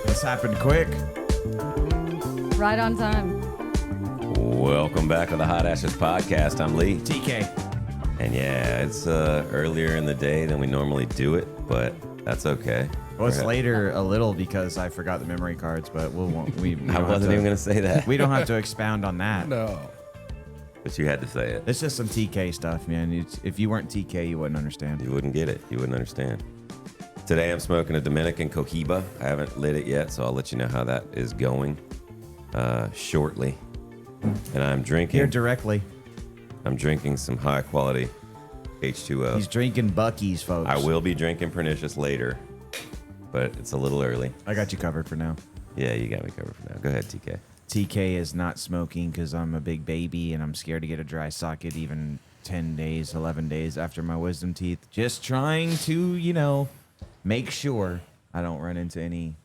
This happened quick. Right on time. Welcome back to the Hot Ashes Podcast. I'm Lee. TK. And yeah, it's earlier in the day than we normally do it, but that's okay. Well, it's later a little because I forgot the memory cards, but we I wasn't even going to say that. We don't have to expound on that. No. But you had to say it. It's just some TK stuff, man. If you weren't TK, you wouldn't understand. You wouldn't get it. You wouldn't understand. Today I'm smoking a Dominican Cohiba. I haven't lit it yet, so I'll let you know how that is going shortly. And I'm drinking. Here directly. I'm drinking some high quality H2O. He's drinking Buc-ee's, folks. I will be drinking Pernicious later, but it's a little early. I got you covered for now. Yeah, you got me covered for now. Go ahead, TK. TK is not smoking because I'm a big baby and I'm scared to get a dry socket even 10 days, 11 days after my wisdom teeth. Just trying to, make sure I don't run into any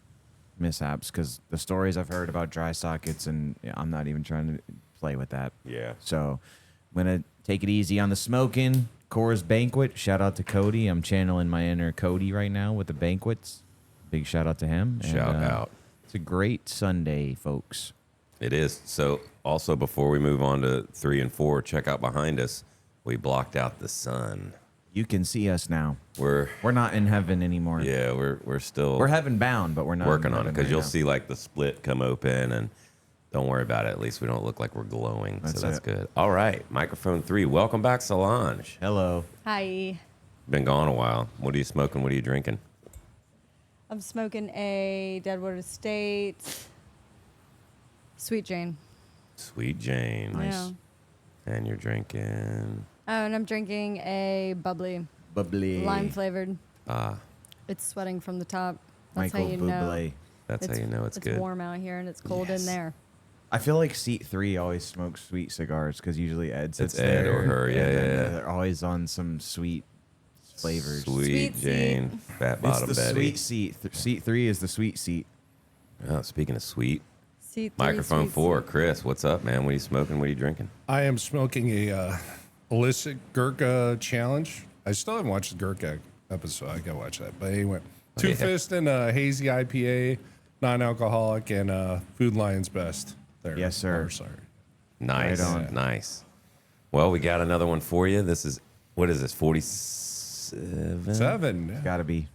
mishaps because the stories I've heard about dry sockets, and I'm not even trying to play with that. Yeah. So I'm going to take it easy on the smoking. Coors Banquet. Shout out to Cody. I'm channeling my inner Cody right now with the banquets. Big shout out to him. Shout out. It's a great Sunday, folks. It is. So also before we move on to 3 and 4, check out behind us. We blocked out the sun. You can see us now. We're not in heaven anymore. yeah, we're still We're heaven bound, but we're not working in on it heaven because right you'll now. see like the split come open, and don't worry about it. At least we don't look like we're glowing. That's so that's it. good. All right, microphone 3. Welcome back, Solange. Hello. Hi. Been gone a while. What are you smoking? What are you drinking? I'm smoking a Deadwood Estate Sweet Jane. Sweet Jane. Yeah. And you're drinking. Oh, and I'm drinking a bubbly, Bubbly. lime flavored. Ah, It's sweating from the top. That's Michael how you know. Bublé. that's how you know it's good. It's warm out here and it's cold Yes. in there. I feel like seat 3 always smokes sweet cigars because usually Ed sits It's Ed there, or her, yeah, and then yeah. They're always on some sweet flavors. Sweet Sweet Jane, fat It's bottom the Betty. sweet seat. Seat 3 is the sweet seat. Oh, speaking of sweet, Seat three, microphone sweet 4, seat. Chris, what's up, man? What are you smoking? What are you drinking? I am smoking a illicit Gurkha challenge. I still haven't watched the Gurkha episode. I gotta watch that. But anyway, Two yeah. Fist and a hazy IPA, non-alcoholic, and Food Lion's Best. There. Yes, sir. Oh, sorry. Nice, Right on. nice. Well, we got another one for you. This is, what is this, 47? 7. Yeah. Gotta be.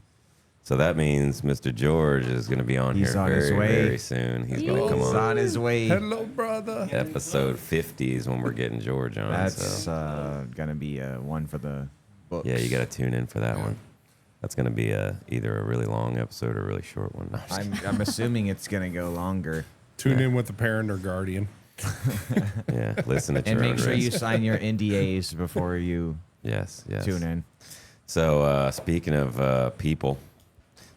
So that means Mr. George is going to be on He's here on his very, way. very soon. He's going to come He's on. on his way. Hello, brother. Episode 50 is when we're getting George on. That's so. gonna be one for the books. Yeah, you got to tune in for that one. That's going to be either a really long episode or a really short one. No, I'm just I'm assuming it's gonna go longer. Tune in with a parent or guardian. yeah, listen at And your own make sure you risk. sign your NDAs before you Yes, yes. tune in. So speaking of people,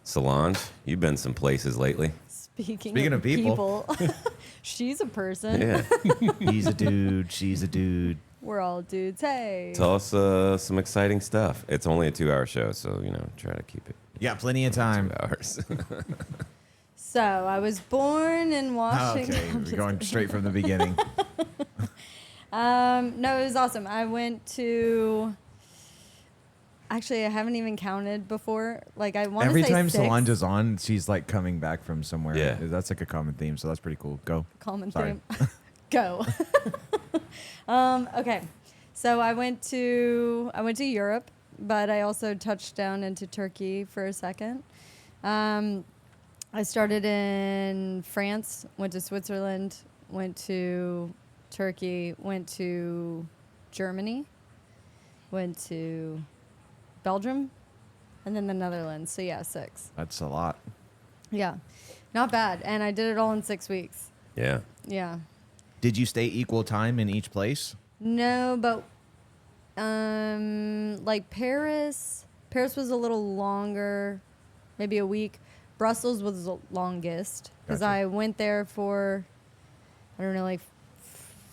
Solange, you've been some places lately. Speaking of people. She's a person. Yeah. He's a dude. She's a dude. We're all dudes. Hey. Tell us some exciting stuff. It's only a 2-hour show, so, try to keep it You got plenty of time. 2 hours. So I was born in Oh, Washington. okay, we're going straight from the beginning. No, it was awesome. I went to. Actually, I haven't even counted before. Like I want to say Every time 6. Solange is on, she's like coming back from somewhere. Yeah. That's like a common theme, so that's pretty cool. Go. Common Sorry. theme. Go. Okay, so I went to Europe, but I also touched down into Turkey for a second. I started in France, went to Switzerland, went to Turkey, went to Germany, went to Belgium, and then the Netherlands. So yeah, 6. That's a lot. Yeah, not bad. And I did it all in 6 weeks. yeah. Yeah. Did you stay equal time in each place? No, but like Paris was a little longer, maybe a week. Brussels was the longest because Gotcha. I went there for, I don't know, like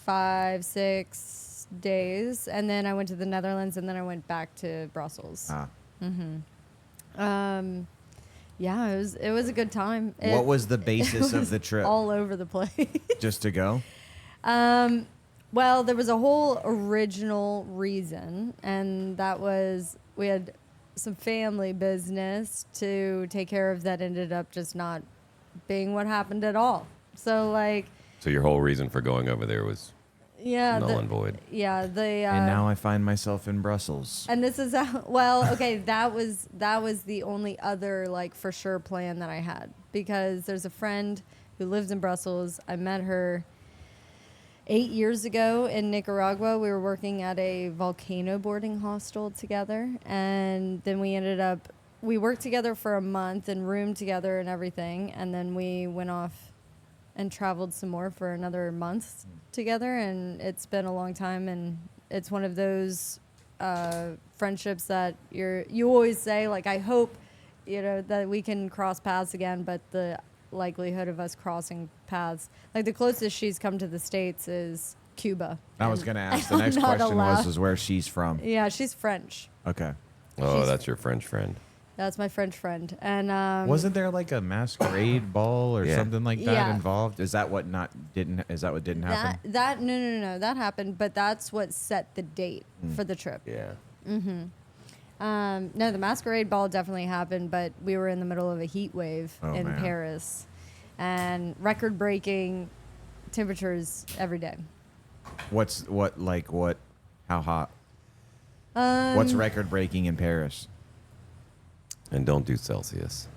5, 6 days, and then I went to the Netherlands, and then I went back to Brussels. Ah. Yeah, it was a good time. What was the basis of the trip? All over the place. Just to go? Well, there was a whole original reason, and that was we had some family business to take care of that ended up just not being what happened at all. So, like, So your whole reason for going over there was yeah, null and void. yeah, And now I find myself in Brussels. and this is how, well, okay, that was the only other like for sure plan that I had, because there's a friend who lives in Brussels. I met her 8 years ago in Nicaragua. We were working at a volcano boarding hostel together, and then we worked together for a month and roomed together and everything, and then we went off and traveled some more for another month together, and it's been a long time, and it's one of those friendships that you always say, like, I hope, that we can cross paths again, but the likelihood of us crossing paths, like the closest she's come to the States is Cuba. I was And going to ask, the I'm next not question allowed. was where she's from. Yeah, she's French. Okay. Oh, She's- that's your French friend. That's my French friend. And Wasn't there like a masquerade ball or Yeah. something like that Yeah. involved? Is that what didn't happen? that no, that happened, but that's what set the date for the trip. Yeah. No, the Masquerade ball definitely happened, but we were in the middle of a heat wave Oh, in man. Paris, and record-breaking temperatures every day. How hot? What's record breaking in Paris? And don't do Celsius.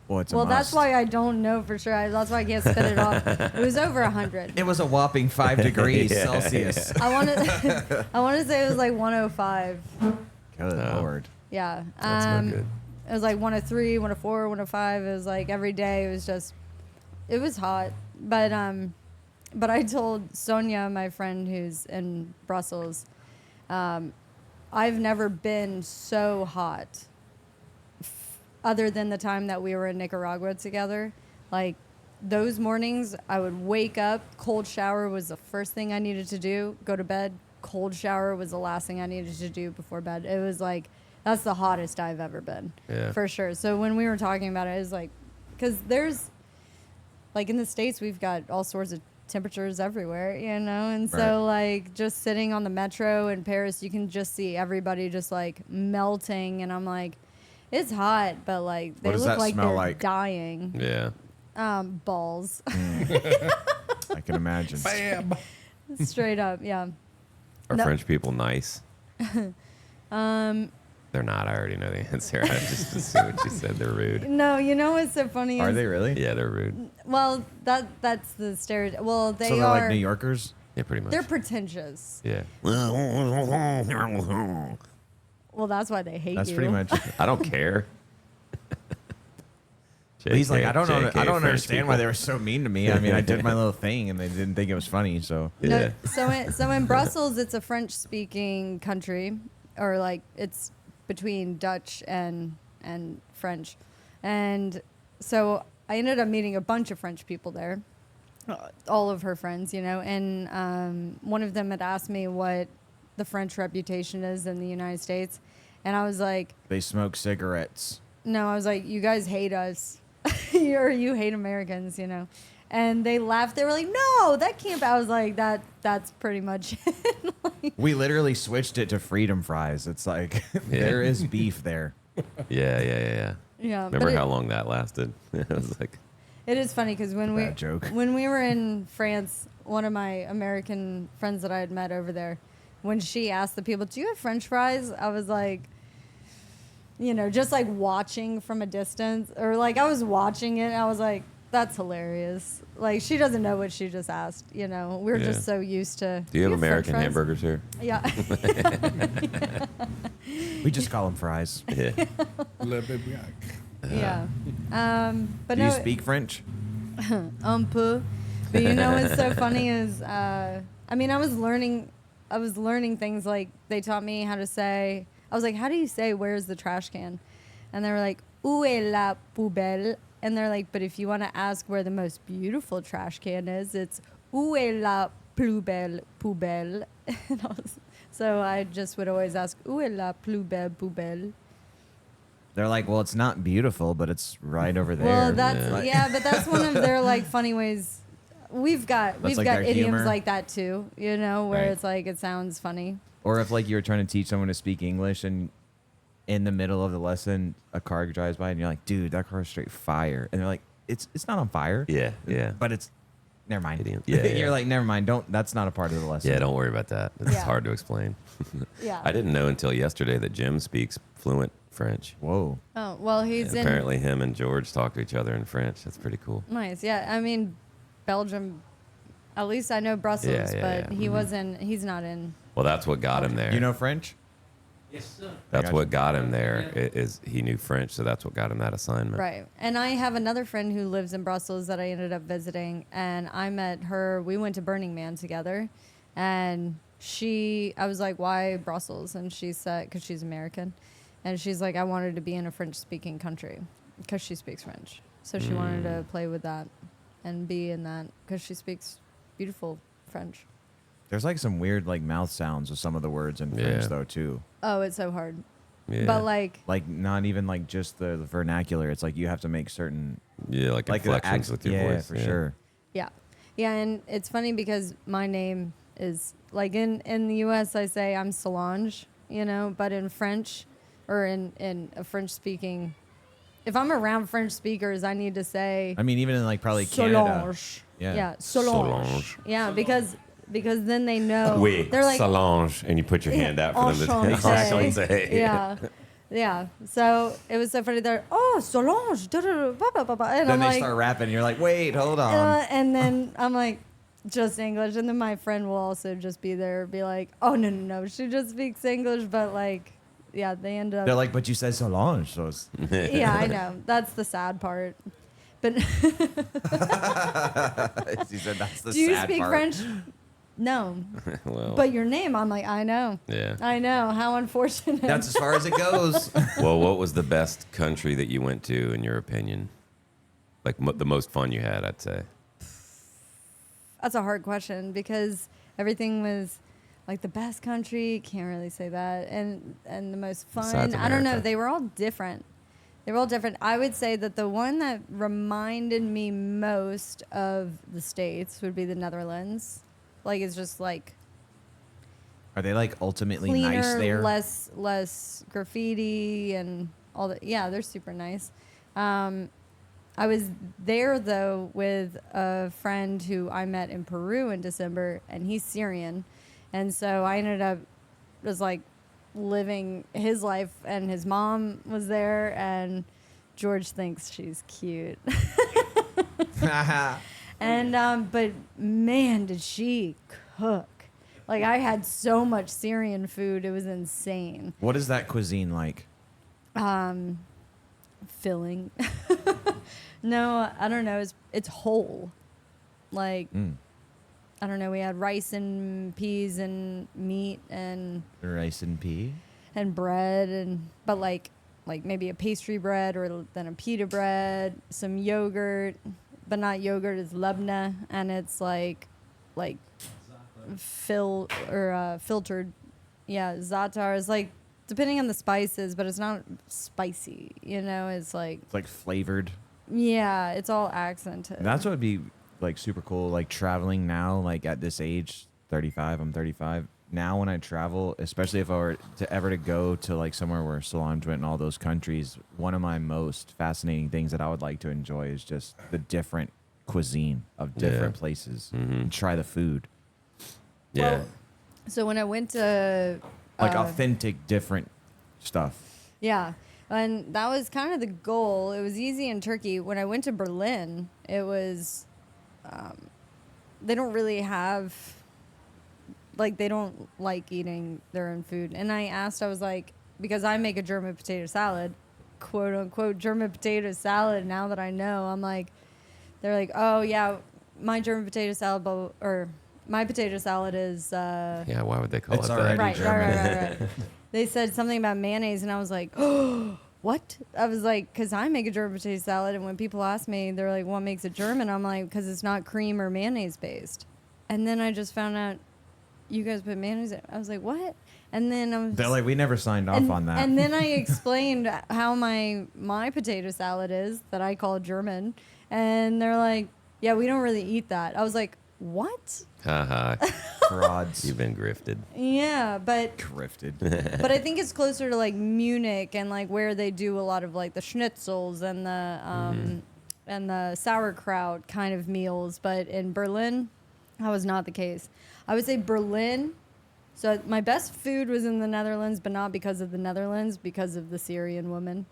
Well, it's a Well, that's must. why I don't know for sure. That's why I can't spit it off. It was over 100. It was a whopping 5 degrees Yeah, Celsius. I want to. I want to say it was like 105. Good No. Lord. Yeah. That's no good. It was like 103, 104, 105. It was like every day. It was hot. But I told Sonia, my friend who's in Brussels, I've never been so hot other than the time that we were in Nicaragua together. Like, those mornings, I would wake up, cold shower was the first thing I needed to do, go to bed, cold shower was the last thing I needed to do before bed. It was like, that's the hottest I've ever been, Yeah. for sure. So when we were talking about it, it was like, because there's, like, in the States, we've got all sorts of temperatures everywhere, and so like just sitting on the metro in Paris, you can just see everybody just like melting, and I'm like, it's hot, but like they What does look that like smell they're like? dying. Yeah. Balls. I can imagine. Bam. Straight up, yeah. Are No. French people nice? They're not. I already know the answer. I just assumed she said they're rude. No, you know what's so funny Are is, they really? Yeah, they're rude. well, that's the stereotype. Well, they So they're are. like New Yorkers? Yeah, pretty much. They're pretentious. Yeah. Well, that's why they hate That's you. pretty much. I don't care. He's like, I don't know. JK, I don't French understand why people. they were so mean to me. I mean, I did my little thing and they didn't think it was funny. So Yeah. No, so in Brussels, it's a French-speaking country, or like it's between Dutch and French, and so I ended up meeting a bunch of French people there, all of her friends, and one of them had asked me what the French reputation is in the United States, and I was like, they smoke cigarettes. no, I was like, you guys hate us. You hate Americans, And they laughed. They were like, no, that can't be. I was like, that's pretty much it. Like, We literally switched it to freedom fries. It's like there is beef there. Yeah. yeah. Remember but how long that lasted? It was like, it is funny because Bad joke. when we were in France, one of my American friends that I had met over there, when she asked the people, do you have French fries? I was like, just like watching from a distance, or like I was watching it and I was like, that's hilarious. Like, she doesn't know what she just asked, We're Yeah. just so used to. do you have French American fries?" hamburgers here? Yeah. We just call them fries. Yeah. Le Bibiac. Yeah. But Do no, you speak French? un peu. But what's so funny is, I was learning things, like they taught me how to say, I was like, how do you say, where's the trash can? And they were like, où est la poubelle? And they're like, but if you want to ask where the most beautiful trash can is, it's où est la plus belle poubelle? So I just would always ask, où est la plus belle poubelle? They're like, well, it's not beautiful, but it's right over there. Well, that's Yeah. but that's one of their like funny ways. we've got like their idioms humor. like that too, you know, where Right. it's like it sounds funny. Or if like you were trying to teach someone to speak English and in the middle of the lesson a car drives by and you're like, dude, that car is straight fire. And they're like, it's not on fire. Yeah, yeah. But it's never mind. Idiom. Yeah, You're yeah. like, never mind. That's not a part of the lesson. Yeah, don't worry about that. It's Yeah. hard to explain. Yeah. I didn't know until yesterday that Jim speaks fluent French. Whoa. Oh, well, he's in Apparently, him and George talk to each other in French. That's pretty cool. nice. Yeah. I mean, Belgium, at least I know Brussels, Yeah, yeah, but yeah. he Mhm. wasn't, he's not in. Well, that's what got him there. You know French? that's gotcha. what got him there. Is he knew French, so that's what got him that assignment. Right. And I have another friend who lives in Brussels that I ended up visiting, and I met her. We went to Burning Man together, and I was like, why Brussels? And she said, because she's American. And she's like, I wanted to be in a French speaking country because she speaks French. So she wanted to play with that and be in that because she speaks beautiful French. There's like some weird like mouth sounds with some of the words in French Yeah. though too. Oh, it's so hard. Yeah. But like, Like not even like just the vernacular. It's like you have to make certain yeah, like like the inflections with your yeah, voice. for sure. yeah. Yeah. And it's funny because my name is like in the US, I say I'm Solange, you know, but in French or in a French speaking, if I'm around French speakers, I need to say I mean, even in like probably Canada. Solange. Yeah. Yeah. Solange. Solange. Yeah. Because then they know. Oui, They're like, Solange, and you put your hand out for them to Enchanté. say. Yeah. Yeah. So it was so funny. They're, oh, Solange. Da, da, da, ba, ba, ba, ba. And Then I'm they like, start rapping. And you're like, wait, hold on. and then I'm like, just English. And then my friend will also just be there, be like, oh, no. She just speaks English. But like, yeah, they end up. They're like, but you said Solange, so it's Yeah, I know. That's the sad part. But he said that's the do you sad speak part. French? No. Well, But your name, I'm like, I know. yeah. I know. How unfortunate. That's as far as it goes. Well, what was the best country that you went to, in your opinion? Like the most fun you had, I'd say. That's a hard question because everything was like the best country. Can't really say that. And the most fun. Besides I don't know. America. They were all different. I would say that the one that reminded me most of the States would be the Netherlands. Like it's just like Are they like ultimately cleaner, nice there? less graffiti and all that. Yeah, they're super nice. I was there though with a friend who I met in Peru in December, and he's Syrian, and so I ended up was like living his life, and his mom was there, and George thinks she's cute. And but man, did she cook. Like I had so much Syrian food, it was insane. What is that cuisine like? Filling. No, I don't know. It's whole. Like I don't know, we had rice and peas and meat and Rice and pea? bread but like maybe a pastry bread or then a pita bread, some yogurt, but not yogurt, it's labna, and it's like filtered. Yeah, za'atar is like depending on the spices, but it's not spicy, you know, it's like It's like flavored. yeah, it's all accented. That's what would be like super cool. Like traveling now, like at this age, 35, I'm 35. Now when I travel, especially if I were to ever to go to like somewhere where Solange went in all those countries, one of my most fascinating things that I would like to enjoy is just the different cuisine of different places and try the food. Yeah. Well, so when I went to Like authentic, different stuff. yeah, and that was kind of the goal. It was easy in Turkey. When I went to Berlin, it was they don't really have like they don't like eating their own food. And I asked, I was like, because I make a German potato salad, quote unquote German potato salad. Now that I know, I'm like, they're like, oh yeah, my German potato salad, or my potato salad is. Yeah, why would they call It's it already that? Right. German. They said something about mayonnaise, and I was like, oh, what? I was like, because I make a German potato salad, and when people ask me, they're like, what makes it German? I'm like, because it's not cream or mayonnaise based. And then I just found out you guys put mayonnaise in it. I was like, what? And then I was They're like, we never signed off on that. And then I explained how my potato salad is that I call German, and they're like, yeah, we don't really eat that. I was like, what? Haha. Frauds. You've been grifted. Yeah, but Grifted. but I think it's closer to like Munich and like where they do a lot of like the schnitzels and the sauerkraut kind of meals. But in Berlin, that was not the case. I would say Berlin. So my best food was in the Netherlands, but not because of the Netherlands, because of the Syrian woman.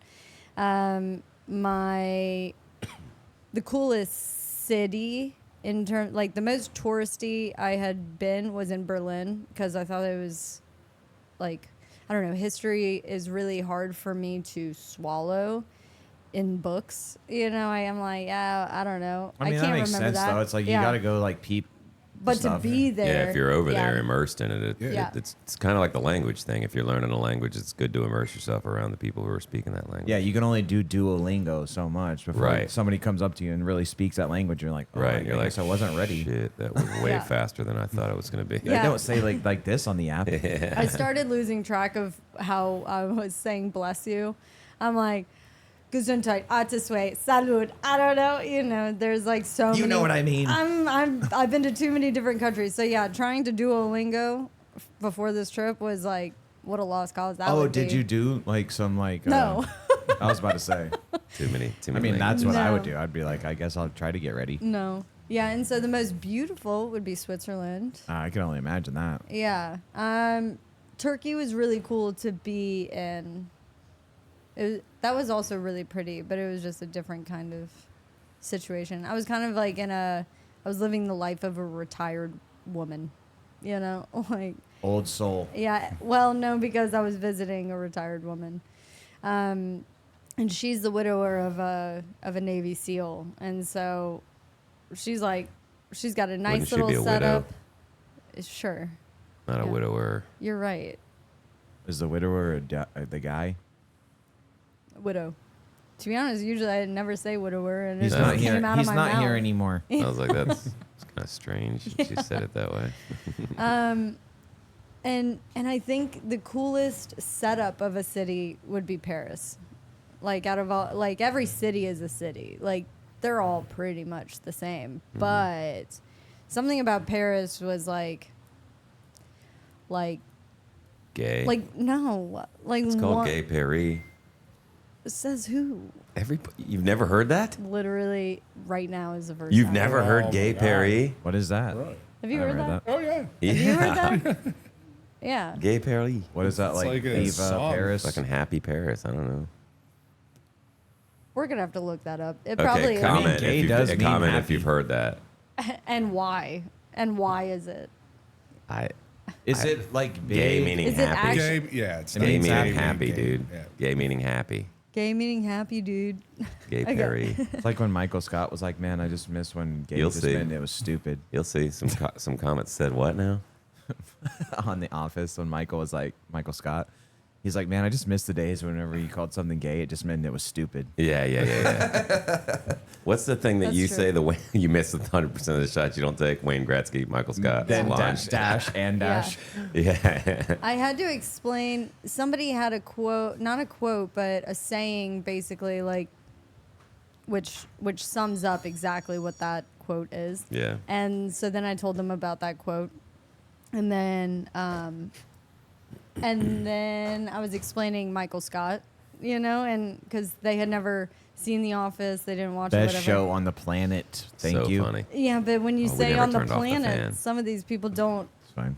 The coolest city in terms, like the most touristy I had been was in Berlin because I thought it was like, I don't know, history is really hard for me to swallow in books. You know, I am like, yeah, I don't know. I mean, can't that makes remember sense, that. though. It's like you Yeah. got to go, like, peep. But stuff. to be there. Yeah, if you're over yeah. there immersed in it, Yeah. it's kind of like the language thing. If you're learning a language, it's good to immerse yourself around the people who are speaking that language. Yeah, you can only do Duolingo so much before Right. somebody comes up to you and really speaks that language. You're like, oh, Right. I You're like, guess I wasn't ready. Shit, that was way Yeah. faster than I thought it was going to be. Yeah. They don't say like this on the app. I started losing track of how I was saying bless you. I'm like, Gesundheit, Atiswe, Salud. I don't know. You know, there's like so many. You know what I mean. I've been to too many different countries. So yeah, trying to Duolingo before this trip was like, what a lost cause that Oh, would did be. you do like some like? No. I was about to say. Too many. I mean, that's what I No. would do. I'd be like, I guess I'll try to get ready. No. Yeah, and so the most beautiful would be Switzerland. I can only imagine that. Yeah. Turkey was really cool to be in. That was also really pretty, but it was just a different kind of situation. I was kind of like I was living the life of a retired woman, you know, like, Old soul. yeah. Well, no, because I was visiting a retired woman, and she's the widower of a Navy SEAL, and so she's got a nice Wouldn't she little be a widow? setup. Sure, Not a Yeah. widower. you're right. Is the widower the guy? Widow. To be honest, usually I never say widower, and He's it not just here. came out He's of my not mouth. here anymore. I was like, that's kind of strange. She said it that way. And I think the coolest setup of a city would be Paris. Like out of all, like every city is a city. Like they're all pretty much the same. But something about Paris was like Gay. no, like It's called Gay Paris. Says who? You've never heard that? Literally, right now is the first. You've time. never Oh heard my Gay God. Paris? What is that? Right. Have you I heard haven't that? heard Oh yeah. Yeah. Have you heard that? Yeah. Gay Paris. What is that It's like? like a Viva song. Paris. Fucking Happy Paris. I don't know. We're gonna have to look that up. It Okay, probably is. comment, gay if, does you've, mean comment if happy. you've heard that. And why? And why is it? Is it like Gay big? meaning Is it happy. actually- Gay, yeah, it's It Gay means meaning happy. happy, dude. Yeah. Gay meaning happy. Gay meaning happy, dude. Gay Okay. Paris. It's like when Michael Scott was like, "Man, I just miss when gay You'll just see. meant it was stupid." You'll see some comments said what now? On The Office, when Michael was like Michael Scott, he's like, "Man, I just miss the days whenever you called something gay, it just meant it was stupid." Yeah. What's the thing that That's you true. say the way you miss 100% of the shots you don't take? Wayne Gretzky, Michael Scott, Then Solange. dash and Yeah. dash. Yeah. I had to explain. Somebody had a quote, not a quote, but a saying, basically, like, which sums up exactly what that quote is. Yeah. And so then I told them about that quote, and then I was explaining Michael Scott, you know, and because they had never seen The Office, they didn't watch it, Best whatever. show on the planet. Thank so you. funny. Yeah, but when you Oh, we say never on the turned off the fan. planet, some of these people don't. It's fine.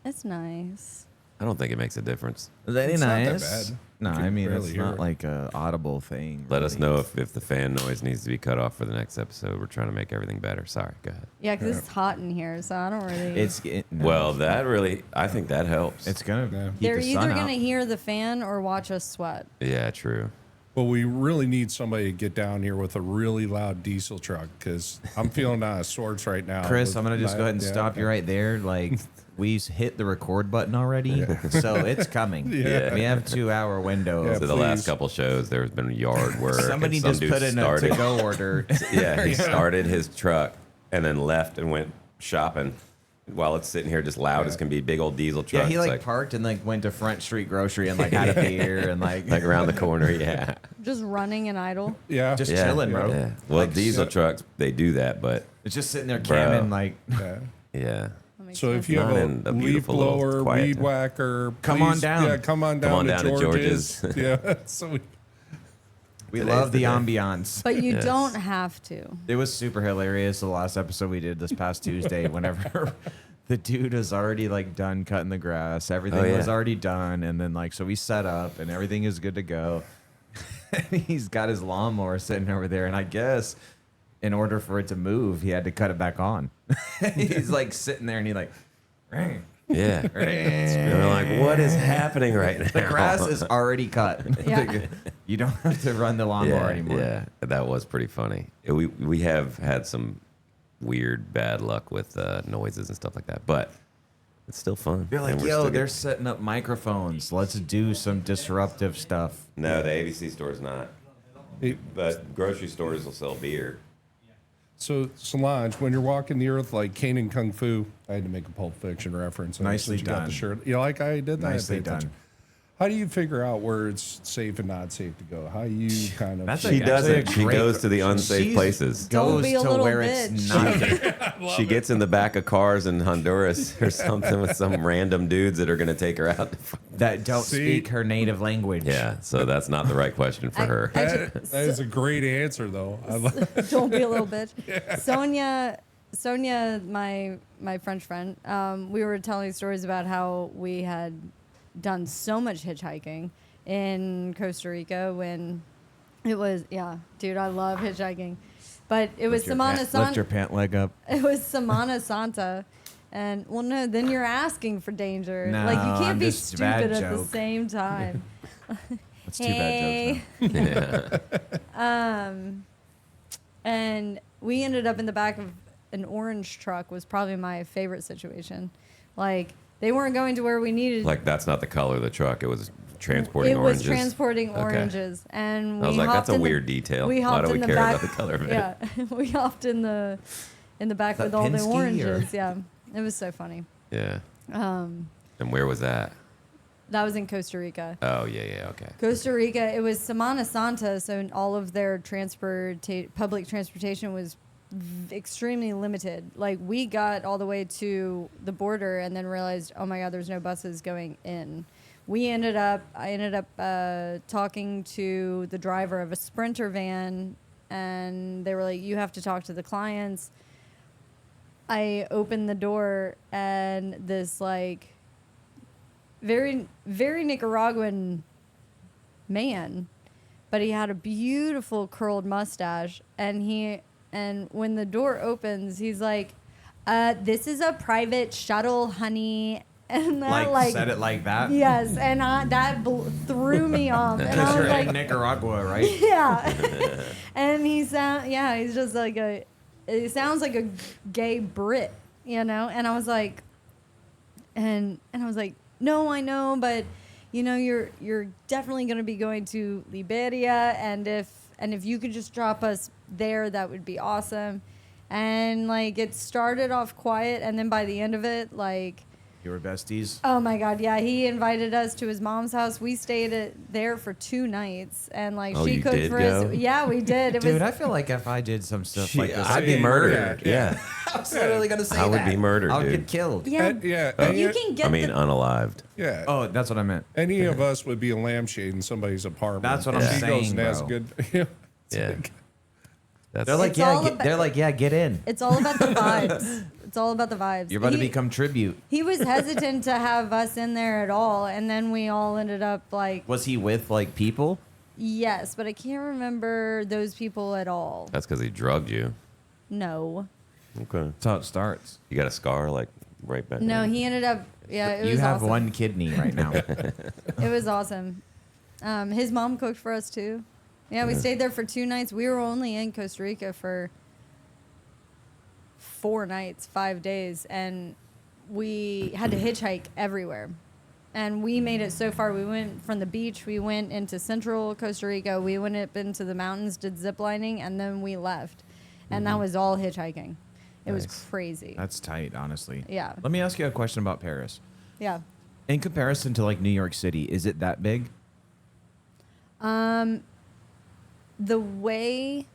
It's nice. I don't think it makes a difference. Very It's not that nice. bad. No, You can I mean barely it's hear not it. like a audible thing. Let us really. know if the fan noise needs to be cut off for the next episode. We're trying to make everything better. Sorry, go ahead. Yeah, because it's hot in here, so I don't really. No. Well, that really, I think that helps. it's gonna. Yeah. Keep They're the either sun going out. to hear the fan or watch us sweat. Yeah, true. Well, we really need somebody to get down here with a really loud diesel truck because I'm feeling out of sorts right now. Chris, with I'm gonna just go ahead and yeah, stop you right there. Like we hit the record button already, so it's coming. Yeah. We have 2-hour window. Yeah, So the last please. couple shows, there's been yard work. Somebody and some just dude put in a started, to-go order. Yeah, he started his truck and then left and went shopping. while it's sitting here just loud as can be, big old diesel Yeah, trucks. he like parked and like went to Front Street Grocery and like had a beer and like like around the corner. Yeah. Just running and idle. Yeah. just Yeah, chilling, bro. Yeah. Well, Like, diesel so- trucks, they do that, but It's just sitting there Bro. camming like, Yeah. yeah. That makes So sense. if you have Not a in a leaf beautiful little blower, quiet weed town. whacker, Come on please- down. Yeah, come on on down down to George's. Yeah. So we Today's love the the day. ambiance. But you Yes. don't have to. It was super hilarious. The last episode we did this past Tuesday, whenever the dude was already like done cutting the grass, everything yeah. was already done, and then like so we set up and everything is good to go. And he's got his lawnmower sitting over there, and I guess in order for it to move, he had to cut it back on. He's like sitting there, and he like. Yeah. And we're like, what is happening right now? The grass is already cut. Yeah. You don't have to run the lawnmower yeah, anymore. yeah, that was pretty funny. We have had some weird bad luck with noises and stuff like that, but it's still fun. They're like, And we're yo, still they're get- setting up microphones. Let's do some disruptive stuff. no, the ABC store's not, Hey, but grocery stores will sell beer. So Solange, when you're walking the earth like Kane and Kung Fu, I had to make a Pulp Fiction reference. Nicely since you got done. the shirt. You like I did that? I Nicely paid attention. done. How do you figure out where it's safe and not safe to go? How you kind of That's She Actually, doesn't. a She great- goes to the unsafe She's- places. Don't Goes be a to little where it's bitch. not. She gets in the back of cars in Honduras or something with some random dudes that are going to take her out. That don't See? speak her native language. Yeah, so that's not the right question for her. that is a great answer though. I love, Don't be a little bitch. Sonia, my French friend, we were telling stories about how we had done so much hitchhiking in Costa Rica when it was, yeah, dude, I love hitchhiking. But it was Semana Lift Santa. your pant leg up. It was Semana Santa. And, well, no, then you're asking for danger. No, like, you can't I'm be just a bad stupid at the joke. same time. That's two bad jokes. Yeah. And we ended up in the back of an orange truck was probably my favorite situation. Like, they weren't going to where we needed. Like, that's not the color of the truck. It was transporting it oranges. was transporting Okay. oranges. And we I was like, hopped that's a in the- weird detail. We Why hopped do we in the care back, about the color of it? Yeah, we hopped in the back that with all the Penske, oranges. or- Yeah, it was so funny. Yeah. And where was that? That was in Costa Rica. Oh, yeah, okay. Costa Rica, it was Semana Santa, so all of their public transportation was extremely limited. Like, we got all the way to the border and then realized, oh my God, there's no buses going in. I ended up talking to the driver of a Sprinter van, and they were like, you have to talk to the clients. I opened the door, and this, like, very, very Nicaraguan man, but he had a beautiful curled mustache, and when the door opens, he's like, this is a private shuttle, honey. And that, Like, said it like that? Yes, and that threw me off. And I Because was you're like, in Nicaragua, right? yeah. And he's just like it sounds like a gay Brit, you know? And I was like, and I was like, no, I know, but you know, you're definitely going to be going to Liberia, and if you could just drop us there, that would be awesome. And like, it started off quiet, and then by the end of it, like, You were besties. oh my God, yeah, he invited us to his mom's house. We stayed there for 2 nights, and like, Oh, she you cooked did for go? us. Yeah, we did. It Dude, was I feel like if I did some stuff like this, I'd be murdered. Yeah. I was literally gonna say I would that. be murdered, I would dude. get killed. yeah. yeah. You can get I mean, the unalived. Yeah. Oh, that's what I meant. Any of us would be a lampshade in somebody's apartment. That's what I'm She goes saying, and has bro. good. Yeah. That's They're like, It's yeah, all about- they're like, yeah, get in. It's all about the vibes. It's all about the vibes. You're about to He- become tribute. He was hesitant to have us in there at all, and then we all ended up like, Was he with like people? yes, but I can't remember those people at all. that's because he drugged you. No, Okay. That's how it starts. You got a scar, like, right back no, there? he ended up. Yeah, it You was have awesome. one kidney right now. It was awesome. His mom cooked for us too. Yeah, we stayed there for 2 nights. We were only in Costa Rica for 4 nights, 5 days, and we had to hitchhike everywhere. And we made it so far. We went from the beach, we went into central Costa Rica, we went up into the mountains, did zip lining, and then we left. And that was all hitchhiking. It was Nice. crazy. That's tight, honestly. Yeah. Let me ask you a question about Paris. Yeah. In comparison to like New York City, is it that big? The way,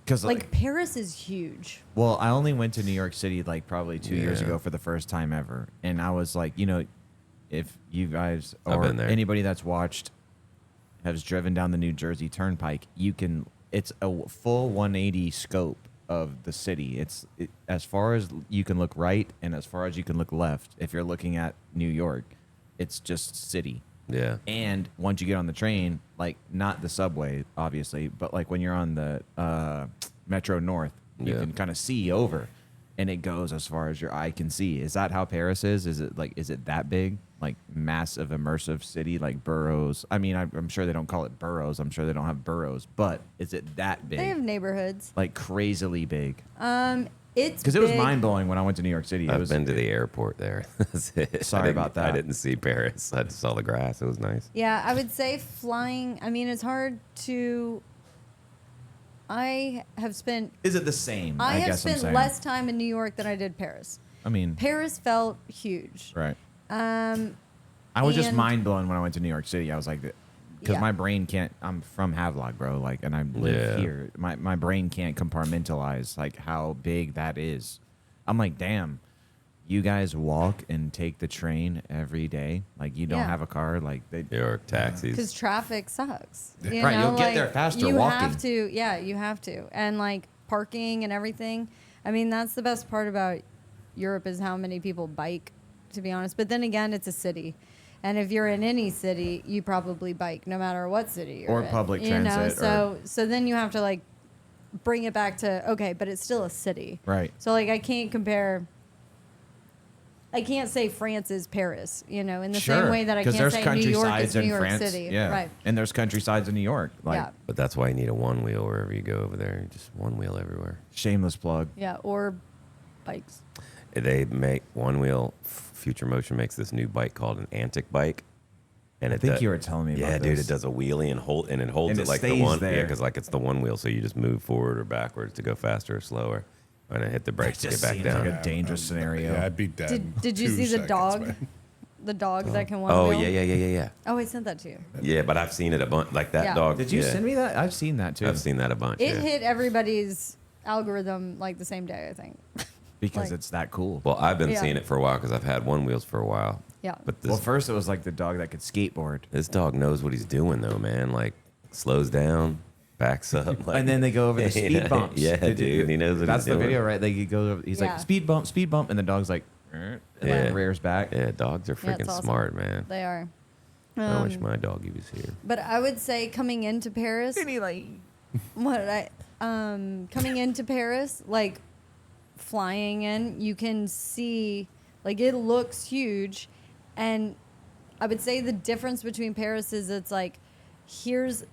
Because like, Paris is huge. well, I only went to New York City like probably 2 years Yeah. ago for the first time ever, and I was like, if you guys I've or been there. anybody that's watched has driven down the New Jersey Turnpike, it's a full 180 scope of the city. As far as you can look right and as far as you can look left. If you're looking at New York, it's just city. Yeah. And once you get on the train, like not the subway, obviously, but like when you're on the Metro North, you Yeah. can kind of see over, and it goes as far as your eye can see. Is that how Paris is? Is it that big? Like massive, immersive city, like boroughs? I mean, I'm sure they don't call it boroughs. I'm sure they don't have boroughs, but is it that big? They have neighborhoods. Like crazily big? It's Because it was big. mind blowing when I went to New York City. I've been to the airport there. That's it. Sorry about that. I didn't see Paris. I just saw the grass. It was nice. Yeah, I would say flying. I mean, it's hard to. I have spent. Is it the same? I have guess I'm spent saying. less time in New York than I did Paris. I mean, Paris felt huge. right. I was just and- mind blown when I went to New York City. I was like, because Yeah. my brain can't. I'm from Havelock, bro. Like, and I live Yeah. here. My brain can't compartmentalize like how big that is. I'm like, damn. You guys walk and take the train every day. Like you don't Yeah. have a car. Like they. New York taxis. Because traffic sucks. You Right, know, you'll get there like, faster you walking. have to, yeah, you have to. And like parking and everything. I mean, that's the best part about Europe is how many people bike, to be honest. But then again, it's a city. And if you're in any city, you probably bike no matter what city you're Or in. public you know? transit So then you have to like bring it back to, okay, but it's still a city. Right. So like I can't say France is Paris, you know, in the same way that I can't there's say New York countrysides is New in York France. City. Yeah. Right. And there's countrysides in New York. Like Yeah. But that's why you need a one wheel wherever you go over there. Just one wheel everywhere. shameless plug. Yeah. Or bikes. They make one wheel. Future Motion makes this new bike called an Antic bike. And I think you were telling me about Yeah, dude, this. it does a wheelie and holds And it it like the stays one. there. Yeah, because like it's the one wheel, so you just move forward or backwards to go faster or slower, and then hit the brakes to just get back seems down. like a dangerous scenario. Yeah, I'd be dead. in Did you 2 see the seconds, dog? man. The dog that can one Oh wheel? yeah. Oh, I sent that to you. Yeah, but I've seen it a bunch. Like that Yeah. dog. Did you yeah, send me that? I've seen that too. I've seen that a bunch. It yeah. hit everybody's algorithm like the same day, I think. because like- it's that cool. Well, I've been Yeah. seeing it for a while because I've had one wheels for a while. Yeah. But this Well, first it was like the dog that could skateboard, this dog knows what he's doing though, man. Like slows down, backs up, like, and then they go over the speed Yeah, bumps. Yeah, Did you- dude, he knows what That's he's the doing. video, right? They go. Over, he's Yeah. like speed bump, and the dog's like, and Yeah. like rears back. Yeah, dogs are Yeah, it's freaking awesome. smart, man. They are. I wish my doggy was here. But I would say coming into Paris, coming into Paris, like flying in, you can see like it looks huge, and I would say the difference between Paris is it's like here's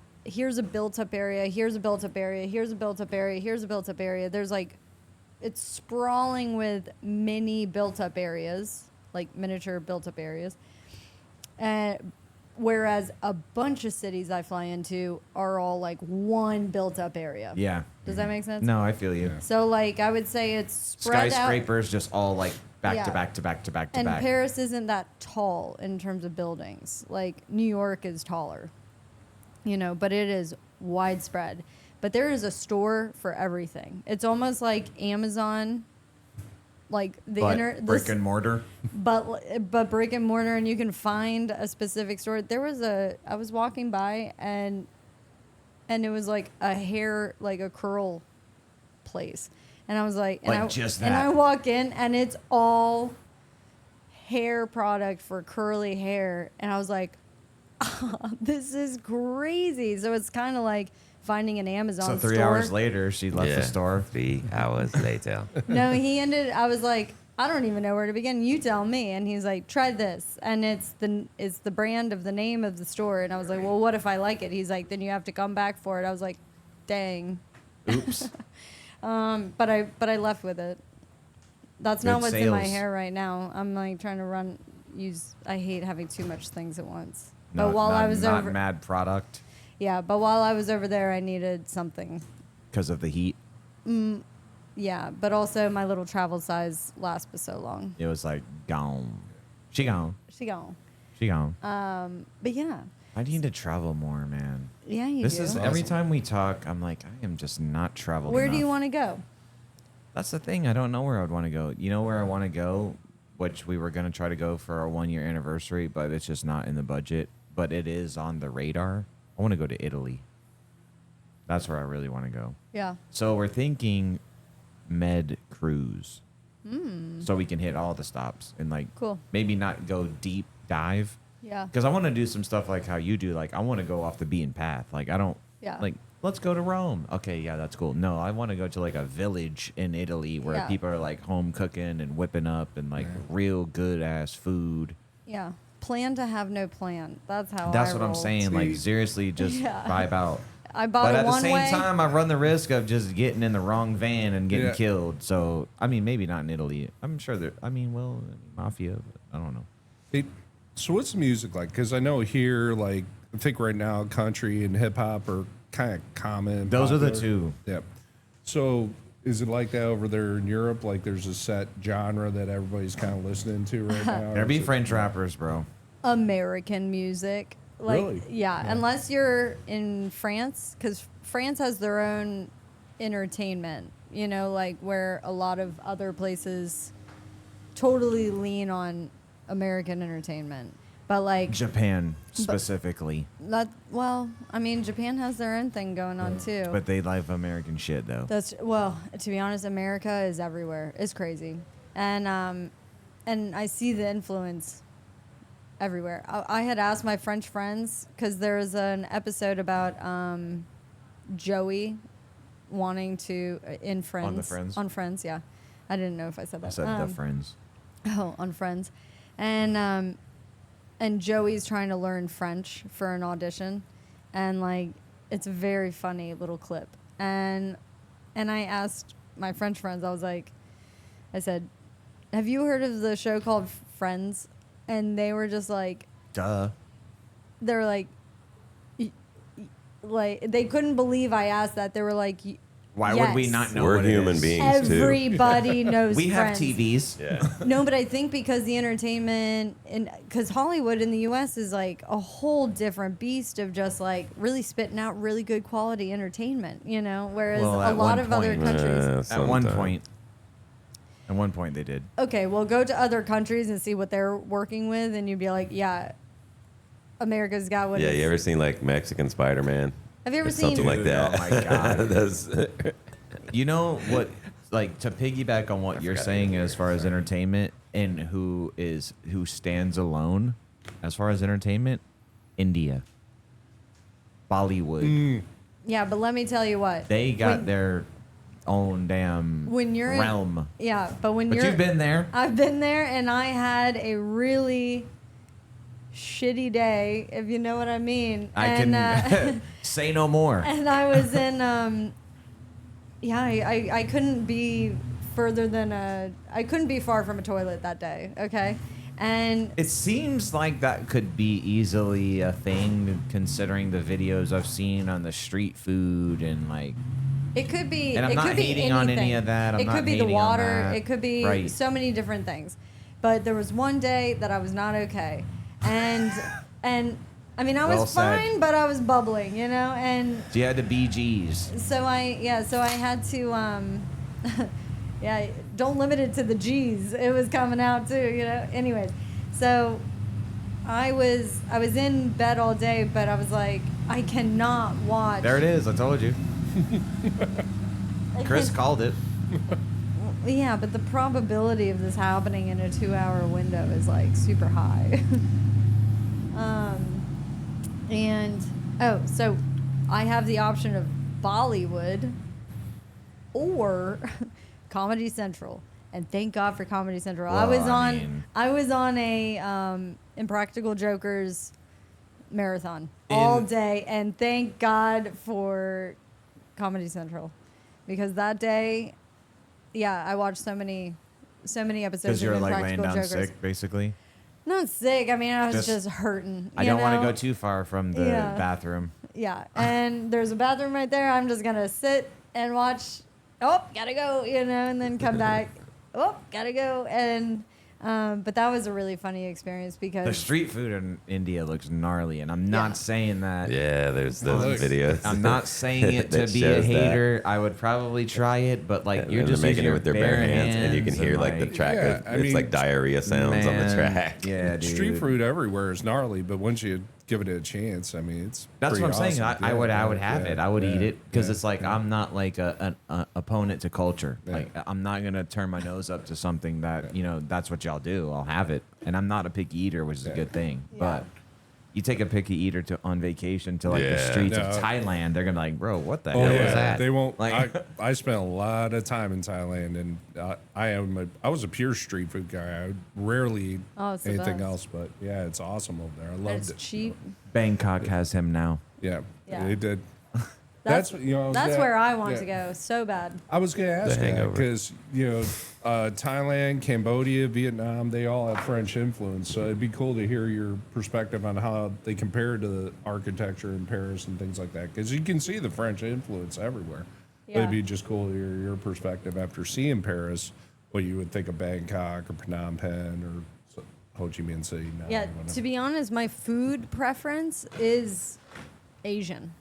a built up area, here's a built up area, here's a built up area, here's a built up area. There's like it's sprawling with mini built up areas, like miniature built up areas. Whereas a bunch of cities I fly into are all like one built up area. Yeah. Does that make sense? No, I feel you. Yeah. So like I would say it's spread out. Skyscrapers just all like back Yeah. to back to back to back to And back. Paris isn't that tall in terms of buildings. Like New York is taller, you know, but it is widespread. But there is a store for everything. It's almost like Amazon, like But brick and mortar. but brick and mortar, and you can find a specific store. I was walking by and it was like a hair, like a curl place, and I was like, and Like just and that. I walk in and it's all hair product for curly hair, and I was like, this is crazy. So it's kind of like finding an Amazon So 3 store. hours later, she left the store. 3 hours later. No, I was like, I don't even know where to begin. You tell me. And he's like, try this. And it's the brand of the name of the store. And I was like, well, what if I like it? He's like, then you have to come back for it. I was like, dang. Oops. But I left with it. That's not Good what's in my sales. hair right now. I'm like trying to I hate having too much things at once. Not, But while not, I was not over, mad product yeah, but while I was over there, I needed something. because of the heat. Yeah, but also my little travel size lasts but so long. It was like gone. She gone. She gone. She gone. But yeah. I need to travel more, man. Yeah, you This do. is every time we talk, I'm like, I am just not traveled Where enough. do you want to go? That's the thing. I don't know where I would want to go. You know where I want to go, which we were going to try to go for our 1-year anniversary, but it's just not in the budget. But it is on the radar. I want to go to Italy. That's where I really want to go. Yeah. So we're thinking med cruise. So we can hit all the stops and like Cool. maybe not go deep dive. Yeah. Because I want to do some stuff like how you do. Like I want to go off the beaten path. Like I don't Yeah. like let's go to Rome. Okay, yeah, that's cool. No, I want to go to like a village in Italy where Yeah. people are like home cooking and whipping up and like real good ass food. Yeah. Plan to have no plan. That's how That's I what I'm roll. saying. Like See- seriously, just Yeah. vibe out. I bought But a at the one same way. time, I run the risk of just getting in the wrong van and getting Yeah. killed. So I mean, maybe not in Italy. I'm sure there. I mean, well, mafia. But I don't know. So what's the music like? Because I know here, like, I think right now, country and hip hop are kind of common. Those are the popular. two. Yep. So is it like that over there in Europe? Like, there's a set genre that everybody's kind of listening to right now? There Or be is it- French rappers, bro. American music. Like, Really? yeah, unless you're in France, because France has their own entertainment, you know, like where a lot of other places totally lean on American entertainment. But like, Japan specifically, well, I mean, Japan has their own thing going on too. but they love American shit though. That's well, to be honest, America is everywhere. It's crazy, and I see the influence everywhere. I had asked my French friends because there's an episode about Joey wanting to in Friends Friends? on Friends. Yeah, I didn't know if I said that. I said the friends. Oh, on Friends, and Joey's trying to learn French for an audition, and like it's a very funny little clip. And I asked my French friends, I said, "Have you heard of the show called Friends?" And they were just like, Duh. they were like they couldn't believe I asked that. They were like, Why would we Yes. not know? We're what it human is? beings. too. everybody knows. We have Friends. TVs. Yeah. No, but I think because the entertainment because Hollywood in the U.S. is like a whole different beast of just like really spitting out really good quality entertainment, you know. Whereas Well, a at lot one of other point. countries. At one Sometime. point. At one point, they did. Okay, well, go to other countries and see what they're working with, and you'd be like, yeah, America's got what. Yeah, it's- you ever seen like Mexican Spider-Man? Have you ever It's seen? something like Dude, that? oh my God. That's, You know what? Like to piggyback on what you're saying as far as entertainment and who stands alone as far as entertainment, India, Bollywood. Yeah, but let me tell you what. They got when, their own damn when you're realm. Yeah, but when But you're you've been there. I've been there, and I had a really shitty day, if you know what I mean. I and, can say no more. and I was in, yeah, I couldn't be further than I couldn't be far from a toilet that day. Okay, and It seems like that could be easily a thing, considering the videos I've seen on the street food and like. it could be. And I'm it not could be hating on any anything. of that. I'm it not could be the hating on water. that. It could be Right. so many different things. But there was one day that I was not okay, and I mean I was Well said. fine, but I was bubbling, you know, and So you had the BGs. so I had to yeah, don't limit it to the G's. It was coming out too, you know. Anyways, so I was in bed all day, but I was like, I cannot watch. There it is. I told you. Chris called it. Yeah, but the probability of this happening in a 2-hour window is like super high. So I have the option of Bollywood or Comedy Central, and thank God for Comedy Central. I Well, I was mean- on a Impractical Jokers marathon all day, and thank God for Comedy Central, because that day, yeah, I watched so many episodes Because of you're like laying Impractical down Jokers. sick, basically. Not sick. I mean, I was Just- just hurting. I you don't want to know? go too far from the Yeah. bathroom. Yeah, and there's a bathroom right there. I'm just gonna sit and watch oh, gotta go, and then come back. Oh, gotta go. And but that was a really funny experience because The street food in India looks gnarly, and I'm not saying that. Yeah, there's those Look, videos. I'm not saying it to that be a shows that. hater. I would probably try it, but like And you're they're just making using it with their bare hands, and you can hear like the track. Yeah, Of, I it's mean, like diarrhea sounds on the Man, track. Yeah, dude. Street food everywhere is gnarly, but once you give it a chance, I mean, it's That's what I'm pretty saying. awesome. I would have Yeah, it. I would eat yeah, it because yeah, it's like yeah. I'm not like an opponent to culture. Yeah. Like I'm not gonna turn my nose up to something that that's what y'all do. I'll have it, and I'm not a picky eater, which is a Yeah. good thing. Yeah. But you take a picky eater on vacation to like the Yeah. streets No. of Thailand, they're gonna be like, bro, what the Oh hell yeah, is that? they won't. Like, I spent a lot of time in Thailand, and I was a pure street food guy. I would rarely eat Oh, it's the anything best. else, but yeah, it's awesome over there. I and loved it's it. cheap. Bangkok has him now. Yeah, Yeah. they did. That's That's that's where I want yeah. to go so bad. I was going to ask that Hangover. because Thailand, Cambodia, Vietnam, they all have French influence. So it'd be cool to hear your perspective on how they compare to the architecture in Paris and things like that. Because you can see the French influence everywhere. But Yeah. it'd be just cool to hear your perspective after seeing Paris, what you would think of Bangkok or Phnom Penh or Ho Chi Minh City. Now, Yeah, or whatever. to be honest, my food preference is Asian.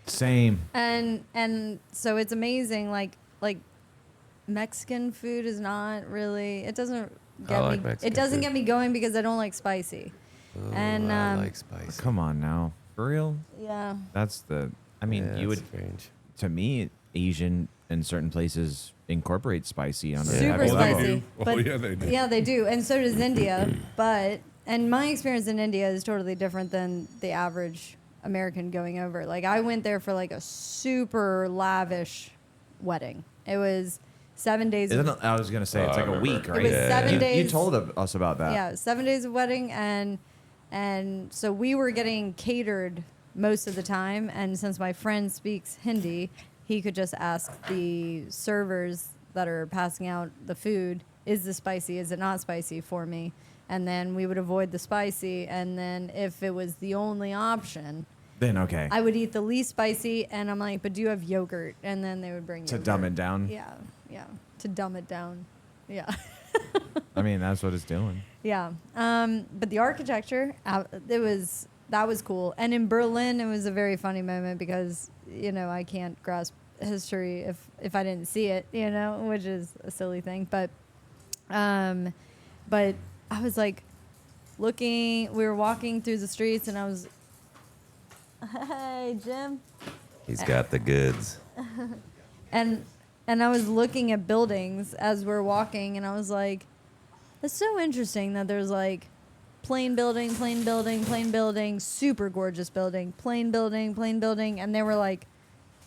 Same. And so it's amazing like Mexican food is not really it doesn't get like me Mexican it doesn't food. get me going because I don't like spicy. Oh, And, I um, like spicy. Come on now, for real. Yeah. That's the. I mean, Yeah, you would. that's strange. To me, Asian in certain places incorporate spicy on a Super heavy Well, level. they spicy. do. Oh, But yeah, they do. Yeah, they do. And so does India. And my experience in India is totally different than the average American going over. Like I went there for like a super lavish wedding. It was 7 days Isn't of it, I was gonna say it's I like a remember. week, right? was 7 You days. told us about that. Yeah, 7 days of wedding, and so we were getting catered most of the time. And since my friend speaks Hindi, he could just ask the servers that are passing out the food, "Is this spicy? Is it not spicy?" for me, and then we would avoid the spicy. And then if it was the only option, Then okay. I would eat the least spicy. And I'm like, "But do you have yogurt?" And then they would bring To yogurt. dumb it down. Yeah, yeah, to dumb it down. Yeah. I mean, that's what it's doing. Yeah, but the architecture, that was cool. And in Berlin, it was a very funny moment because I can't grasp history if I didn't see it, which is a silly thing. But I was like looking. We were walking through the streets, and I was, hey Jim, He's got the goods. and I was looking at buildings as we're walking, and I was like, it's so interesting that there's like plain building, super gorgeous building, plain building, and they were like,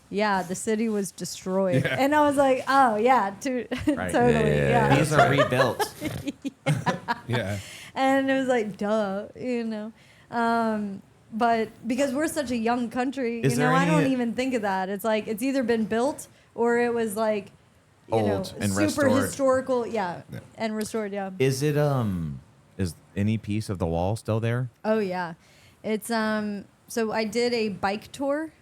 yeah, the city was destroyed. Yeah. And I was like, oh yeah, Right. totally, Yeah. yeah. These are rebuilt. Yeah. And it was like, duh, but because we're such a young country, Is there I don't any- even think of that. It's like it's either been built or it was like, Old and super restored. historical, yeah, and restored, yeah. Is it is any piece of the wall still there? Oh yeah, it's So I did a bike tour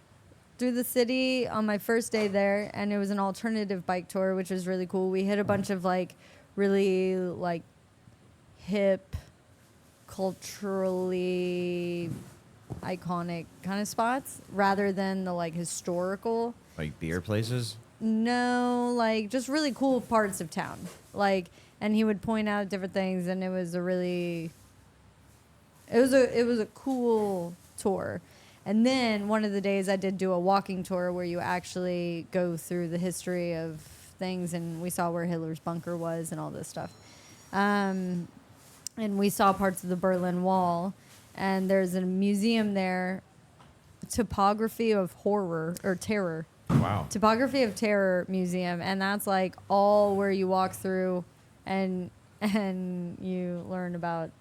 through the city on my first day there, and it was an alternative bike tour, which was really cool. We hit a bunch of like really like hip, culturally iconic kind of spots rather than the like historical. Like beer places? No, like just really cool parts of town. Like, and he would point out different things, and it was a cool tour. And then one of the days I did do a walking tour where you actually go through the history of things, and we saw where Hitler's bunker was and all this stuff. And we saw parts of the Berlin Wall, and there's a museum there, Topography of Horror or Terror. Wow. Topography of Terror Museum, and that's like all where you walk through and you learn about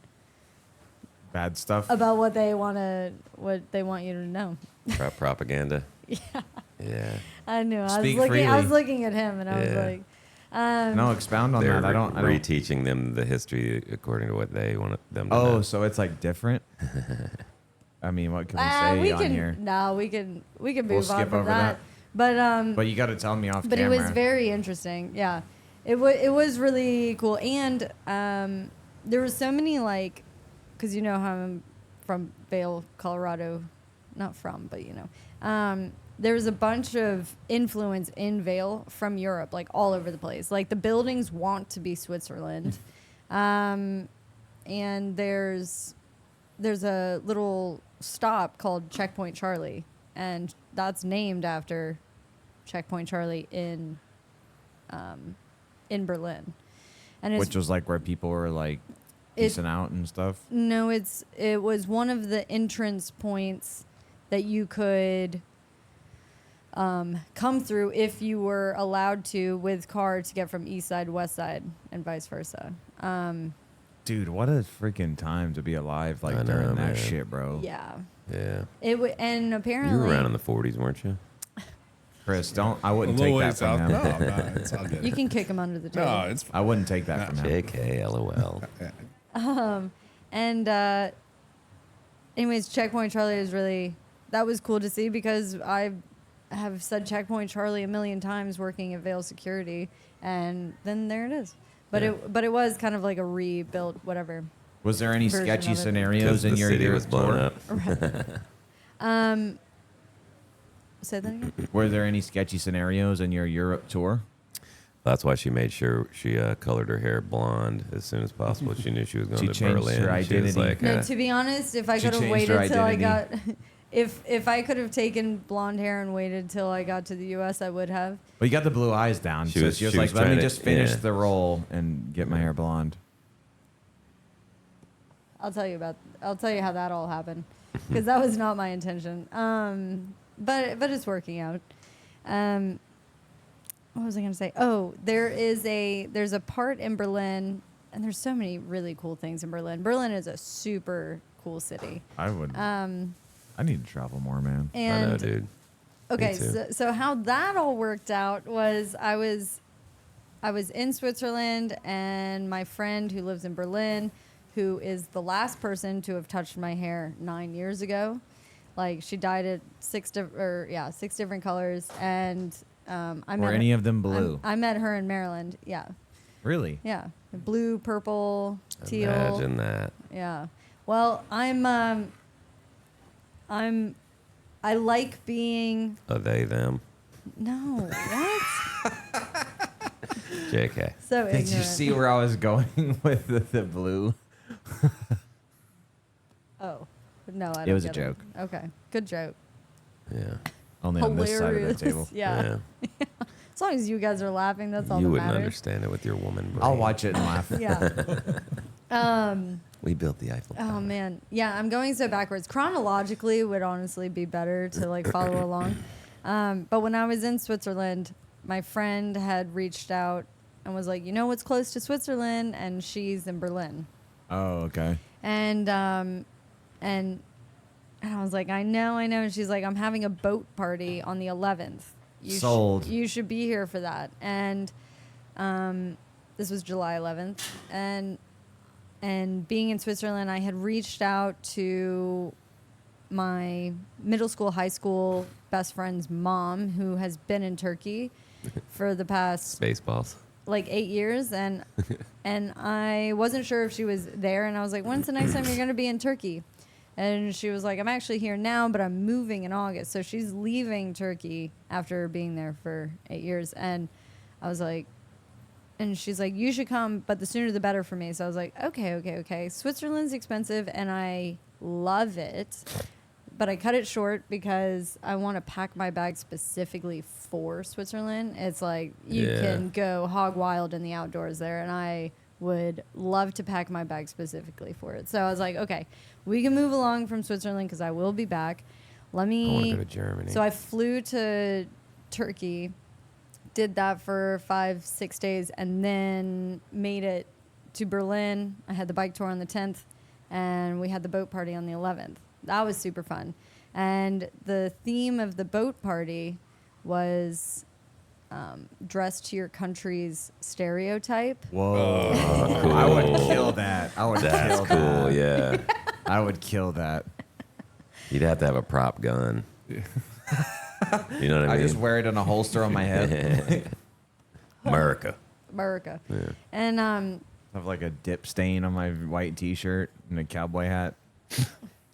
Bad stuff. what they want you to know. Propaganda. Yeah. Yeah. I knew. Speak I was freely. looking at him, and I was Yeah. like, No, expound on They're that. I don't. reteaching them the history according to what they want them to Oh, know. so it's like different. I mean, what can we say we on can here? no, we can We'll move on skip from over that. But you got to tell me off But camera. it was very interesting. Yeah, it was really cool, and there were so many because you know how I'm from Vail, Colorado, not from, but you know, there was a bunch of influence in Vail from Europe, like all over the place. Like the buildings want to be Switzerland, and there's a little stop called Checkpoint Charlie, and that's named after Checkpoint Charlie in Berlin, and Which was like where people were like peacing out and stuff. no, it was one of the entrance points that you could come through if you were allowed to with car to get from east side to west side and vice versa. Dude, what a freaking time to be alive like I know, during that man. shit, bro. Yeah, Yeah. and apparently You were around in the 40s, weren't you? Chris, I A wouldn't little take that ways from out. him. No, it's all good. you can kick him under the table. No, it's I wouldn't take that from him. JK, LOL. And anyways, Checkpoint Charlie that was cool to see because I have said Checkpoint Charlie a million times working at Vail Security, and then there it is. But Yeah. it was kind of like a rebuilt whatever. Was there any Version sketchy of it. scenarios Because in the your city Europe was blown tour? up. Say that again. Were there any sketchy scenarios in your Europe tour? That's why she made sure she colored her hair blonde as soon as possible. She knew she was going She to changed Berlin. her She was identity. like, No, to be honest, if I She could have changed her waited till I got, identity. if I could have taken blonde hair and waited till I got to the U.S., I would have. Well, you got the blue eyes down. She So was- she was she like, was let me trying to- just finish yeah. the role and get my hair blonde. I'll tell you how that all happened, because that was not my intention. But it's working out. What was I gonna say? Oh, there's a part in Berlin, and there's so many really cool things in Berlin. Berlin is a super cool city. I would. I need to travel more, man. I And know, dude. okay, too. so how that all worked out was I was in Switzerland, and my friend who lives in Berlin, who is the last person to have touched my hair 9 years ago, like she dyed it 6 different colors, and I met Were her- any of them blue? I met her in Maryland. Yeah, Really? yeah, blue, purple, teal. Imagine that. Yeah. Well, I like being. A they, them. No, what? JK. So Did ignorant. you see where I was going with the blue? Oh, no, I don't It was a get joke. Okay, good joke. Yeah. Only on this side of Hilarious. the table. Yeah. As long as you guys are laughing, that's all You that wouldn't matters. understand it with your woman brain. I'll watch it and laugh. Yeah. We built the Eiffel Tower. Oh man. Yeah, I'm going so backwards. Chronologically would honestly be better to like follow along. But when I was in Switzerland, my friend had reached out and was like, "You know what's close to Switzerland?" And she's in Berlin. Oh, okay. And I was like, I know. And she's like, I'm having a boat party on the 11th. Sold. You should be here for that. And this was July 11th. And being in Switzerland, I had reached out to my middle school, high school best friend's mom, who has been in Turkey for the past Spaceballs. like 8 years, and I wasn't sure if she was there, and I was like, when's the next time you're going to be in Turkey? And she was like, I'm actually here now, but I'm moving in August. So she's leaving Turkey after being there for 8 years. And I was like, and she's like, you should come, but the sooner the better for me. So I was like, okay. Switzerland's expensive, and I love it. But I cut it short because I want to pack my bag specifically for Switzerland. It's like you Yeah. can go hog wild in the outdoors there, and I would love to pack my bag specifically for it. So I was like, okay, we can move along from Switzerland because I will be back. Let me. I want to go to Germany. So I flew to Turkey, did that for 5-6 days, and then made it to Berlin. I had the bike tour on the 10th, and we had the boat party on the 11th. That was super fun. And the theme of the boat party was dress to your country's stereotype. Whoa. cool. I would kill that. I would That's kill cool, that. yeah. I would kill that. You'd have to have a prop gun. You know what I I mean? just wear it in a holster on my hip. America. America. Yeah. And I have like a dip stain on my white T-shirt and a cowboy hat.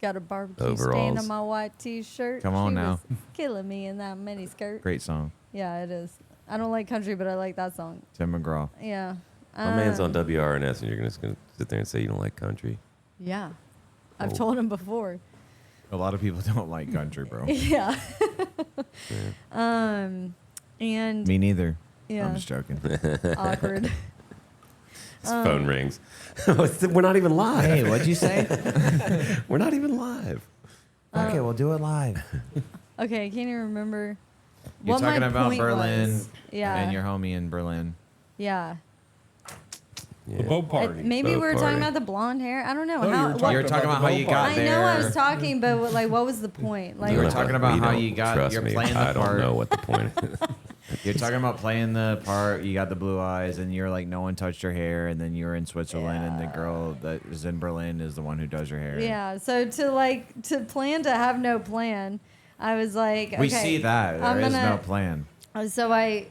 got a barbecue stain Overalls. on my white T-shirt. Come on She now. was killing me in that mini skirt. Great song. Yeah, it is. I don't like country, but I like that song. Tim McGraw. Yeah. My man's on WRNS, and you're just gonna sit there and say you don't like country. Yeah. I've Oh. told him before. A lot of people don't like country, bro. Yeah. Yeah. And Me neither. yeah, I'm just joking. awkward. His phone rings. We're not even live. Hey, what'd you say? We're not even live. Okay, we'll do it live. Okay, I can't even remember. You're what my talking about point Berlin was. Yeah. and your homie in Berlin. Yeah. Yeah. The boat party. Maybe we Boat were party. talking about the blonde hair. I don't know. No, you how, were what- talking You were talking about how the you boat got I party. there. know I was talking, but what was the point? Like, You were Look, talking about we how don't- you got- trust you're me, playing the I part. don't know what the point is. You're talking about playing the part. You got the blue eyes, and you're like, no one touched your hair. And then you're in Switzerland, and the girl that is in Berlin is the one who does your hair. yeah. So to plan to have no plan, I was like, We okay, see that. I'm There is gonna- no plan. So I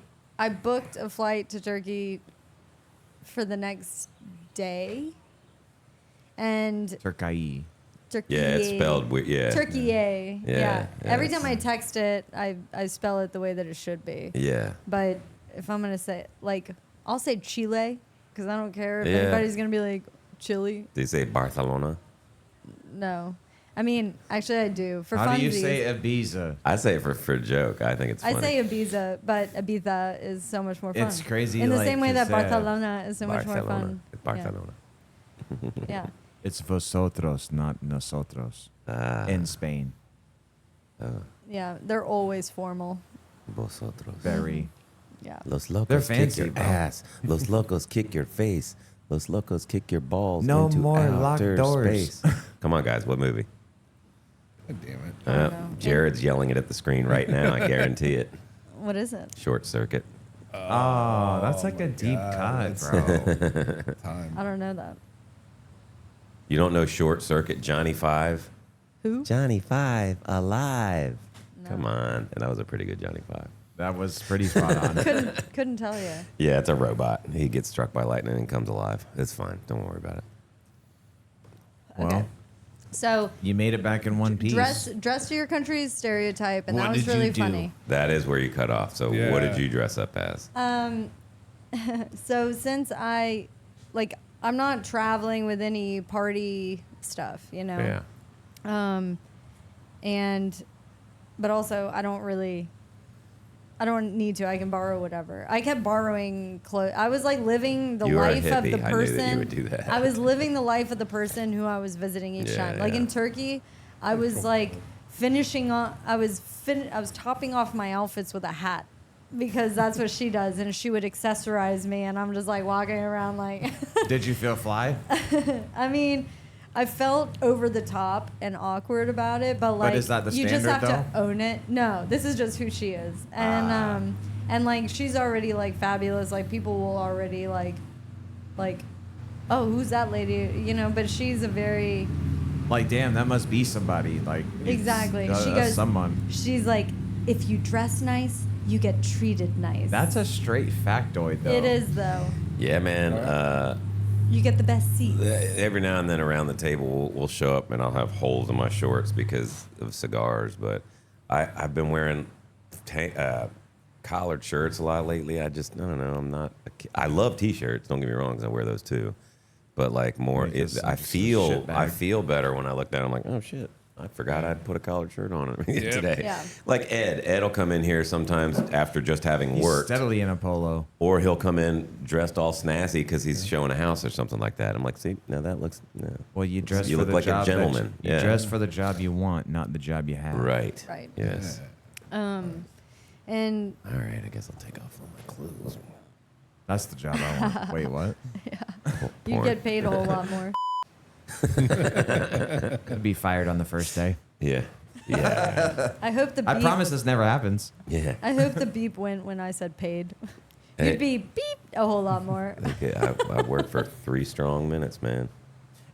booked a flight to Turkey for the next day, and Turkey. Turkey. Yeah, it's spelled weird. Yeah. Turkey. Yeah. Every yes. time I text it, I spell it the way that it should be. Yeah. But if I'm gonna say like, I'll say Chile because I don't care if Yeah. anybody's gonna be like Chile. They say Barcelona. No, I mean actually I do for How do you funsies. say Ibiza? I say it for a joke. I think it's funny. I say Ibiza, but Ibiza is so much more fun. It's crazy, in the like, same way to that say. Barcelona is so much more fun. It's Barcelona. Yeah. It's vosotros, not nosotros. Ah, In Spain. Yeah, they're always formal. vosotros. Very. Yeah. Los locos They're kick fancy, your bro. ass. Los locos kick your face. Los locos kick your balls No into more locked outer doors. space. Come on, guys. What movie? God damn it. I don't know. Jared's yelling it at the screen right now. I guarantee it. What is it? Short Circuit. Oh, that's like my a deep God, cut, that's bro. Time. I don't know that. You don't know Short Circuit? Johnny Five. Who? Johnny Five alive. No. Come on, and that was a pretty good Johnny Five. That was pretty spot on. Couldn't tell you. Yeah, it's a robot. He gets struck by lightning and comes alive. It's fine. Don't worry about it. Well, Okay. So you made it back in one piece. dress to your country's stereotype, and What that was did you really do? funny. That is where you cut off. So Yeah. what did you dress up as? So since I'm not traveling with any party stuff, you know. Yeah. But also I don't need to. I can borrow whatever. I kept borrowing clothes. I was like living the You are a life of the hippie. I knew person. that you would do that. I was living the life of the person who I was visiting each Yeah, time. Like yeah. in Turkey, I was like finishing on. I was topping off my outfits with a hat because that's what she does, and she would accessorize me, and I'm just like walking around like. Did you feel fly? I mean, I felt over the top and awkward about it, but like is that the you just have standard, to own it. No, this is just who she is, and like she's already like fabulous. Like people will already like, oh, who's that lady? You know, but she's a very Like, damn, that must be somebody. Like, it's, exactly. She that's goes. someone. She's like, if you dress nice, you get treated nice. That's a straight factoid, though. It is though. Yeah, man. You get the best seat. Every now and then around the table, we'll show up and I'll have holes in my shorts because of cigars. But I've been wearing collared shirts a lot lately. I don't know. I'm not. I love t-shirts. Don't get me wrong, because I wear those too. But like more, Make us I some feel shitbag. better when I look down. I'm like, oh shit. I forgot I'd put a collared shirt on Yep. today. Yeah. Like Ed will come in here sometimes after just having He's worked. steadily in a polo. Or he'll come in dressed all snazzy because he's showing a house or something like that. I'm like, see, now that looks no. Well, you dress You for look the like a job that gentleman. You Yeah. dress for the job you want, not the job you have. Right. Right. Yes. And All right. I guess I'll take off all my clothes. That's the job I want. Wait, what? you Porn. get paid a whole lot more. I'd be fired on the first day. Yeah. Yeah. I hope the beep. I promise this never happens. Yeah. I hope the beep went when I said paid. Hey. You'd be beep a whole lot more. Okay, I worked for 3 strong minutes, man.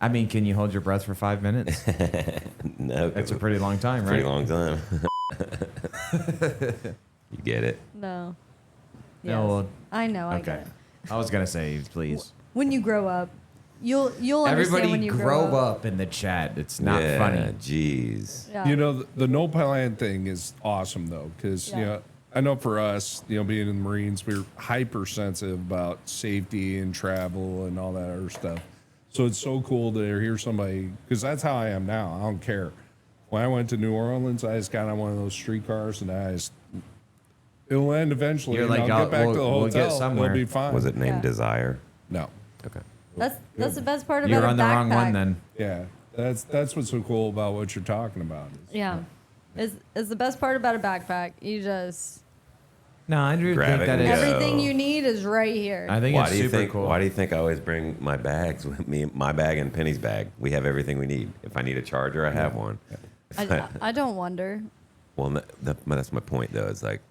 I mean, can you hold your breath for 5 minutes? No. That's a pretty long time, right? pretty long time. You get it? No. No, Yes. well, I know. I okay. get it. I was gonna say, please. When you grow up, you'll understand Everybody when you grow grow up in the chat. It's not yeah, funny. Jeez. Yeah. You know, the no plan thing is awesome though, because Yeah. you know, I know for us, you know, being in the Marines, we're hypersensitive about safety and travel and all that other stuff. So it's so cool to hear somebody, because that's how I am now. I don't care. When I went to New Orleans, I just got on one of those streetcars and it'll end eventually. You're and like, I'll get back we'll- to the we'll get hotel. somewhere. It'll be fine. Was it named Yeah. Desire? No. Okay. That's the best part about You're a on the wrong backpack. one then. Yeah. That's what's so cool about what you're talking about. Yeah. Is the best part about a backpack. You just No, I do Grab think it that and is. go. everything you need is right here. I think Why it's do you super think? cool. Why do you think I always bring my bags with me? My bag and Penny's bag. We have everything we need. If I need a charger, I have one. I don't wonder. Well, that's my point, though. It's like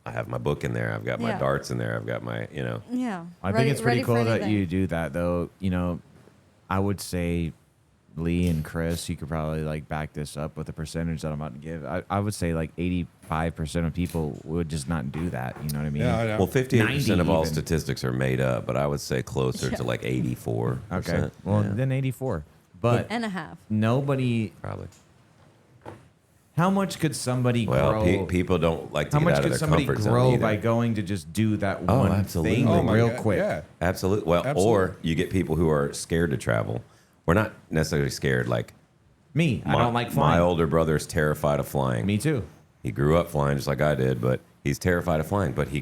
I have my book in there. I've got my Yeah. darts in there. I've got my, Yeah. I think it's pretty ready for cool that anything. you do that, though. You know, I would say Lee and Chris, you could probably like back this up with the percentage that I'm about to give. I would say like 85% of people would just not do that. You know what I mean? Yeah, I know. Well, 58% of all even. statistics are made up, but I would say closer to like 84%. Okay. Well, Yeah, then 84. But and a half. nobody. probably. How much could somebody Well, grow? people don't like to How get much out of could their somebody comfort zone grow either. by going to just do that Oh, one absolutely. thing Oh my real God, quick? Yeah. Absolutely. Well, Absolutely. or you get people who are scared to travel. We're not necessarily scared. Like Me, I don't like flying. My older brother's terrified of flying. Me too. He grew up flying just like I did, but he's terrified of flying. But he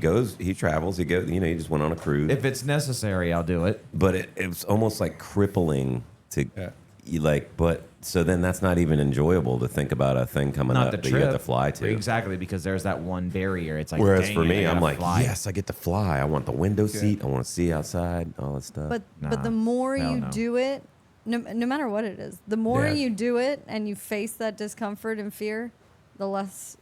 travels. He goes. He just went on a cruise. If it's necessary, I'll do it. But it was almost like crippling to Yeah. you. Like, but so then that's not even enjoyable to think about a thing coming Not up the that trip. you have to fly to. Exactly, because there's that one barrier. It's like, Whereas dang for it, me, I I'm gotta like, fly. yes, I get to fly. I want the window seat. I want to see outside. All that stuff. But Nah, the more hell you no. do it, no matter what it is, the more Yeah. you do it and you face that discomfort and fear, the less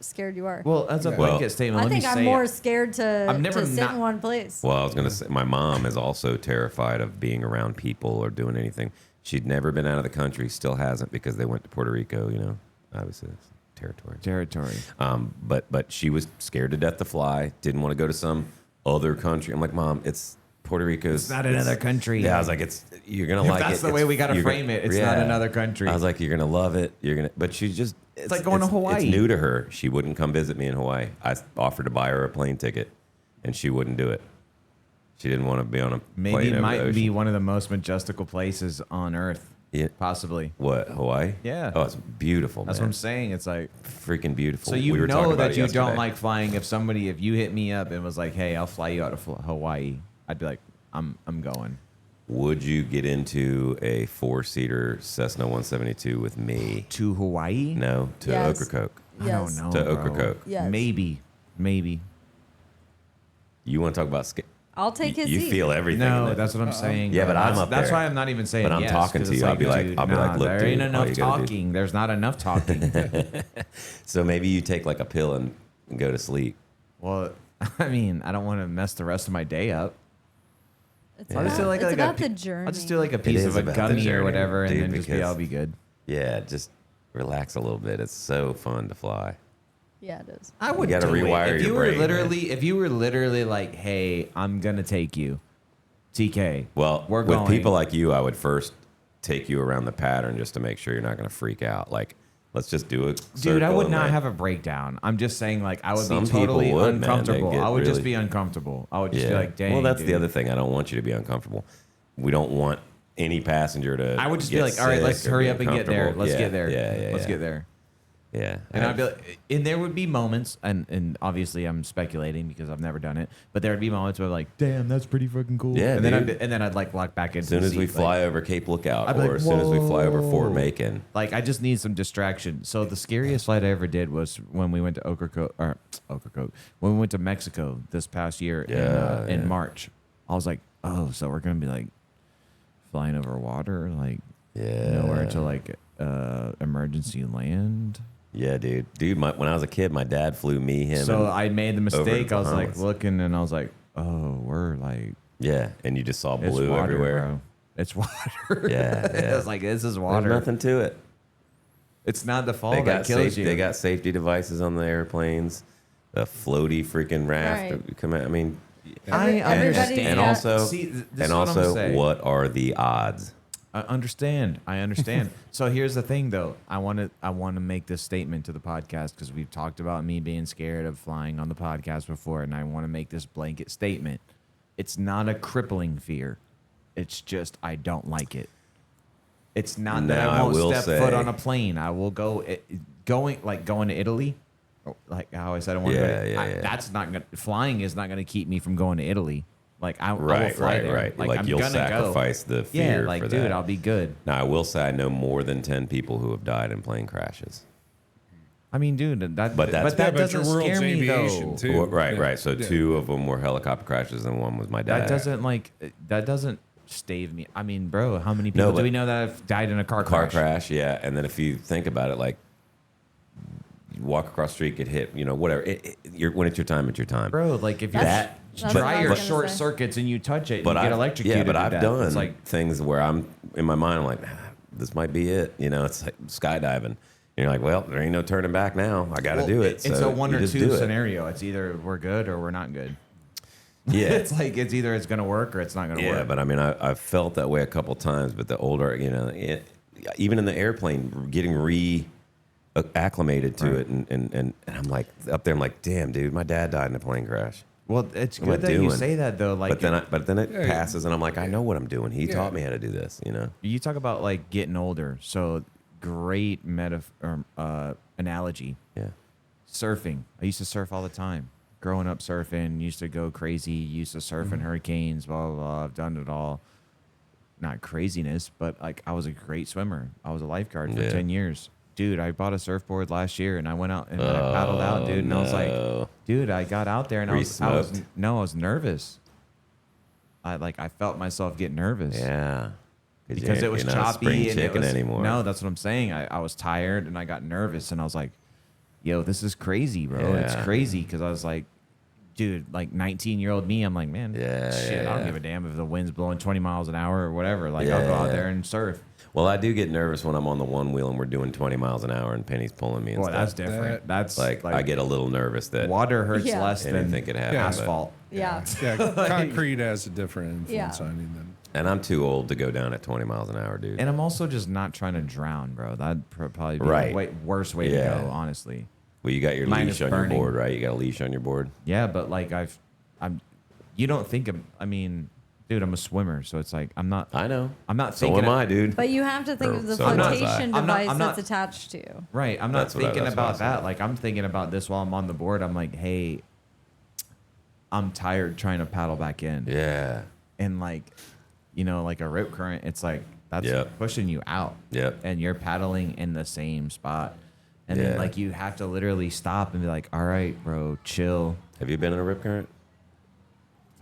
scared you are. Well, as a Yeah. blanket Well, statement, I let think me I'm say, more scared to, I've never to sit not- in one place. Well, I was going to say, my mom is also terrified of being around people or doing anything. She'd never been out of the country, still hasn't because they went to Puerto Rico, obviously it's territory. territory. But she was scared to death to fly, didn't want to go to some other country. I'm like, Mom, it's Puerto Rico. It's not another country. Yeah, I was like, you're going to If like it. that's the way we gotta you're frame it. It's not another country. I was like, you're going to love it. But she just, it's like going to Hawaii. It's new to her. She wouldn't come visit me in Hawaii. I offered to buy her a plane ticket and she wouldn't do it. She didn't want to be on a Maybe plane it over the might ocean. be one of the most majestical places on earth. Yeah. Possibly. What, Hawaii? Yeah. Oh, it's beautiful, That's man. what I'm saying. It's like, Freaking beautiful. so you We were talking know about that it you yesterday. don't like flying. If you hit me up and was like, hey, I'll fly you out to Hawaii, I'd be like, I'm going. Would you get into a 4-seater Cessna 172 with me? To Hawaii? No, to Yes. Ocracoke. I Yes. don't know. To bro. Ocracoke. Yes. Maybe. You want to talk about I'll take his You seat. feel everything. in No, it. that's what I'm saying. Yeah, bro. but I'm That's- up That's there. why I'm not even saying But I'm yes, talking 'cause to it's you. I'll be like, dude, I'll be like, look, there dude, ain't all enough you gotta do- talking. There's not enough talking. So maybe you take like a pill and go to sleep. Well, I mean, I don't want to mess the rest of my day up. It's Yeah. I'll just do like, it's like about a, the journey. I'll just do like a piece is of a about the gummy journey, or whatever, and dude, then just be, because- I'll be good. Yeah, just relax a little bit. It's so fun to fly. Yeah, it is. I would gotta do it. rewire If your you brain, were if you were literally like, hey, I'm gonna take you, TK. Well, we're with going. people like you, I would first take you around the pattern just to make sure you're not going to freak out. Like, let's just do it. Dude, I would not have a breakdown. I'm just saying, like, I would Some be totally people would, man. They uncomfortable. get I would just really- be uncomfortable. I would just be like, dang. Well, that's dude. the other thing. I don't want you to be uncomfortable. We don't want any passenger to. I would just be get like, all right, let's sick or hurry be up and get there. uncomfortable. Let's Yeah, get there. Yeah, Let's yeah. get there. Yeah. And I'd be like, and there would be moments, and obviously I'm speculating because I've never done it, but there would be moments where like, damn, that's pretty fucking cool. Yeah, and then dude. I'd like lock back into. As soon the as we seat, fly like, over Cape Lookout, I'd be or like, as soon as we fly over Fort whoa. Macon. like I just need some distraction. So the scariest flight I ever did was when we went to Ocracoke, when we went to Mexico this past year Yeah, in yeah. March. I was like, oh, so we're gonna be like flying over water, like Yeah. nowhere to like emergency land. Yeah, dude. When I was a kid, my dad flew me, him. So and, I made the mistake. I was like Bahamas. looking, and I was like, "Oh, we're like yeah, and you just saw it's blue water, everywhere. bro. It's water." Yeah, I yeah. was like, "This is There's water." nothing to it. It's not the fall They that got kills you. They got safety devices on the airplanes. The floaty freaking raft. Right. That come out. I mean, I Everybody's understand. and got- also, See, this and is what I'm gonna also, say. what are the odds? I understand. So here's the thing, though. I want to make this statement to the podcast because we've talked about me being scared of flying on the podcast before, and I want to make this blanket statement. It's not a crippling fear. It's just I don't like it. It's not that Now, I I won't will step say- foot on a plane. I will going to Italy. Like how I said I want to go. Yeah. That's not gonna. Flying is not going to keep me from going to Italy. Like I will Right, fly right, there. right. Like, Like I'm you'll gonna sacrifice go. the fear Yeah, like for dude, that. I'll be good. Now, I will say I know more than 10 people who have died in plane crashes. I mean, dude, that But that's- that but doesn't your world's scare me aviation, though. too. Well, right, Yeah. right. So Yeah. 2 of them were helicopter crashes and 1 was my dad. That doesn't stave me. I mean, bro, how many people No, do but- we know that have died in a car Car crash? crash, yeah. And then if you think about it, like, you walk across the street, get hit, whatever. When it's your time, it's your time. Bro, like if you That's- that's what I try was your gonna short say. circuits and you touch it, But you get I've- electrocuted. Yeah, but to I've death. done It's like, things where I'm in my mind, I'm like, this might be it. It's like skydiving. And you're like, well, there ain't no turning back now. I got to well, do it. It's So a one you or just two do it. scenario. It's either we're good or we're not good. Yeah. It's like it's either it's gonna work or it's not gonna Yeah, work. but I mean, I've felt that way a couple times. But the older, even in the airplane, getting acclimated to Right. it, and I'm like up there, I'm like, damn, dude, my dad died in a plane crash. Well, it's What am I good that you doing? say that though. Like, But then it Yeah. passes, and I'm like, I know what I'm doing. He Yeah. taught me how to do this. you talk about like getting older. So great analogy. Yeah. Surfing. I used to surf all the time. Growing up surfing, used to go crazy. Used to surf in hurricanes. Blah blah blah. I've done it all. Not craziness, but like I was a great swimmer. I was a lifeguard for Yeah. 10 years. Dude, I bought a surfboard last year and I went out and I paddled out, dude. And I was no. like, dude, I got out there and Were I you was smoked? no, I was nervous. I felt myself get nervous. Yeah. Because it was you're not a choppy spring and it chicken was, anymore. No, that's what I'm saying. I was tired and I got nervous and I was like, yo, this is crazy, bro. It's Yeah. crazy because I was like, dude, like 19-year-old me, I'm like, man, Yeah, shit, yeah, I don't yeah. give a damn if the wind's blowing 20 miles an hour or whatever. Like, I'll go out Yeah. there and surf. Well, I do get nervous when I'm on the one wheel and we're doing 20 miles an hour and Penny's pulling me and Boy, stuff. that's different. That's like, I get a little nervous that water hurts Yeah. less than anything could happen. Yeah. but- asphalt. Yeah. Yeah, concrete has a different influence Yeah. on you than. And I'm too old to go down at 20 miles an hour, dude. And I'm also just not trying to drown, bro. That'd probably be Right. the worst way Yeah. to go, honestly. Well, you got your Mine leash is on burning. your board, right? You got a leash on your board. Yeah, but like you don't think I mean, dude, I'm a swimmer, so it's like I'm not I know. I'm not So thinking am of- I, dude. But you have to think of the So am I. flotation I'm not- device I'm not- that's attached to you. Right. I'm not That's what I- thinking that's what I about that. said. Like I'm thinking about this while I'm on the board. I'm like, hey, I'm tired trying to paddle back in. Yeah. And like, like a rip current, it's like that's Yep. pushing you out. Yep. And you're paddling in the same spot. And then Yeah. like you have to literally stop and be like, all right, bro, chill. Have you been in a rip current?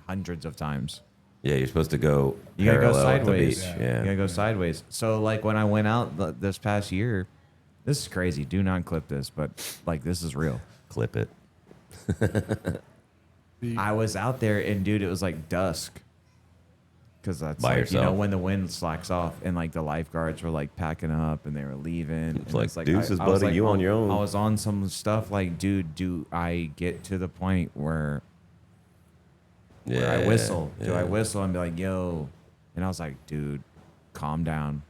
Hundreds of times. Yeah, you're supposed to go You gotta go parallel at the sideways. beach. You Yeah. gotta go sideways. So like when I went out this past year, this is crazy. Do not clip this, but like this is real. Clip it. I was out there and dude, it was like dusk. Cause that's By like, yourself? when the wind slacks off and like the lifeguards were like packing up and they were leaving. It's And like, it's deuces, I was buddy, you on your own. I was on some stuff like, dude, do I get to the point where I whistle? Do I yeah. whistle and be like, yo? And I was like, dude, calm down.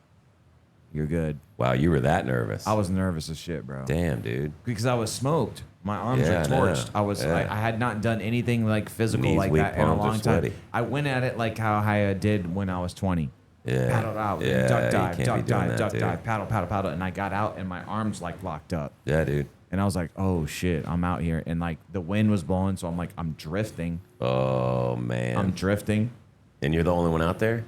You're good. Wow, you were that nervous. I was nervous as shit, bro. Damn, dude. Because I was smoked. My arms Yeah, were I know. torched. Yeah. I had not done anything like physical Knees like weak, that in a palms are long time. sweaty. I went at it like how I did when I was 20. Yeah. Paddled out, Yeah, duck you dive, can't duck be doing dive, that, duck dude. dive, paddle, paddle, paddle, and I got out and my arms like locked up. Yeah, dude. And I was like, oh shit, I'm out here. And like the wind was blowing, so I'm like, I'm drifting. Oh, man. I'm drifting. And you're the only one out there?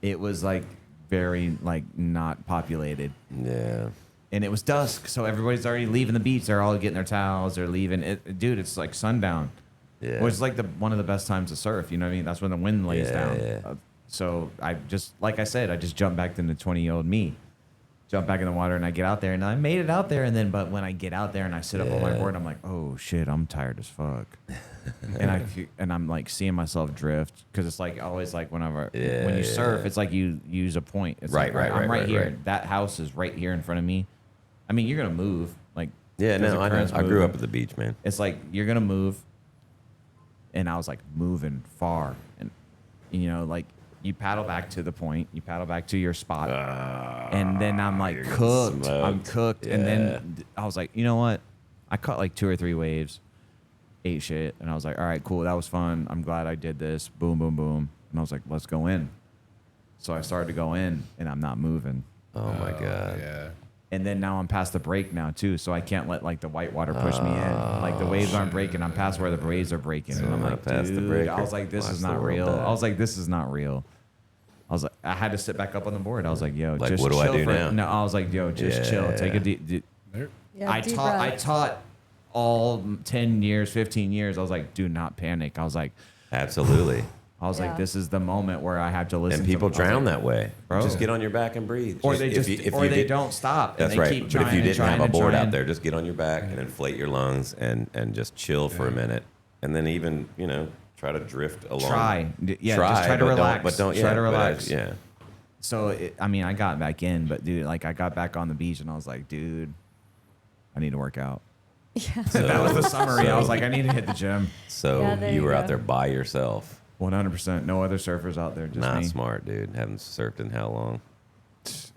It was like very like not populated. Yeah. And it was dusk, so everybody's already leaving the beach. They're all getting their towels. They're leaving. Dude, it's like sundown. Yeah. Which is like one of the best times to surf. You know what I mean? That's when the wind lays Yeah, down. yeah. So I just, like I said, I just jumped back into 20-year-old me. Jump back in the water and I get out there and I made it out there. And then, but when I get out there and I sit up on my Yeah. board, I'm like, oh shit, I'm tired as fuck. and I'm like seeing myself drift because it's like always like whenever when you surf, it's like you use a point. It's Right, like, right, I'm right, right right, here. right. That house is right here in front of me. I mean, you're gonna move. Like, Yeah, there's no, a I know. current's I grew moving. up at the beach, man. It's like you're gonna move, and I was like moving far, and you know, like you paddle back to the point, you paddle back to your spot, and then I'm like you're getting cooked. I'm smoked. cooked, and Yeah. then I was like, you know what? I caught like 2 or 3 waves, ate shit, and I was like, all right, cool, that was fun. I'm glad I did this. Boom, boom, boom, and I was like, let's go in. So I started to go in, and I'm not moving. Oh my god. Yeah. And then now I'm past the break now too, so I can't let like the white water push me in. Like the waves aren't breaking. I'm past where the waves are breaking, and I'm not like, past the dude. breaker. I was like, this Watch is the not world real. die. I was like, this is not real. I was like, I had to sit back up on the board. I was like, yo, Like, just what do I chill do for now? No, I was like, yo, just chill. Take a deep. There. Yeah, I deep taught breath. all 10 years, 15 years. I was like, do not panic. I was like, Absolutely. Yeah. this is the moment where I have to listen. And people to, I was drown like, that way. Bro. Just get on your back and breathe. or they just, if or you they did- don't stop. That's and they right. Keep But trying if you and didn't trying have a and board trying. out there, just get on your back and inflate your lungs and just chill for a minute, and then even try to drift along. Yeah, just try to but relax. But don't. Try Yeah, to but relax. yeah. So, I mean, I got back in, but dude, like I got back on the beach and I was like, dude, I need to work out. Yeah. That was the summary. I was like, I need to hit the gym. So Yeah, there you you were out go. there by yourself. 100%. No other surfers out there, just Not me. smart, dude. Haven't surfed in how long?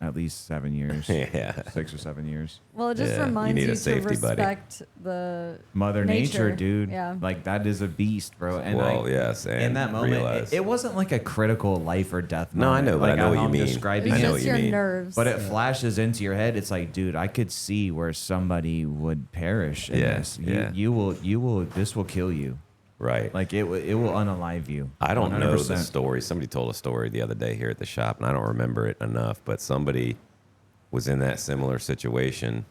At least 7 years. Yeah. 6 or 7 years. Well, it just Yeah, you reminds need you, a to safety buddy. respect the Mother Nature, dude. Yeah. Like that is a beast, bro. And Well, I, yes, and in that moment, realize- it wasn't like a critical life or death No, I moment. know, but I like know how what you I'm mean. describing I It's know it. what just you your mean. nerves. But it flashes into your head. It's like, dude, I could see where somebody would perish in Yeah, this. yeah. You will. This will kill you. Right. Like it will unalive you. I don't know the 100%. story. Somebody told a story the other day here at the shop, and I don't remember it enough, but somebody was in that similar situation.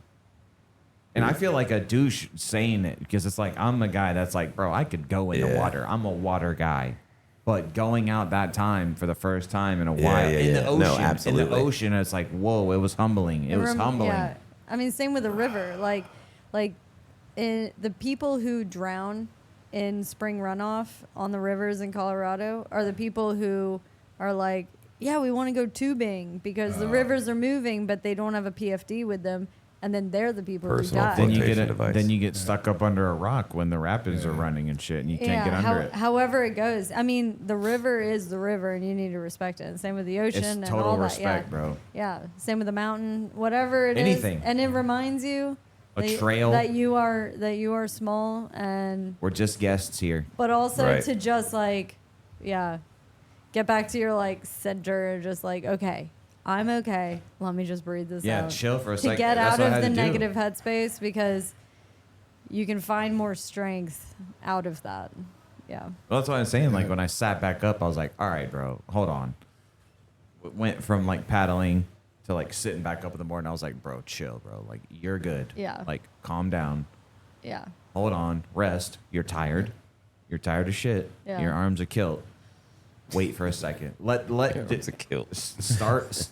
And I feel like a douche saying it because it's like I'm a guy that's like, bro, I could go in the Yeah. water. I'm a water guy. But going out that time for the first time in a Yeah, while yeah, in the yeah. ocean, No, absolutely. in the ocean, it's like, whoa, it was humbling. It was humbling. Yeah. I mean, same with the river. Like the people who drown in spring runoff on the rivers in Colorado are the people who are like, yeah, we want to go tubing because the rivers are moving, but they don't have a PFD with them, and then they're the people Personal who die. Then you Flotation get device. then you get stuck up under a rock when the rapids are running and shit, and you can't get under it. However it goes. I mean, the river is the river, and you need to respect it. And same with the ocean It's and total all respect, that. bro. Yeah. Same with the mountain, whatever it is. Anything. And it reminds you A that, trail. that you are small, and We're just guests here. but also Right. to just like, yeah, get back to your like center, just like, okay, I'm okay. Let me just breathe this Yeah, out. chill for a To second. get That's out what I of had the to do. negative headspace because you can find more strength out of that. Yeah. Well, that's what I'm saying. Like when I sat back up, I was like, all right, bro, hold on. Went from like paddling to like sitting back up in the morning. I was like, bro, chill, bro. Like you're good. Yeah. Like calm down. Yeah. Hold on. Rest. You're tired. You're tired of shit. Yeah. Your arms are killed. Wait for a second. Let It's a kill.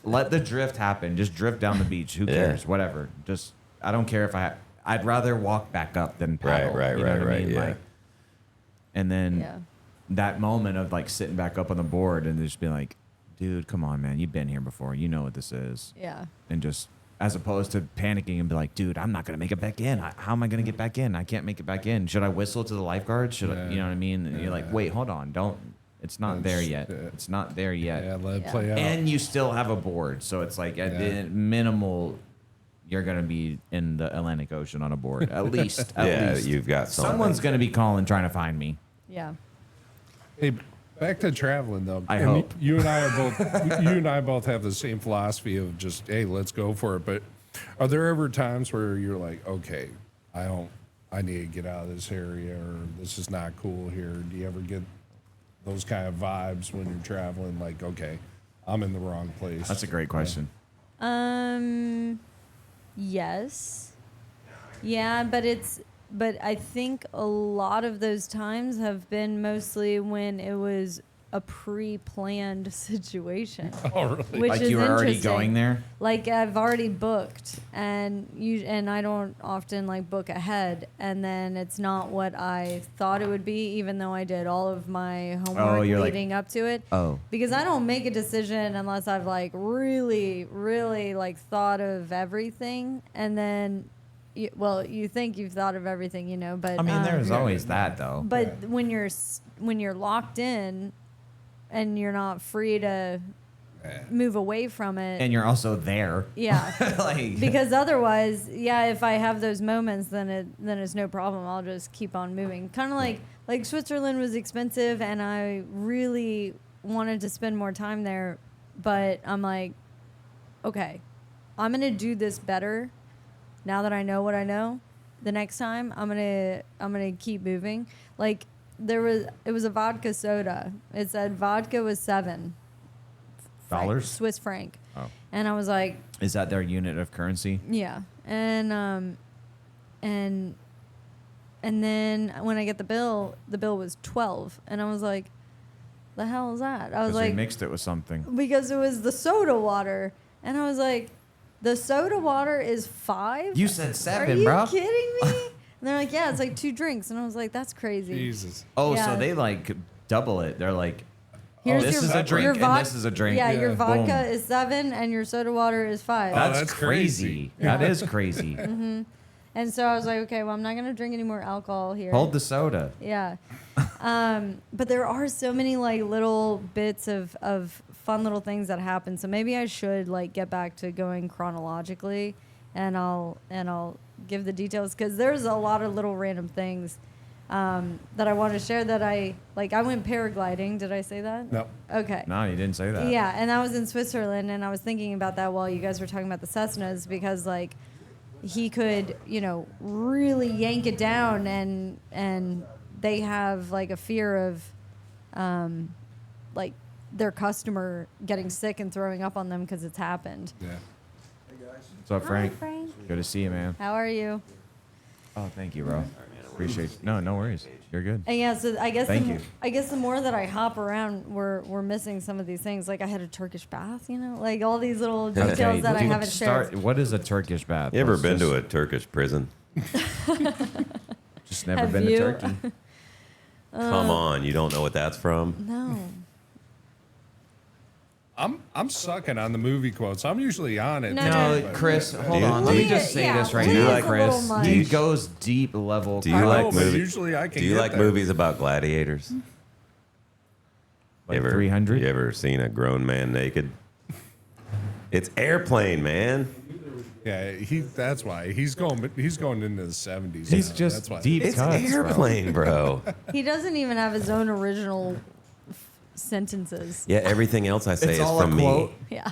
let the drift happen. Just drift down the beach. Who Yeah. cares? Whatever. Just I don't care if I'd rather walk back up than paddle. Right, you know what I right, mean? yeah. Like, and then Yeah. that moment of like sitting back up on the board and just being like, dude, come on, man. You've been here before. You know what this is. Yeah. And just as opposed to panicking and be like, dude, I'm not going to make it back in. How am I going to get back in? I can't make it back in. Should I whistle to the lifeguard? Should I, you know what I mean? And you're like, wait, hold on. It's not there yet. It's not there yet. Yeah, let it Yeah. play out. And you still have a board. So it's like at Yeah. the minimal, you're going to be in the Atlantic Ocean on a board. At least. At Yeah, least. you've got something. Someone's going to be calling trying to find me. Yeah. Hey, back to traveling though. I And hope. you and I are both. You and I both have the same philosophy of just, hey, let's go for it. But are there ever times where you're like, okay, I need to get out of this area, or this is not cool here? Do you ever get those kind of vibes when you're traveling? Like, okay, I'm in the wrong place. That's a great question. Yes. Yeah, but I think a lot of those times have been mostly when it was a pre-planned situation. Oh, really? Which Like is you were already interesting. going there? Like I've already booked, and I don't often like book ahead, and then it's not what I thought it would be, even though I did all of my homework you're like, leading up to it. oh. Because I don't make a decision unless I've like really, really like thought of everything, and then, you think you've thought of everything, but I mean, there's always that, though. but when you're locked in, and you're not free to move away from it. And you're also there. Yeah. Like, Because otherwise, if I have those moments, then it's no problem. I'll just keep on moving. Kind of like Switzerland was expensive, and I really wanted to spend more time there, but I'm like, okay, I'm gonna do this better now that I know what I know. The next time, I'm gonna keep moving. Like it was a vodka soda. It said vodka was $7 Swiss franc. Oh. And I was like, Is that their unit of currency? yeah. And then when I get the bill was 12, and I was like, the hell is that? I was Because we like, mixed it with something. because it was the soda water, and I was like, the soda water is 5? You said Are 7, you bro. kidding me? And they're like, yeah, it's like 2 drinks, and I was like, that's crazy. Jesus. Oh, Yeah. so they like double it. They're like, Here's this your- is a drink your and this is a drink. Yeah, your Yeah. vodka Boom. is 7, and your soda water is 5. That's, that's crazy. crazy. That is crazy. And so I was like, okay, well, I'm not gonna drink any more alcohol here. Hold the soda. Yeah. But there are so many like little bits of fun little things that happen. So maybe I should like get back to going chronologically, and I'll give the details, because there's a lot of little random things that I want to share that I went paragliding. Did I say that? No. Okay. No, you didn't say that. Yeah, and I was in Switzerland, and I was thinking about that while you guys were talking about the Cessnas, because like he could, really yank it down, and they have like a fear of like their customer getting sick and throwing up on them because it's happened. Yeah. What's up, Frank? Hi, Frank. Good to see you, man. How are you? Oh, thank you, bro. Appreciate you. No worries. You're good. And yeah, so I guess Thank you. I guess the more that I hop around, we're missing some of these things. Like I had a Turkish bath, like all these little details that I dude, haven't shared. What is a Turkish bath? You ever Let's been just- to a Turkish prison? Just never Have been you? to Turkey. Come on, you don't know what that's from? No. I'm sucking on the movie quotes. I'm usually on it. No, too, No, but- Chris, hold Dude, on. Let me Lee- just say yeah, this right Lee Do now, you is a little Chris. much. He goes deep level. Do you I like know, but movies? usually I can Do you get like there. movies about gladiators? Like You ever- 300? You ever seen a grown man naked? It's Airplane, man. Yeah, that's why he's going into the 70s. He's now. just That's why. deep It's cuts, bro. Airplane, bro. He doesn't even have his own original sentences. Yeah, everything else I say It's is all a from quote. me. Yeah.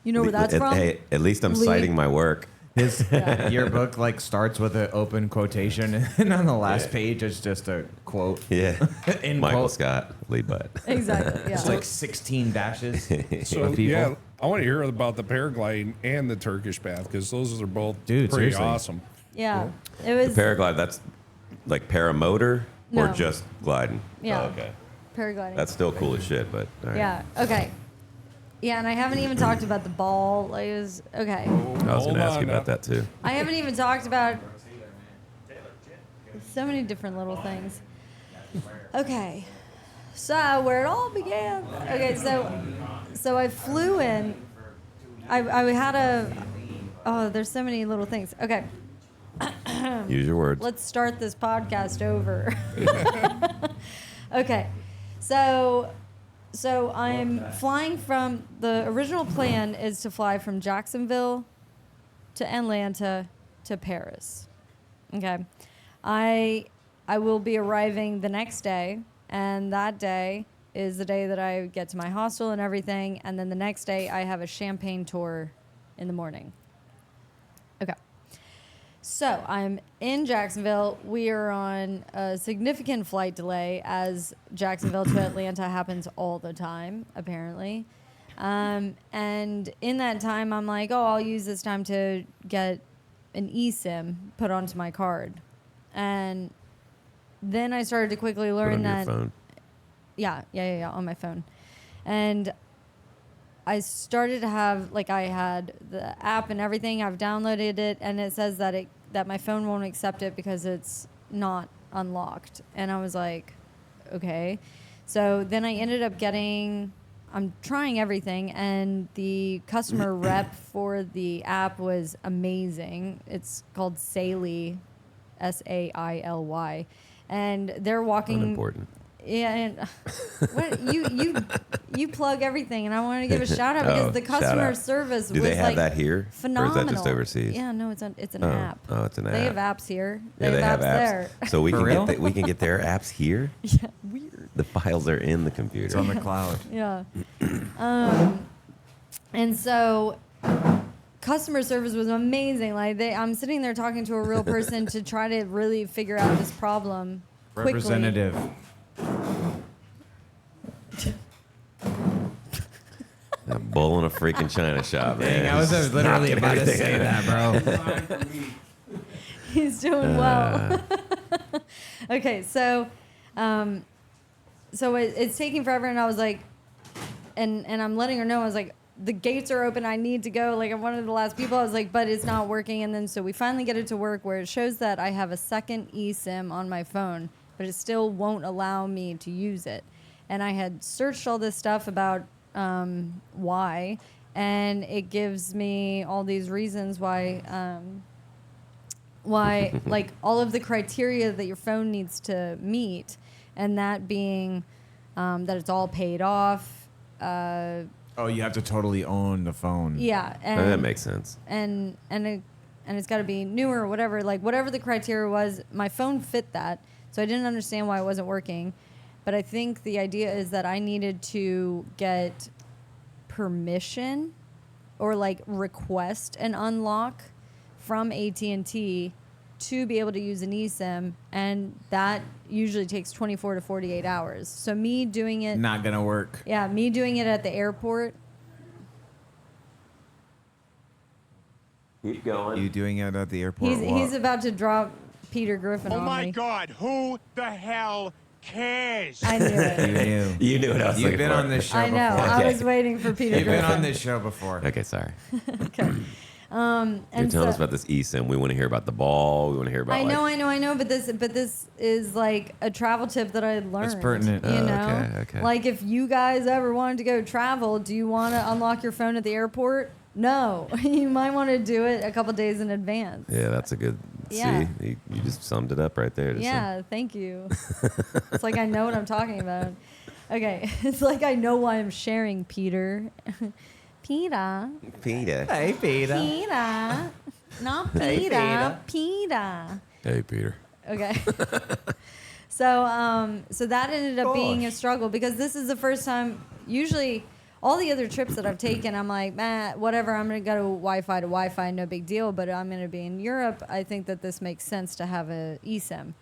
You know where that's from? Hey, at least I'm Lee. citing my work. His Yeah. your book like starts with an open quotation, and on the last page it's just a quote. Yeah. In Michael quote. Scott, lead butt. Exactly. Yeah. It's like 16 dashes. So of people. yeah, I want to hear about the paragliding and the Turkish bath, because those are both Dude, pretty seriously. awesome. yeah. It was Paraglide, that's like paramotor or No. just gliding? Yeah. Oh, okay. paragliding. That's still cool as shit, but all right. Yeah. Okay. Yeah, and I haven't even talked about the ball. Like it was okay. I was going Hold to ask you on about now. that too. I haven't even talked about so many different little things. Okay. So where it all began. Okay, so I flew in. I had there's so many little things. Okay. Use your words. Let's start this podcast over. Okay. So I'm flying from, the original plan is to fly from Jacksonville to Atlanta to Paris. Okay. I will be arriving the next day, and that day is the day that I get to my hostel and everything, and then the next day I have a champagne tour in the morning. Okay. So I'm in Jacksonville. We are on a significant flight delay, as Jacksonville to Atlanta happens all the time, apparently. And in that time, I'm like, I'll use this time to get an eSIM put onto my card. And then I started to quickly Put learn on that. your phone. Yeah, on my phone. And I started to have, like, I had the app and everything. I've downloaded it, and it says that my phone won't accept it because it's not unlocked. And I was like, okay. So then I ended up I'm trying everything, and the customer rep for the app was amazing. It's called Saily, Saily, and they're walking. Unimportant. Yeah, and what, you plug everything, and I wanted to give a shout out because the shout customer out. service Do was they have like that here? phenomenal. Or is that just overseas? Yeah, no, it's an Oh. app. Oh, it's an They app. have apps here. Yeah, they have apps apps. there. So we For can real? we can get their apps here. Yeah, weird. The files are in the It's computer. on the cloud. Yeah. And so customer service was amazing. Like I'm sitting there talking to a real person to try to really figure out this problem quickly. Representative. A bull in a freaking china shop, man. Dang, I was Just literally knocking about to everything say out. that, bro. He's doing well. Okay, so it's taking forever, and I was like, and I'm letting her know, I was like, the gates are open, I need to go. Like, I'm one of the last people. I was like, but it's not working. And then so we finally get it to work where it shows that I have a second eSIM on my phone, but it still won't allow me to use it. And I had searched all this stuff about why, and it gives me all these reasons why like all of the criteria that your phone needs to meet, and that being that it's all paid off. Oh, you have to totally own the phone. Yeah, Oh, and that makes sense. and it's got to be newer or whatever. Like whatever the criteria was, my phone fit that, so I didn't understand why it wasn't working. But I think the idea is that I needed to get permission or like request an unlock from AT&T to be able to use an eSIM, and that usually takes 24 to 48 hours. So me doing it, Not gonna work. yeah, me doing it at the airport. Keep going. You doing it at the airport? He's about to drop Peter Griffin Oh on my me. God, who the hell cares? I knew You it. knew. You knew what I was You've looking been for. on this show I know. before. I Okay. was waiting for Peter You've been Griffin. on this show before. Okay, sorry. Okay. You're And telling us so- about this eSIM. We want to hear about the ball. We want to hear about. I know, but this is like a travel tip that I learned. It's pertinent. You Oh, know, okay. like if you guys ever wanted to go travel, do you want to unlock your phone at the airport? No, you might want to do it a couple days in advance. Yeah, that's a good. Yeah. See, you just summed it up right there. Just Yeah, thank you. It's like I know what I'm talking about. Okay, it's like I know why I'm sharing, Peter. Peter. Peter. Hey, Peter. Peter. Not Hey, Peter. Peter. Hey, Peter. Okay. So that ended up being a struggle because this is the first time. Usually, all the other trips that I've taken, I'm like, whatever. I'm gonna go to Wi-Fi, no big deal. But I'm gonna be in Europe. I think that this makes sense to have a eSIM.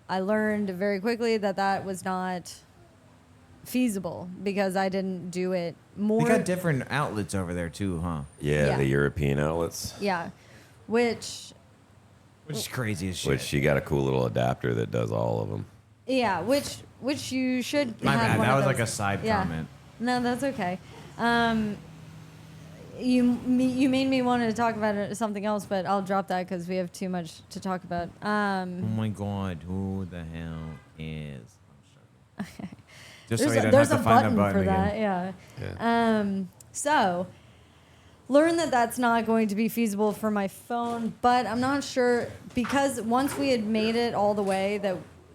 I learned very quickly that was not feasible because I didn't do it more. You got different outlets over there too, huh? Yeah, Yeah. the European outlets. Yeah, which Which is crazy as shit. Which she got a cool little adapter that does all of them. which you should. My have bad. one That of was like those. a side Yeah. comment. No, that's okay. You made me want to talk about something else, but I'll drop that because we have too much to talk about. Oh my god, who the hell is? Just so There's you a, don't there's have a to find button the button for again. that, yeah. So learn that that's not going to be feasible for my phone, but I'm not sure because once we had made it all the way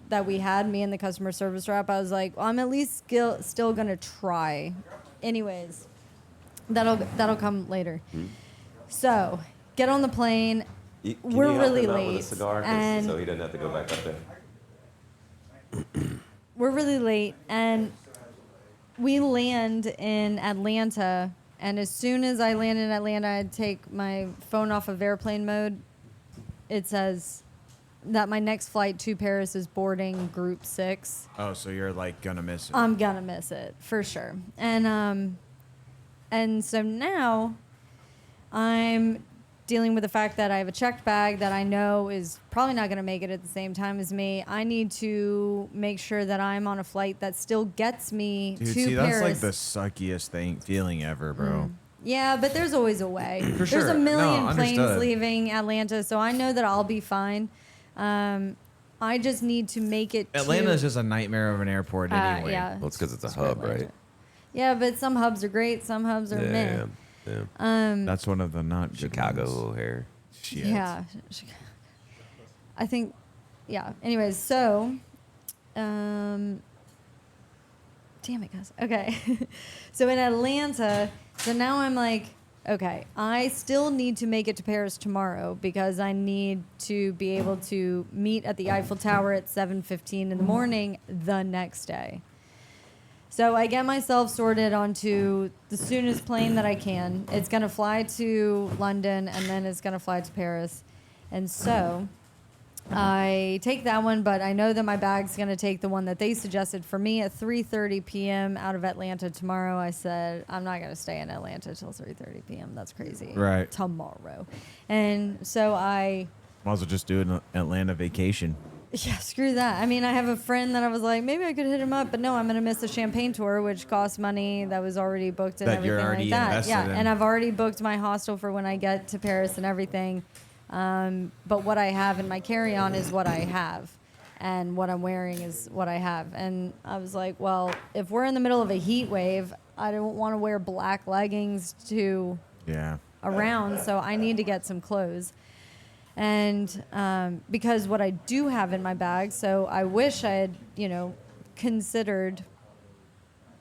that we had me and the customer service rep, I was like, well, I'm at least still gonna try. Anyways, that'll come later. So get on the plane. We're really late, and so he doesn't have to go back up there. we're really late, and we land in Atlanta. And as soon as I land in Atlanta, I take my phone off of airplane mode. It says that my next flight to Paris is boarding Group 6. Oh, so you're like gonna miss it. I'm gonna miss it for sure. And so now I'm dealing with the fact that I have a checked bag that I know is probably not going to make it at the same time as me. I need to make sure that I'm on a flight that still gets me Dude, to see, Paris. that's like the suckiest feeling ever, bro. Yeah, but there's always a way. For There's sure. a million No, planes understood. leaving Atlanta, so I know that I'll be fine. I just need to make it Atlanta's to... just a nightmare of an airport anyway. Yeah. Well, it's because it's a Screw hub, Atlanta. right? Yeah, but some hubs are great, some hubs are meh. Yeah. That's one of the not good Chicago ones. O'Hare. Shit. Yeah. I think, yeah. Anyways, so, damn it, guys. Okay. So in Atlanta, so now I'm like, okay, I still need to make it to Paris tomorrow because I need to be able to meet at the Eiffel Tower at 7:15 in the morning the next day. So I get myself sorted onto the soonest plane that I can. It's going to fly to London, and then it's going to fly to Paris. And so I take that one, but I know that my bag's going to take the one that they suggested for me at 3:30 p.m. out of Atlanta tomorrow. I said, I'm not going to stay in Atlanta till 3:30 p.m. That's crazy. Right. Tomorrow. And so I... Might as well just do an Atlanta vacation. Yeah, screw that. I mean, I have a friend that I was like, maybe I could hit him up, but no, I'm going to miss the champagne tour, which costs money. That was already booked and That everything you're already like that. invested Yeah, in. and I've already booked my hostel for when I get to Paris and everything. But what I have in my carry-on is what I have, and what I'm wearing is what I have. And I was like, well, if we're in the middle of a heat wave, I don't want to wear black leggings to Yeah. around, so I need to get some clothes. And because what I do have in my bag, so I wish I had, considered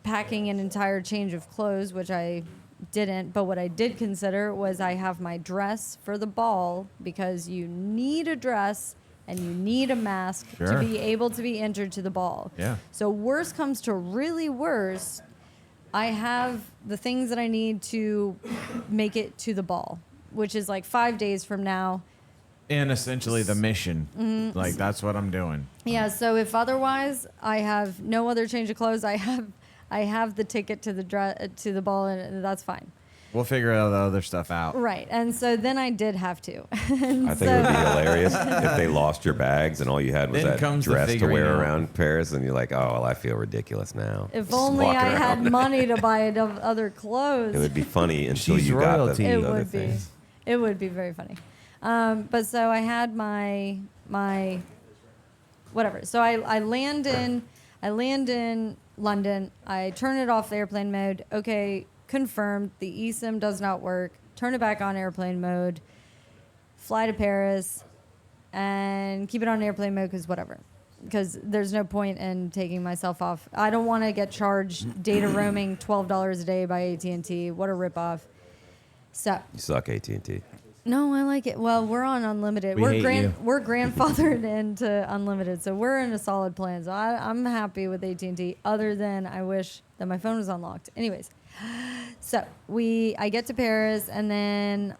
packing an entire change of clothes, which I didn't. But what I did consider was I have my dress for the ball, because you need a dress and you need a mask to Sure. be able to be entered to the ball. Yeah. So worst comes to really worst, I have the things that I need to make it to the ball, which is like 5 days from now. And essentially the mission. Mm-hmm. Like, that's what I'm doing. Yeah, so if otherwise I have no other change of clothes, I have the ticket to the ball, and that's fine. We'll figure all the other stuff out. Right, and so then I did have to. I think it would be hilarious if they lost your bags and all you had was Then that comes the dress to figuring wear out. around Paris, and you're like, oh, well, I feel ridiculous now. If Just only walking I had around. money to buy other clothes. It would be funny until She's you got royalty. the It other would be. things. It would be very funny. But so I had my whatever. So I land in London. I turn it off airplane mode. Okay, confirmed. The eSIM does not work. Turn it back on airplane mode. Fly to Paris, and keep it on airplane mode because whatever. Because there's no point in taking myself off. I don't want to get charged data roaming $12 a day by AT&T. What a ripoff. So You suck, AT&T. no, I like it. Well, we're on unlimited. We hate you. We're grandfathered into unlimited, so we're in a solid plan. So I'm happy with AT&T. Other than I wish that my phone was unlocked. Anyways, so I get to Paris, and then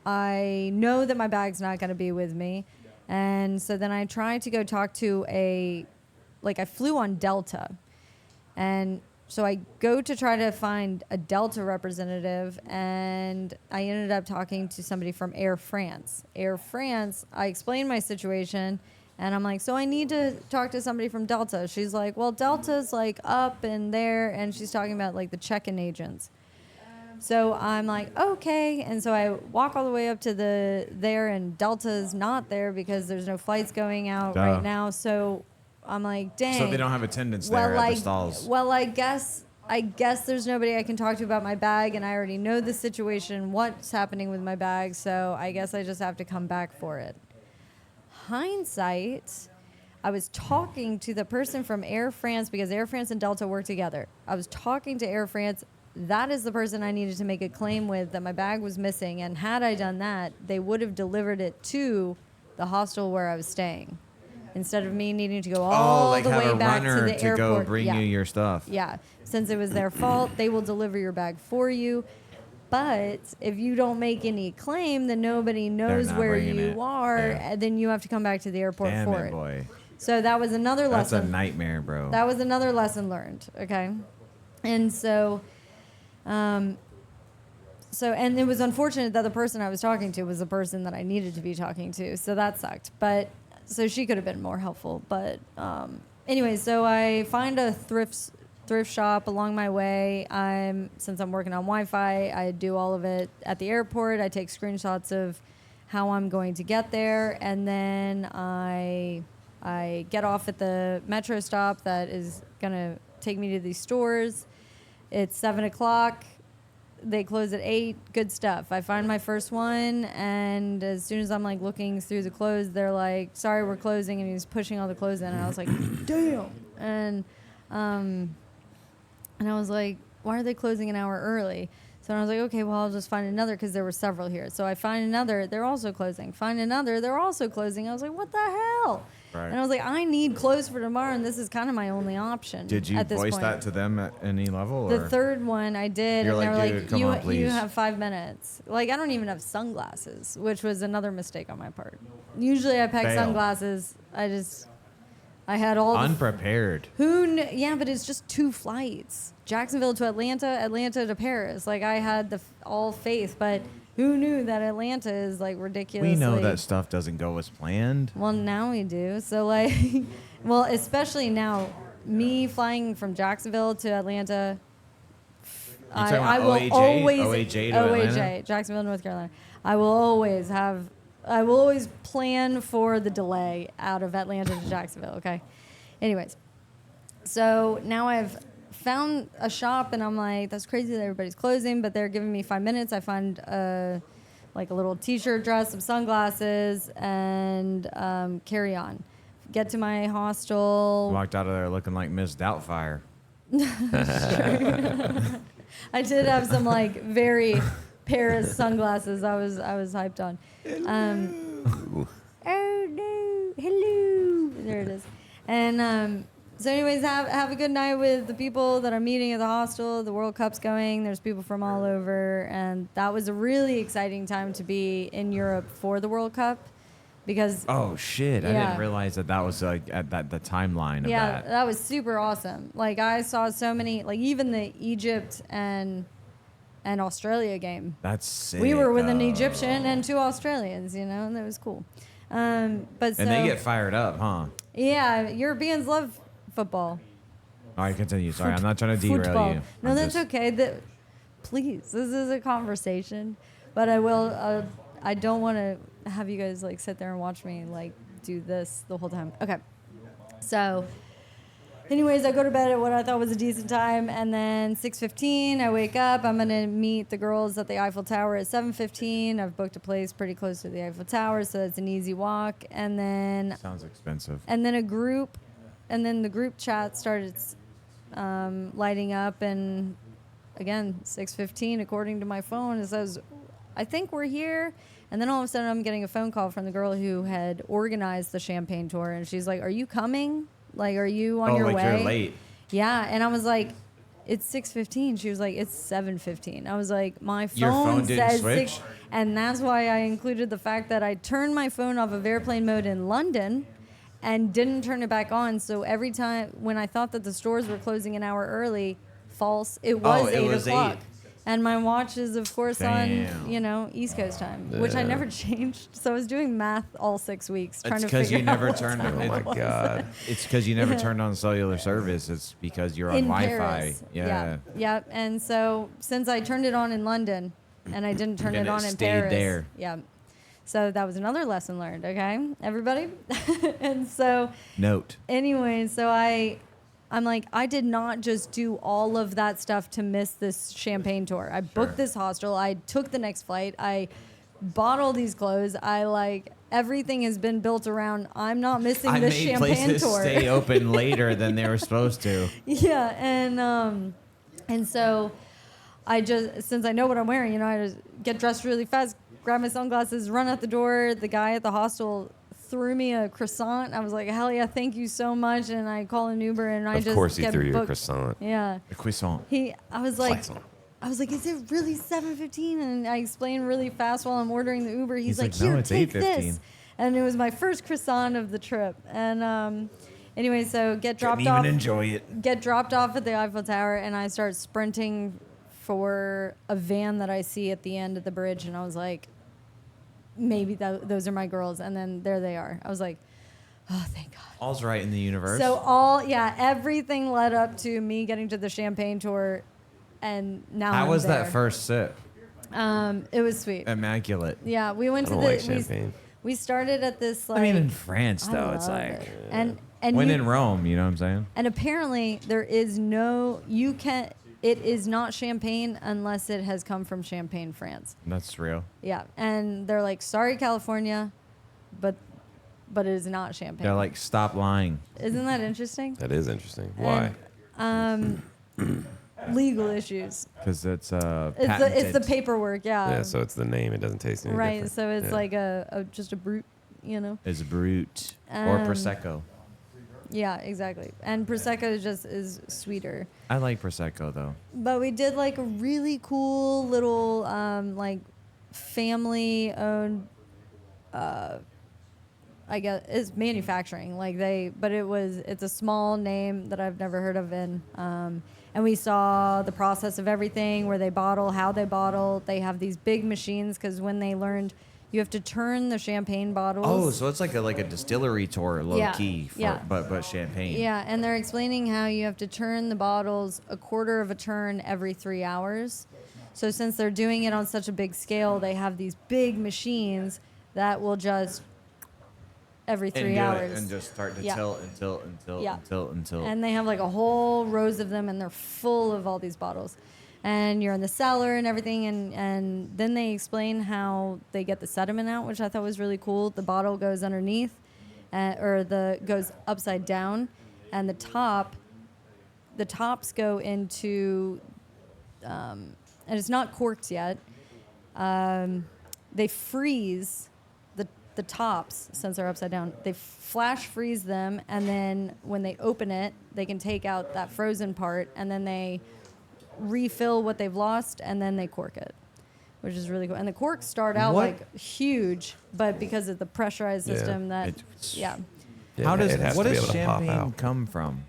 I know that my bag's not going to be with me, and so then I try to go talk to I flew on Delta, and so I go to try to find a Delta representative, and I ended up talking to somebody from Air France. Air France, I explained my situation, and I'm like, so I need to talk to somebody from Delta. She's like, well, Delta's like up and there, and she's talking about like the check-in agents. So I'm like, okay. And so I walk all the way up to there, and Delta's not there because there's no flights going out Duh. right now. So I'm like, dang. So they don't have attendance there at the stalls. Well, I guess there's nobody I can talk to about my bag, and I already know the situation, what's happening with my bag, so I guess I just have to come back for it. Hindsight, I was talking to the person from Air France because Air France and Delta work together. I was talking to Air France. That is the person I needed to make a claim with that my bag was missing, and had I done that, they would have delivered it to the hostel where I was staying, instead of me needing to go all like the have way a back to runner the to airport. go bring Yeah. you your stuff. Yeah, since it was their fault, they will deliver your bag for you. But if you don't make any claim, then nobody knows not where bringing you it. are, Yeah. and then you have to come back to the airport Damn for it, it. boy. So that was another That's a lesson. nightmare, bro. That was another lesson learned. Okay, and so So, and it was unfortunate that the person I was talking to was the person that I needed to be talking to. So that sucked. But so she could have been more helpful. But anyway, so I find a thrift shop along my way. Since I'm working on Wi-Fi, I do all of it at the airport. I take screenshots of how I'm going to get there, and then I get off at the metro stop that is gonna take me to these stores. It's 7 o'clock. They close at 8. Good stuff. I find my first one, and as soon as I'm like looking through the clothes, they're like, "Sorry, we're closing," and he's pushing all the clothes in, and I was like, "Damn!" And I was like, "Why are they closing an hour early?" So I was like, "Okay, well, I'll just find another," because there were several here. So I find another. They're also closing. Find another. They're also closing. I was like, "What the hell?" Right. And I was like, "I need clothes for tomorrow, and this is kind of my only option." Did you at this voice point. that to them at any level? The or? third one I did, You're and they like, were "Dude, like, come on, you please." have 5 minutes. Like, I don't even have sunglasses, which was another mistake on my part. Usually I pack Fail. sunglasses. I had all the Unprepared. yeah, but it's just 2 flights. Jacksonville to Atlanta, Atlanta to Paris. Like, I had all faith, but who knew that Atlanta is like ridiculously. We know that stuff doesn't go as planned. Well, now we do. So, like, well, especially now, me flying from Jacksonville to Atlanta. talking about I will OAJ? always OAJ to Atlanta? Jacksonville, North Carolina. I will always plan for the delay out of Atlanta to Jacksonville. Okay. Anyways, so now I've found a shop, and I'm like, that's crazy that everybody's closing, but they're giving me 5 minutes. I find like a little t-shirt, dress, some sunglasses, and carry on. Get to my hostel. Walked out of there looking like Miss Doubtfire. I did have some like very Paris sunglasses. I was hyped on. Oh no, hello. There it is. And so, anyways, have a good night with the people that are meeting at the hostel. The World Cup's going. There's people from all over, and that was a really exciting time to be in Europe for the World Cup. Because Oh shit! I Yeah. didn't realize that was like at the timeline of yeah, that. was super awesome. Like, I saw so many, like even the Egypt and Australia game. That's sick. We were with an Egyptian and 2 Australians, and that was cool. But so, And they get fired up, huh? yeah, Europeans love football. All right, continue. Sorry, I'm not trying to derail Football. you. No, I'm that's just- okay. Please, this is a conversation, but I will. I don't want to have you guys like sit there and watch me like do this the whole time. Okay, so. Anyways, I go to bed at what I thought was a decent time, and then 6:15, I wake up. I'm gonna meet the girls at the Eiffel Tower at 7:15. I've booked a place pretty close to the Eiffel Tower, so it's an easy walk. And then Sounds expensive. the group chat started lighting up, and again, 6:15, according to my phone, it says, "I think we're here." And then all of a sudden, I'm getting a phone call from the girl who had organized the champagne tour, and she's like, "Are you coming? Like, are you on your like way?" you're late. Yeah, and I was like, "It's 6:15." She was like, "It's 7:15." I was like, "My phone, Your phone didn't says switch? 6," and that's why I included the fact that I turned my phone off of airplane mode in London, and didn't turn it back on. So every time when I thought that the stores were closing an hour early, false. It was it 8 was o'clock. 8. And my watch is, of course, Damn. on, East Coast time, which I never changed. So I was doing math all 6 weeks trying It's to because figure you never out turned. Oh my God. It's because you never turned on cellular service. It's because you're on in Wi-Fi. Paris. Yeah. Yep. And so since I turned it on in London and I didn't turn And it it on in stayed Paris. there. Yeah. So that was another lesson learned, okay, everybody? And so Note. anyway, so I'm like, I did not just do all of that stuff to miss this champagne tour. I booked this hostel. I took the next flight. I bought all these clothes. Everything has been built around, I'm not missing I this made champagne places tour. stay open later than they were supposed to. Yeah, and so I just, since I know what I'm wearing, I just get dressed really fast, grab my sunglasses, run out the door. The guy at the hostel threw me a croissant. I was like, hell yeah, thank you so much. And I call an Uber, and I Of just course he get threw you a booked. croissant. Yeah. A croissant. I was like, Croissant. is it really 7:15? And I explained really fast while I'm ordering the Uber. He's like, like, "No, here, it's take 8:15." this. And it was my first croissant of the trip. And anyway, so get dropped Couldn't off. even enjoy it. Get dropped off at the Eiffel Tower, and I start sprinting for a van that I see at the end of the bridge, and I was like, maybe those are my girls. And then there they are. I was like, oh, thank God. All's right in the universe. So everything led up to me getting to the champagne tour, and now How I'm was there. that first sip? It was sweet. Immaculate. Yeah, we went I to don't the like champagne. we started at this like I mean, in France I though, it's love like it. and when you- in Rome. You know what I'm saying? and apparently there is no it is not champagne unless it has come from Champagne, France. That's real. Yeah, and they're like, sorry, California, but it is not champagne. They're like, stop lying. Isn't that interesting? That is interesting. Why? Legal issues. Because it's It's the paperwork. Yeah. Yeah, so it's the name. It doesn't taste any right. different. So it's Yeah. like just a brute, you know. It's brute or Um, prosecco. Yeah, exactly. And prosecco is sweeter. I like prosecco though. But we did like a really cool little like family owned I guess it's manufacturing. It's a small name that I've never heard of and we saw the process of everything, where they bottle, how they bottle. They have these big machines because when they learned you have to turn the champagne bottles. Oh, so it's like a distillery tour, low Yeah, key, yeah. but champagne. Yeah, and they're explaining how you have to turn the bottles a quarter of a turn every 3 hours. So since they're doing it on such a big scale, they have these big machines that will just every 3 hours. And just start to Yeah. tilt Yeah. until. And they have like a whole rows of them, and they're full of all these bottles. And you're in the cellar and everything, and then they explain how they get the sediment out, which I thought was really cool. The bottle goes underneath, goes upside down, and the tops go into, and it's not corked yet. They freeze the tops, since they're upside down. They flash freeze them, and then when they open it, they can take out that frozen part, and then they refill what they've lost, and then they cork it, which is really cool. And the corks start out What? like huge, but because of the pressurized Yeah. system It's- yeah, How does it has what to be does able to pop champagne out. come from?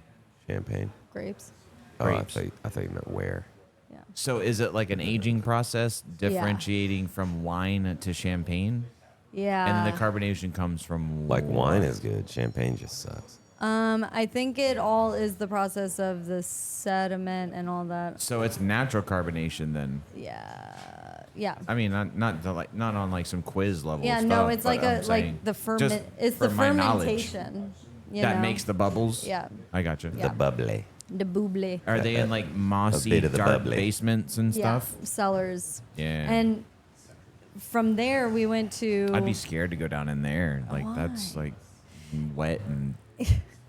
Champagne. grapes. Oh, I Grapes. thought you meant where. Yeah. So is it like an aging process differentiating from wine to champagne? Yeah. And then the carbonation comes from Like what? wine is good. Champagne just sucks. I think it all is the process of the sediment and all that. So it's natural carbonation then. Yeah. I mean, not on like some quiz level. Yeah, stuff, no, it's but like I'm saying just it's the from my knowledge, fermentation. You that know? makes the bubbles. Yeah. I gotcha. Yeah. The bubbly. the buble. Are they in like mossy, bit of the dark bubbly. basements and stuff? Yeah, cellars. Yeah. And from there we went to. I'd be scared to go down in there. Like that's Why? like wet and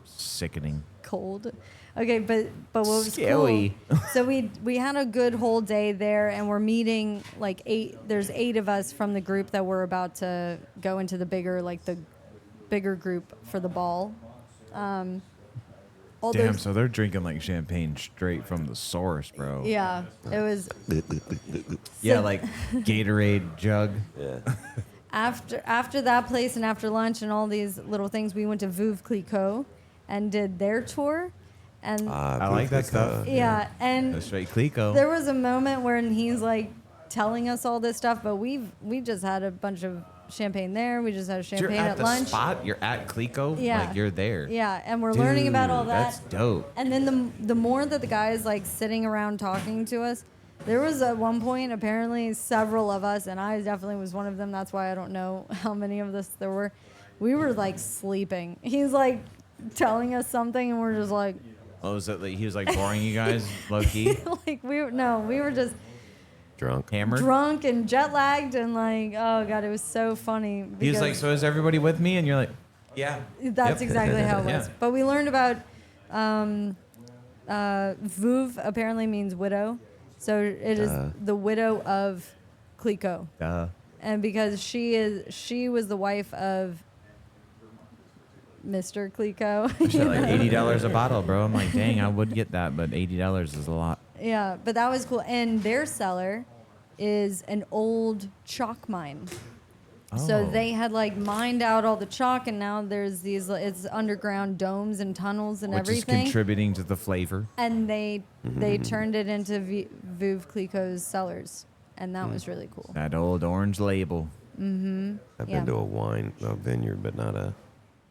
sickening. cold. Okay, but what was Scary. cool? So we had a good whole day there, and we're meeting like There's 8 of us from the group that were about to go into the bigger group for the ball. All Damn, those- so they're drinking like champagne straight from the source, bro. yeah, it was Yeah, like Gatorade jug. Yeah. after that place and after lunch and all these little things. We went to Veuve Clicquot and did their tour, and I like that stuff. yeah, and That's straight Clicquot. there was a moment when he's like telling us all this stuff, but we just had a bunch of champagne there. We just had You're champagne at at the lunch. spot. You're at Clicquot. Yeah. Like you're there. Yeah, and we're learning about all Dude, that. That's dope. And then the more that the guys like sitting around talking to us, there was at one point apparently several of us, and I definitely was one of them. That's why I don't know how many of us there were. We were like sleeping. He's like telling us something, and we're just like, Oh, was it like he was like boring you guys low key? we were just Drunk. Hammered? drunk and jet lagged, and like, oh god, it was so funny. He was like, because- so is everybody with me? And you're like, yeah. That's Yep. exactly how it was. Yeah. But we learned about Veuve apparently means widow. So it is the widow of Clicquot. Duh. And because she was the wife of Mr. Clicquot. She said like $80 a bottle, bro. I'm like, dang, I would get that, but $80 is a lot. Yeah, but that was cool. And their cellar is an old chalk mine. So Oh. they had like mined out all the chalk, and now there's these it's underground domes and tunnels and Which everything. is contributing to the flavor. And they turned it into Veuve Clicquot's cellars, and that was really cool. That old orange label. I've Yeah. been to a vineyard, but not a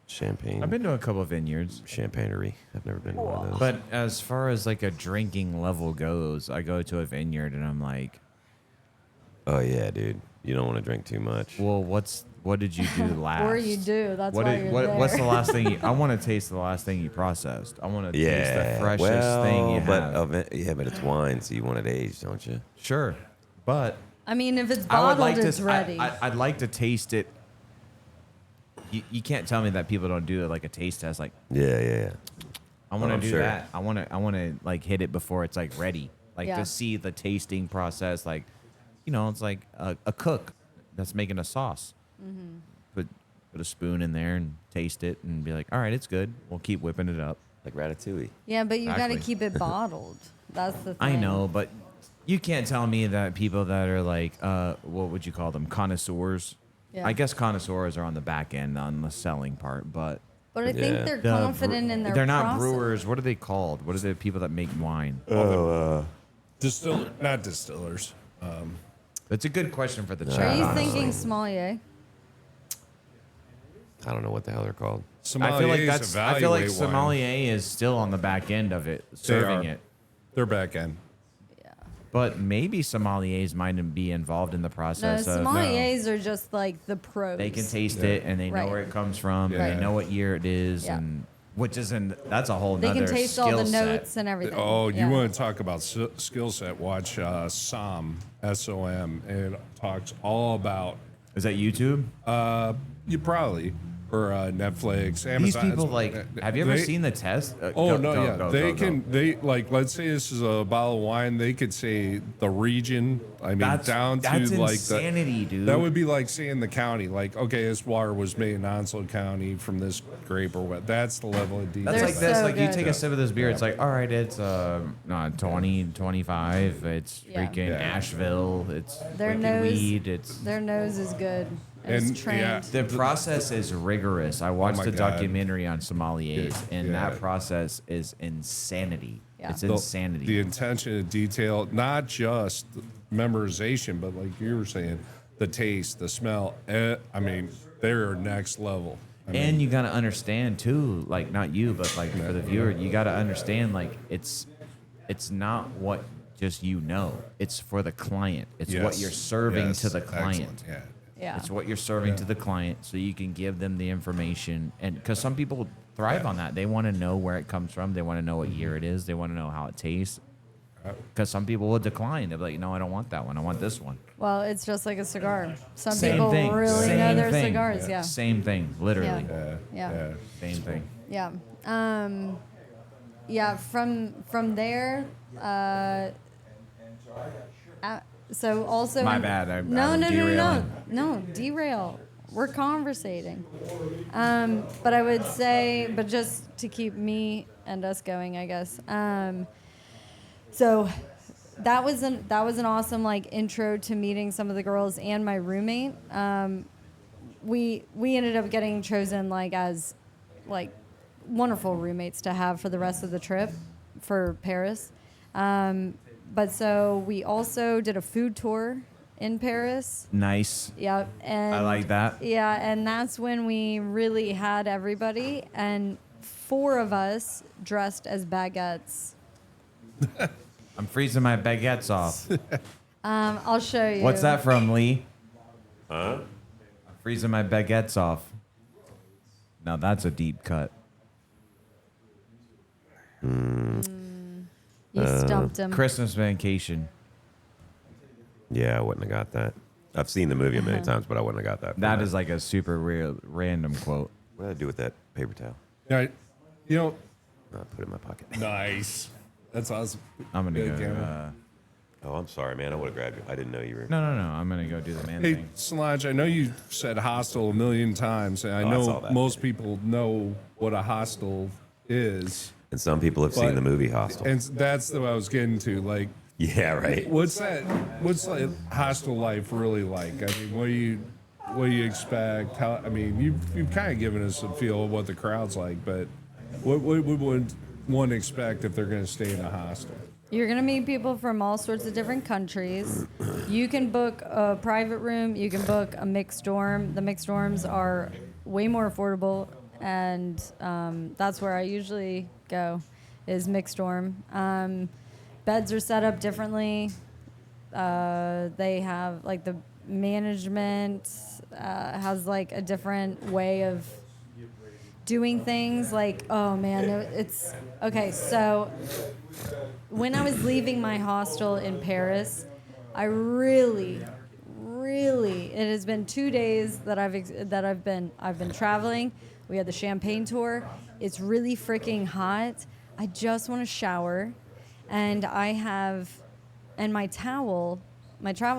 champagne. I've been to a couple of vineyards. Champagnery. I've never been to one of those. But as far as like a drinking level goes, I go to a vineyard and I'm like, oh yeah, dude, you don't want to drink too much. well, what did you do last? Or you do. That's What why did- you're what- there. What's the last thing? I want to taste the last thing you processed. I want to taste Yeah, the freshest well, thing you but have. but it's wine, so you want it aged, don't you? Sure, but I mean, if it's I would bottled, like it's to. ready. I'd like to taste it. You can't tell me that people don't do like a taste test. Like Yeah. I want to I'm do sure. that. I want to like hit it before it's like ready. Like Yeah. to see the tasting process. Like, it's like a cook that's making a sauce. Mm-hmm. Put a spoon in there and taste it and be like, all right, it's good. We'll keep whipping it up. Like ratatouille. yeah, but you got to Exactly. keep it bottled. That's the thing. I know, but you can't tell me that people that are like, what would you call them? Connoisseurs. Yeah. I guess connoisseurs are on the back end on the selling part, but But I think Yeah. they're the confident in their they're not process. brewers. What are they called? What are the people that make wine? Not distillers. That's a good question for the Are chat. you honestly. thinking sommelier? I don't know what the hell they're called. I feel like Sommeliers I feel like evaluate wine. sommelier is still on the back end of it, serving are. it. They're back end. Yeah. But maybe sommeliers might be involved in the No, process of sommeliers are just like the pros. they can taste it and they know Right. where it comes from. Yeah. They know what year it is, Yeah. and which isn't that's a whole They nother can taste all the skill set. notes and everything. Oh, you Yeah. want to talk about skill set? Watch SOM, SOM. It talks all about, Is that YouTube? you probably, or Netflix, Amazon. These people it's- like. Have you ever they- seen the test? Oh, no, yeah. They They like, let's say this is a bottle of wine, they could say the region, I mean, down to that's like insanity, dude. That would be like saying the county, like, okay, this water was made in Onslow County from this grape or what. That's the level of detail. That's They're like this. so Like you good. take a sip of this beer, it's like, all right, it's 20, 25. It's Yeah. freaking Yeah. Asheville. It's Their freaking nose- weed. It's Their nose is good. It's And, trained. yeah. the process is rigorous. I watched my a God. documentary on sommeliers, and Yeah. that process is insanity. Yeah. It's The- insanity. The attention to detail, not just memorization, but like you were saying, the taste, the smell. I mean, they're next level. I mean, And you got to understand too, like not you, but like for the viewer, you got to understand like it's not what just it's for the client. It's what yes, you're serving yes, to the client. excellent, Yeah. Yeah. It's what you're serving to the client, so you can give them the information. And because some people thrive on that, they want to know where it comes from. They want to know what year it is. They want to know how it tastes. Because some people will decline. They'll be like, "No, I don't want that one. I want this one." Well, it's just like a cigar. Some Same people thing. really Same know their thing. cigars. Yeah. Same thing, literally. Yeah. Same thing. Yeah. Yeah. From there. So also. My bad, I'm no, derailing. no, derail. We're conversating. But I would say, but just to keep me and us going, I guess. So that was an awesome like intro to meeting some of the girls and my roommate. We ended up getting chosen like as like wonderful roommates to have for the rest of the trip for Paris. But so we also did a food tour in Paris. Nice. Yep. And I like that. Yeah, and that's when we really had everybody, and 4 of us dressed as baguettes. I'm freezing my baguettes off. I'll show you. What's that from, Lee? Huh? I'm freezing my baguettes off. Now that's a deep cut. You stumped him. Christmas vacation. Yeah, I wouldn't have got that. I've seen the movie many times, but I wouldn't have got that. That is like a super real random quote. What did I do with that paper towel? Yeah, you know, No, I put it in my pocket. nice. That's awesome. I'm gonna Good go. camera. Oh, I'm sorry, man. I would have grabbed you. I didn't know you were. No. I'm gonna go do the man Hey, thing. Solange, I know you said hostel a million times, and I I saw know that. most people know what a hostel is. And some people have seen But- the movie Hostel. And that's what I was getting to. Like, Yeah, right. what's that? What's like hostel life really like? I mean, what do you expect? How? I mean, you've kind of given us a feel of what the crowd's like, but what would one expect if they're going to stay in a hostel? You're going to meet people from all sorts of different countries. You can book a private room. You can book a mixed dorm. The mixed dorms are way more affordable, and that's where I usually go, is mixed dorm. Beds are set up differently. They have, like, the management has, like, a different way of doing things. Like, oh, man, it's... Okay, so when I was leaving my hostel in Paris, I really, it has been 2 days that I've been traveling. We had the Champagne tour. It's really freaking hot. I just want to shower, and my travel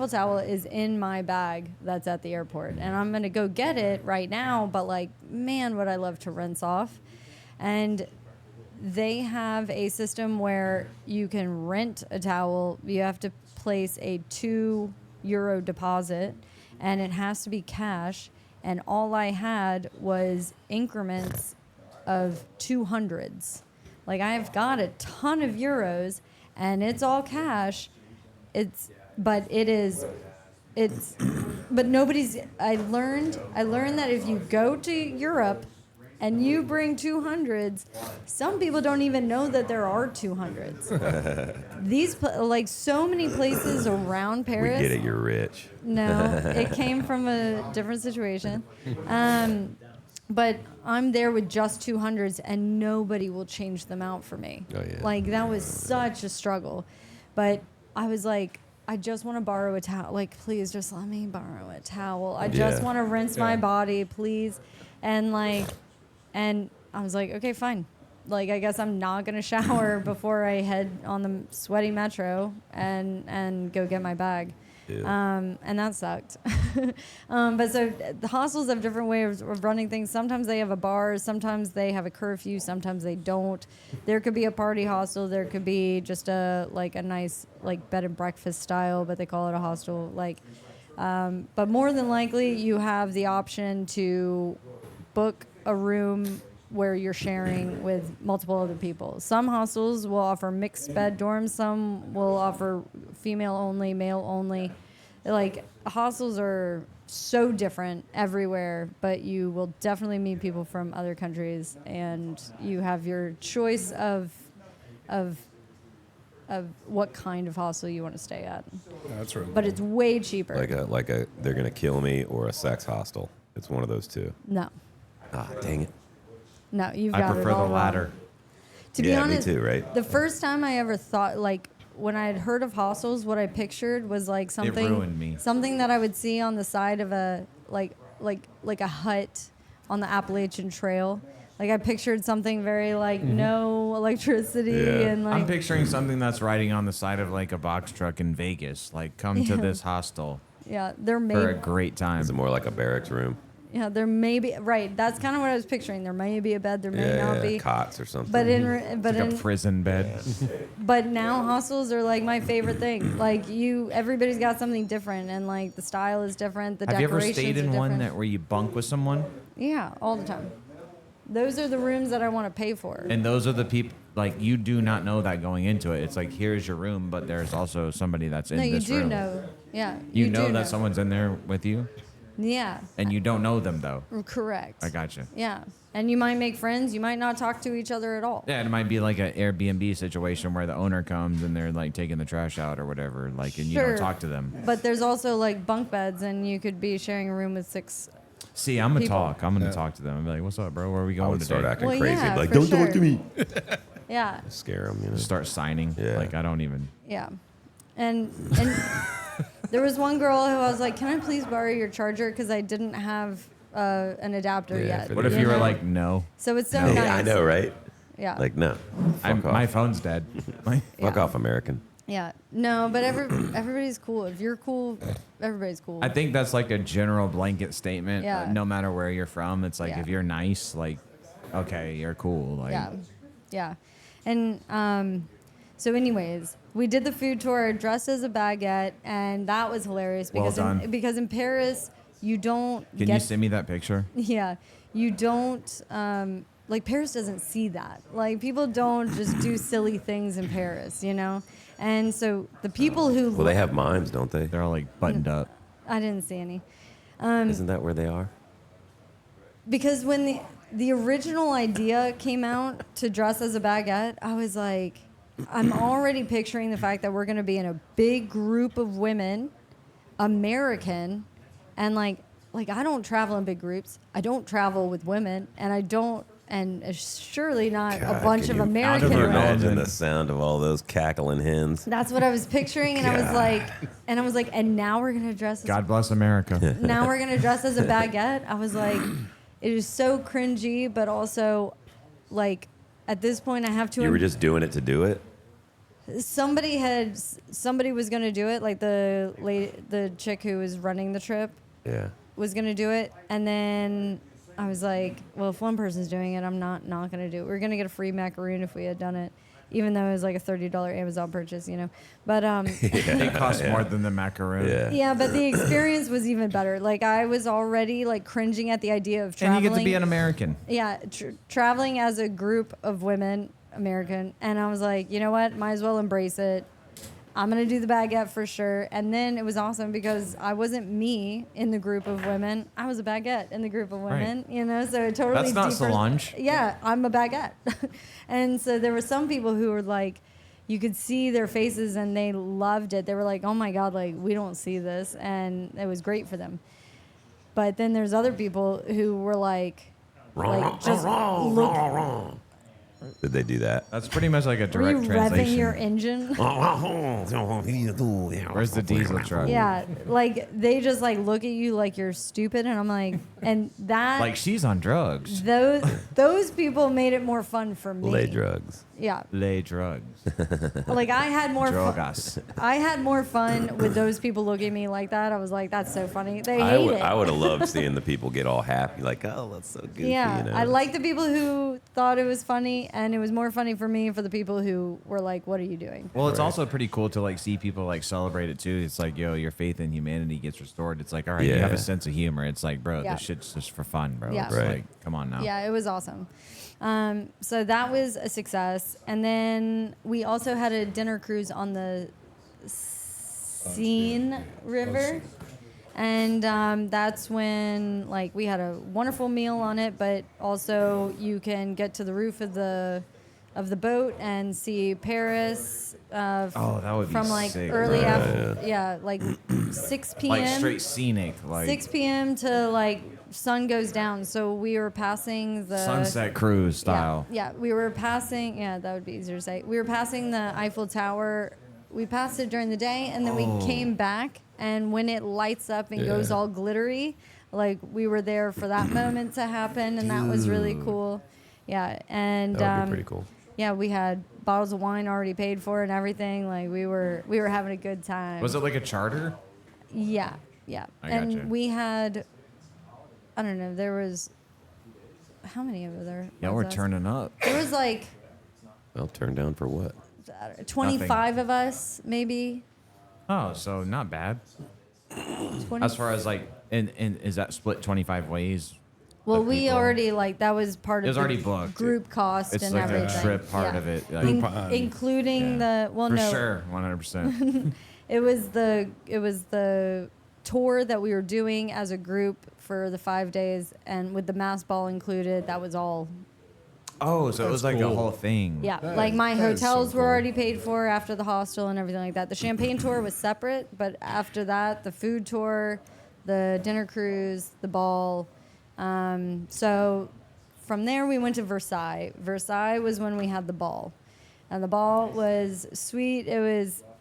towel is in my bag that's at the airport, and I'm gonna go get it right now. But, like, man, would I love to rinse off. And they have a system where you can rent a towel. You have to place a €2 deposit, and it has to be cash. And all I had was increments of 200s. Like, I've got a ton of euros, and it's all cash. But nobody's. I learned that if you go to Europe and you bring 200s, some people don't even know that there are 200s. Like, so many places around Paris. We get it, you're rich. No, it came from a different situation. But I'm there with just 200s, and nobody will change them out for me. Oh, yeah. Like, that was such a struggle. But I was like, I just want to borrow a towel. Like, please just let me borrow a towel. I just want to rinse my body, please. And I was like, okay, fine. Like, I guess I'm not going to shower before I head on the sweaty metro and go get my bag. And that sucked. But so the hostels have different ways of running things. Sometimes they have a bar. Sometimes they have a curfew. Sometimes they don't. There could be a party hostel. There could be just a nice, like, bed and breakfast style, but they call it a hostel. Like, but more than likely, you have the option to book a room where you're sharing with multiple other people. Some hostels will offer mixed bed dorms. Some will offer female only, male only. Like, hostels are so different everywhere, but you will definitely meet people from other countries, and you have your choice of what kind of hostel you want to stay at. That's right. But it's way cheaper. Like a they're gonna kill me or a sex hostel. It's one of those two. No, Dang it. no, you've I got prefer it all the wrong. latter. To be Yeah, honest, me too, right? The first time I ever thought, like, when I had heard of hostels, what I pictured was like something, ruined me. something that I would see on the side of a like a hut on the Appalachian Trail. Like, I pictured something very like no electricity and like I'm picturing something that's riding on the side of, like, a box truck in Vegas. Like, come to Yeah. this hostel there may for a great time. Is it more like a barracks room? there may be right. That's kind of what I was picturing. There may be a bed, there may not be. Cots or something. But Like a prison bed. But now hostels are like my favorite thing. Like, everybody's got something different, and like the style is different. The Have you ever decorations stayed in are one different. that where you bunk with someone? Yeah, all the time. Those are the rooms that I want to pay for. And those are the people, like, you do not know that going into it. It's like, here's your room, but there's also somebody that's in No, you this do room. know. Yeah, You do know that someone's in there with you, Yeah, and you don't know them, though. correct. I gotcha. Yeah, and you might make friends. You might not talk to each other at all. Yeah, it might be like an Airbnb situation where the owner comes and they're, like, taking the trash out or whatever, like, and you Sure. don't talk to them. But there's also like bunk beds, and you could be sharing a room with 6. See, I'm gonna People. talk. I'm gonna talk to them. I'm like, "What's up, bro? Where are we I going would today?" start acting Well, crazy. yeah, Like, for don't talk to sure. me. Yeah, Scare them, you know. Start signing. Yeah. Like, I don't even. yeah, and there was one girl who I was like, "Can I please borrow your charger?" Because I didn't have an adapter Yeah, yet. for What if Yeah. you were know? like, "No, So it's so No. nice. Yeah, I know, right? Yeah. Like, no. I'm, Fuck my off. phone's dead." Like, Fuck Yeah. off, American. Yeah. No, but everybody's cool. If you're cool, everybody's cool. I think that's like a general blanket statement. Yeah. No matter where you're from, it's like Yeah. if you're nice, like, okay, you're cool. Like, Yeah. Yeah. And so anyways, we did the food tour dressed as a baguette, and that was hilarious Well because done. because in Paris you don't Can you send me that picture? Yeah, you don't like Paris doesn't see that. Like people don't just do silly things in Paris, you know. And so the people who Well, they have mimes, don't they? They're all like buttoned up. I didn't see any Isn't that where they are? because when the original idea came out to dress as a baguette, I was like, I'm already picturing the fact that we're going to be in a big group of women, American, and like I don't travel in big groups. I don't travel with women, and surely not a bunch of American Can you women. imagine the sound of all those cackling hens? That's what I was picturing, and I was like, and now we're gonna dress. God bless America. Now we're gonna dress as a baguette. I was like, it is so cringy, but also, like, at this point, I have to. You were just doing it to do it? Somebody was gonna do it, like the chick who was running the trip Yeah. was gonna do it, and then I was like, well, if one person's doing it, I'm not gonna do it. We're gonna get a free macaroon if we had done it, even though it was like a $30 Amazon purchase, you know. But It costs more than the macaroon. Yeah. yeah, but the experience was even better. Like I was already like cringing at the idea of traveling. And you get to be an American. Yeah, traveling as a group of women, American, and I was like, you know what, might as well embrace it. I'm gonna do the baguette for sure. And then it was awesome because I wasn't me in the group of women. I was a baguette in the group of women, you know. So it totally. That's not Solange. Yeah, I'm a baguette. And so there were some people who were like, you could see their faces and they loved it. They were like, oh my god, like we don't see this, and it was great for them. But then there's other people who were like just look. Did they do that? That's pretty much like a Were you direct revving translation. your engine? Where's the diesel truck? Yeah, like they just like look at you like you're stupid, and I'm like, and that Like she's on drugs. those people made it more fun for me. Lay drugs. Yeah, Lay drugs. like I had more fun. Drogas. I had more fun with those people looking at me like that. I was like, that's so funny. They hate it. I would have loved seeing the people get all happy, like, oh, that's so goofy. Yeah, you know? I like the people who thought it was funny, and it was more funny for me for the people who were like, "What are you doing?" Well, it's also pretty cool to like see people like celebrate it too. It's like, yo, your faith in humanity gets restored. It's like, all right, you have Yeah. a sense of humor. It's like, bro, Yeah. this shit's just for fun, bro. Yeah. It's Right. like, come on now. Yeah, it was awesome. So that was a success, and then we also had a dinner cruise on the Seine River. And that's when like we had a wonderful meal on it, but also you can get to the roof of the boat and see Paris. Oh, that would be from like sick, early bro. after, like 6 p.m. Like straight scenic, like 6 p.m. to like sun goes down. So we were passing the sunset cruise style. Yeah, we were passing. Yeah, that would be easier to say. We were passing the Eiffel Tower. We passed it during the day, and then we came back. And when it lights up and goes all glittery, like we were there for that moment to happen, and that was really cool. Yeah, and That would be pretty cool. yeah, we had bottles of wine already paid for and everything. Like we were having a good time. Was it like a charter? Yeah. I And gotcha. we had, I don't know, there was, how many over there? Yeah, was we're us? turning up. There was like Well, turned down for what? 25 of us, maybe. Oh, so not bad. 20. As far as like, and is that split 25 ways? Well, the we people- already, like, that was part It of was the already booked. group cost It's and like everything. the trip part Yeah. of it. Like, Including yeah. the, well, For no. sure, 100%. It was the tour that we were doing as a group for the 5 days, and with the mass ball included, that was all. Oh, so it was like cool. a whole thing. Yeah, That like is- my that is so hotels were cool. already paid for after the hostel and everything like that. The champagne tour was separate, but after that, the food tour, the dinner cruise, the ball. So from there, we went to Versailles. Versailles was when we had the ball, and the ball was sweet. It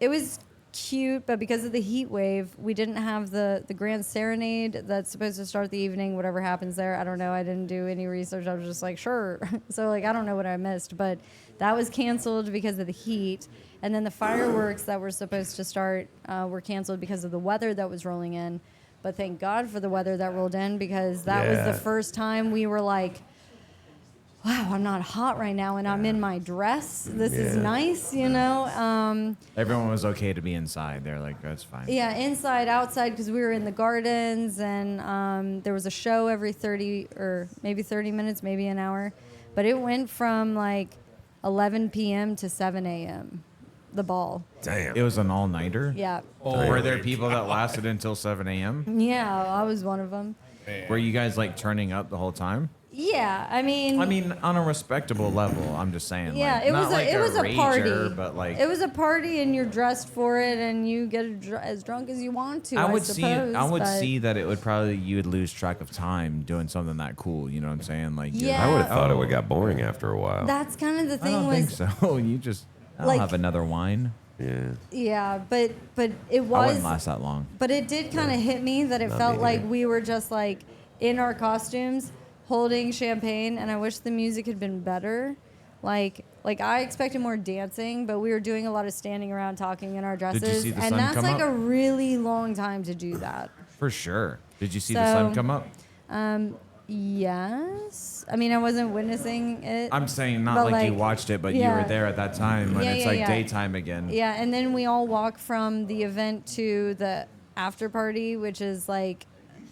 was cute, but because of the heat wave, we didn't have the grand serenade that's supposed to start the evening. Whatever happens there, I don't know. I didn't do any research. I was just like, sure. So like, I don't know what I missed, but that was canceled because of the heat. And then the fireworks that were supposed to start were canceled because of the weather that was rolling in. But thank God for the weather that rolled in, because that was Yeah. the first time we were like, wow, I'm not hot right now, and I'm in my dress. This is nice, you know. Everyone was okay to be inside. They're like, that's fine. Yeah, inside, outside, because we were in the gardens, and there was a show every 30 or maybe 30 minutes, maybe an hour. But it went from like 11 p.m. to 7 a.m., the ball. Damn. It was an all-nighter? Yeah. Were there people that lasted until 7 a.m.? Yeah, I was one of them. Were you guys like turning up the whole time? Yeah, I mean, on a respectable level. I'm just saying. yeah, like, it not was like it was a rager, party. but like it was a party, and you're dressed for it, and you get as drunk as you want to. I I would suppose, see that it would probably you would lose track of time doing something that cool. You know what I'm saying? Like Yeah. I would have thought it Oh. would got boring after a while. That's kind of the I thing. don't Was think so. You just I'll like- have another wine. Yeah. yeah, but it I was. wouldn't last that long. But it did kind of hit me that it Not felt me like either. we were just like in our costumes holding champagne, and I wish the music had been better. Like I expected more dancing, but we were doing a lot of standing around talking in our dresses, see the and sun that's come like up? a really long time to do that. For sure. Did you see the sun So- come up? Yes, I mean I wasn't witnessing it. I'm saying not but, like you watched it, but you yeah. were there at that time when Yeah, it's yeah, like yeah. daytime again. Yeah, and then we all walk from the event to the after party, which is like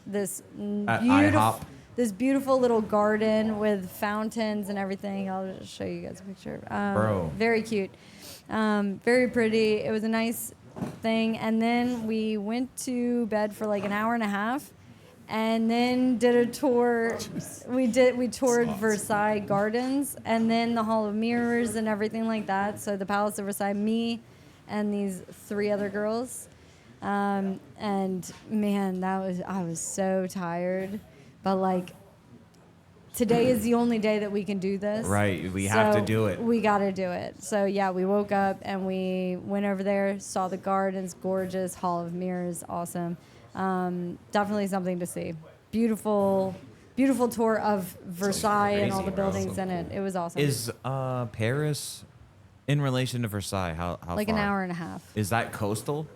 this At beautiful, IHOP. this beautiful little garden with fountains and everything. I'll just show you guys a picture. Bro. Very cute, very pretty. It was a nice thing, and then we went to bed for like an hour and a half. And then did a tour. We toured Versailles Gardens, and then the Hall of Mirrors and everything like that. So the Palace of Versailles, me, and these 3 other girls. And man, I was so tired. But like, today is the only day that we can do this. Right, we have to So do it. We got to do it. So yeah, we woke up and we went over there, saw the gardens, gorgeous, Hall of Mirrors, awesome. Definitely something to see. Beautiful, beautiful tour of Versailles and all the buildings in it. It was awesome. Is Paris in relation to Versailles? How like far? an hour and a half. Is that coastal?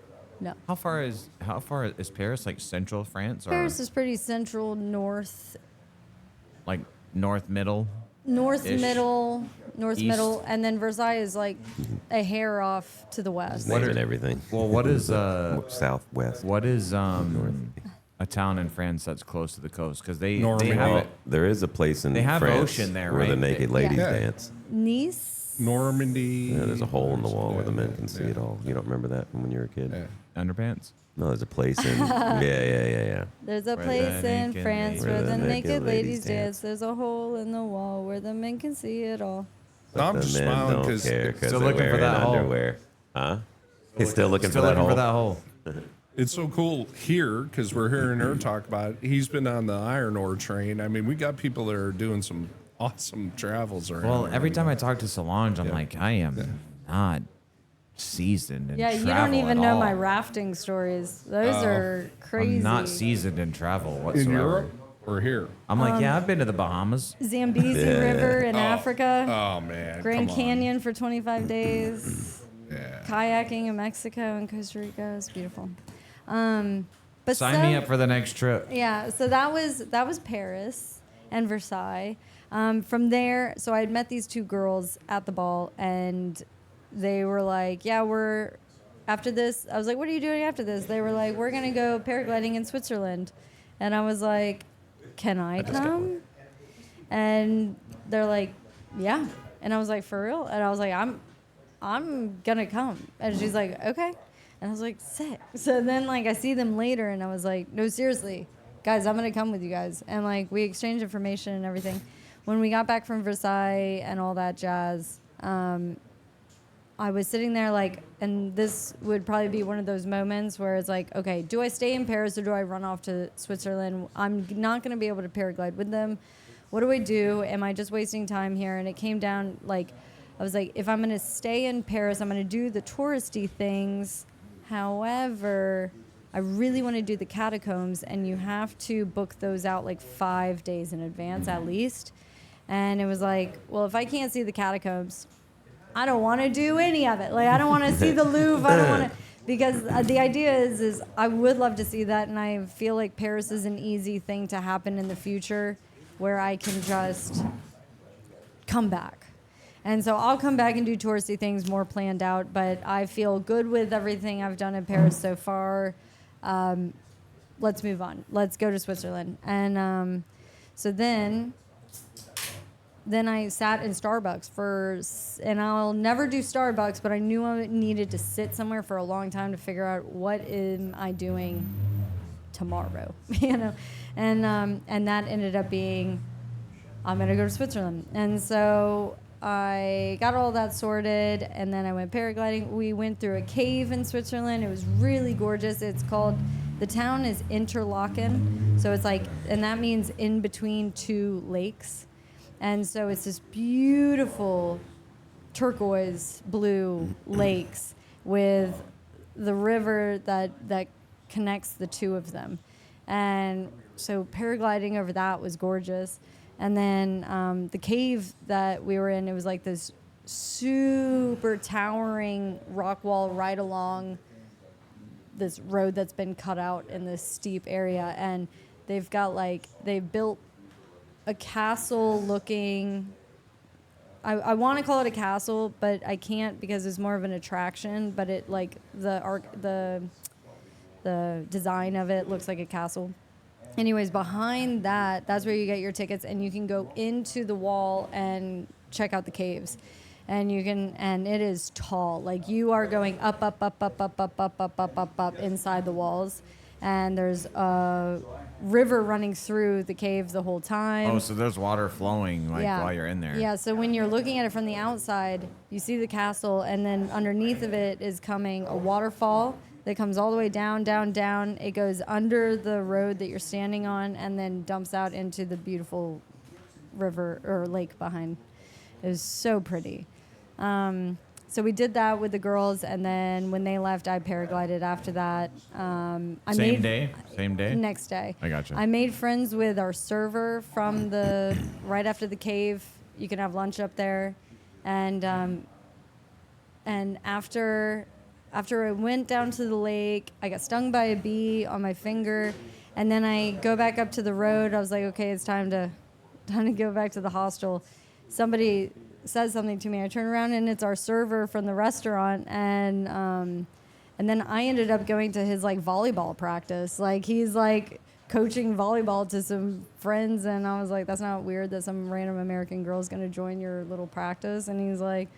No. How far is Paris? Like central France or Paris is pretty central, north, like north middle? north Ish. middle, East. and then Versailles is like a hair off to the west. Name and everything. Well, what is Southwest. what is a town in France that's close to the coast? Because they Normandy. have Well, it. there is a place in They have France ocean there, where the right? naked They- ladies Yeah. dance. Nice. Normandy. Yeah, there's a hole in the wall where the men can see it all. You don't remember that from when you were a kid? Yeah. Underpants. No, there's a place in. yeah. There's a Where place the in naked France ladies- where the naked ladies dance. There's a hole in the wall where the men can see it all. No, I'm The just men smiling don't because care 'cause Still they're looking for wearing that hole. underwear. Huh? He's still looking Still for that looking hole. for that hole. it's so cool here because we're hearing her talk about it. He's been on the iron ore train. I mean, we got people that are doing some awesome travels around. Well, here. every time I talk to Solange, I'm like, I am not seasoned in Yeah, you travel don't even at know all. my rafting stories. Those are crazy. I'm not seasoned in travel whatsoever. in Europe or here. I'm like, yeah, I've been to the Bahamas. Zambezi Yeah. River in Africa. Oh man, Grand come on. Canyon for 25 days. Yeah. Kayaking in Mexico and Costa Rica. It's beautiful. But Sign me up for the next trip. Yeah, so that was Paris and Versailles. From there, so I had met these 2 girls at the ball, and they were like, "Yeah, we're after this." I was like, "What are you doing after this?" They were like, "We're gonna go paragliding in Switzerland," and I was like, "Can I come?" And they're like, "Yeah," and I was like, "For real?" And I was like, "I'm gonna come," and she's like, "Okay." And I was like, sick. So then, like, I see them later, and I was like, no, seriously, guys, I'm going to come with you guys. And, like, we exchanged information and everything. When we got back from Versailles and all that jazz, I was sitting there, like, and this would probably be one of those moments where it's like, okay, do I stay in Paris or do I run off to Switzerland? I'm not going to be able to paraglide with them. What do I do? Am I just wasting time here? And it came down, like, I was like, if I'm going to stay in Paris, I'm going to do the touristy things. However, I really want to do the catacombs, and you have to book those out like 5 days in advance at least. And it was like, well, if I can't see the catacombs, I don't want to do any of it. Like, I don't want to see the Louvre. I don't want to, because the idea is I would love to see that, and I feel like Paris is an easy thing to happen in the future, where I can just come back. And so I'll come back and do touristy things more planned out, but I feel good with everything I've done in Paris so far. Let's move on. Let's go to Switzerland. And so then I sat in Starbucks and I'll never do Starbucks, but I knew I needed to sit somewhere for a long time to figure out what am I doing tomorrow, and that ended up being, I'm gonna go to Switzerland. And so I got all that sorted, and then I went paragliding. We went through a cave in Switzerland. It was really gorgeous. The town is Interlaken, so it's like, and that means in between two lakes. And so it's this beautiful turquoise blue lakes with the river that connects the two of them. And so paragliding over that was gorgeous. And then the cave that we were in, it was like this super towering rock wall right along this road that's been cut out in this steep area. And they've built a castle looking, I want to call it a castle, but I can't because it's more of an attraction, but it like the design of it looks like a castle. Anyways, behind that's where you get your tickets, and you can go into the wall and check out the caves. And it is tall. Like you are going up inside the walls. And there's a river running through the cave the whole time. Oh, so there's water flowing while you're in there. Yeah, so when you're looking at it from the outside, you see the castle, and then underneath of it is coming a waterfall that comes all the way down, down, down. It goes under the road that you're standing on and then dumps out into the beautiful river or lake behind. It was so pretty. So we did that with the girls, and then when they left, I paraglided after that. Same day? Next day. I gotcha. I made friends with our server from right after the cave. You can have lunch up there. And after I went down to the lake, I got stung by a bee on my finger, and then I go back up to the road. I was like, okay, it's time to go back to the hostel. Somebody says something to me. I turn around, and it's our server from the restaurant, and then I ended up going to his like volleyball practice. Like he's like coaching volleyball to some friends, and I was like, that's not weird that some random American girl is going to join your little practice. And he's like,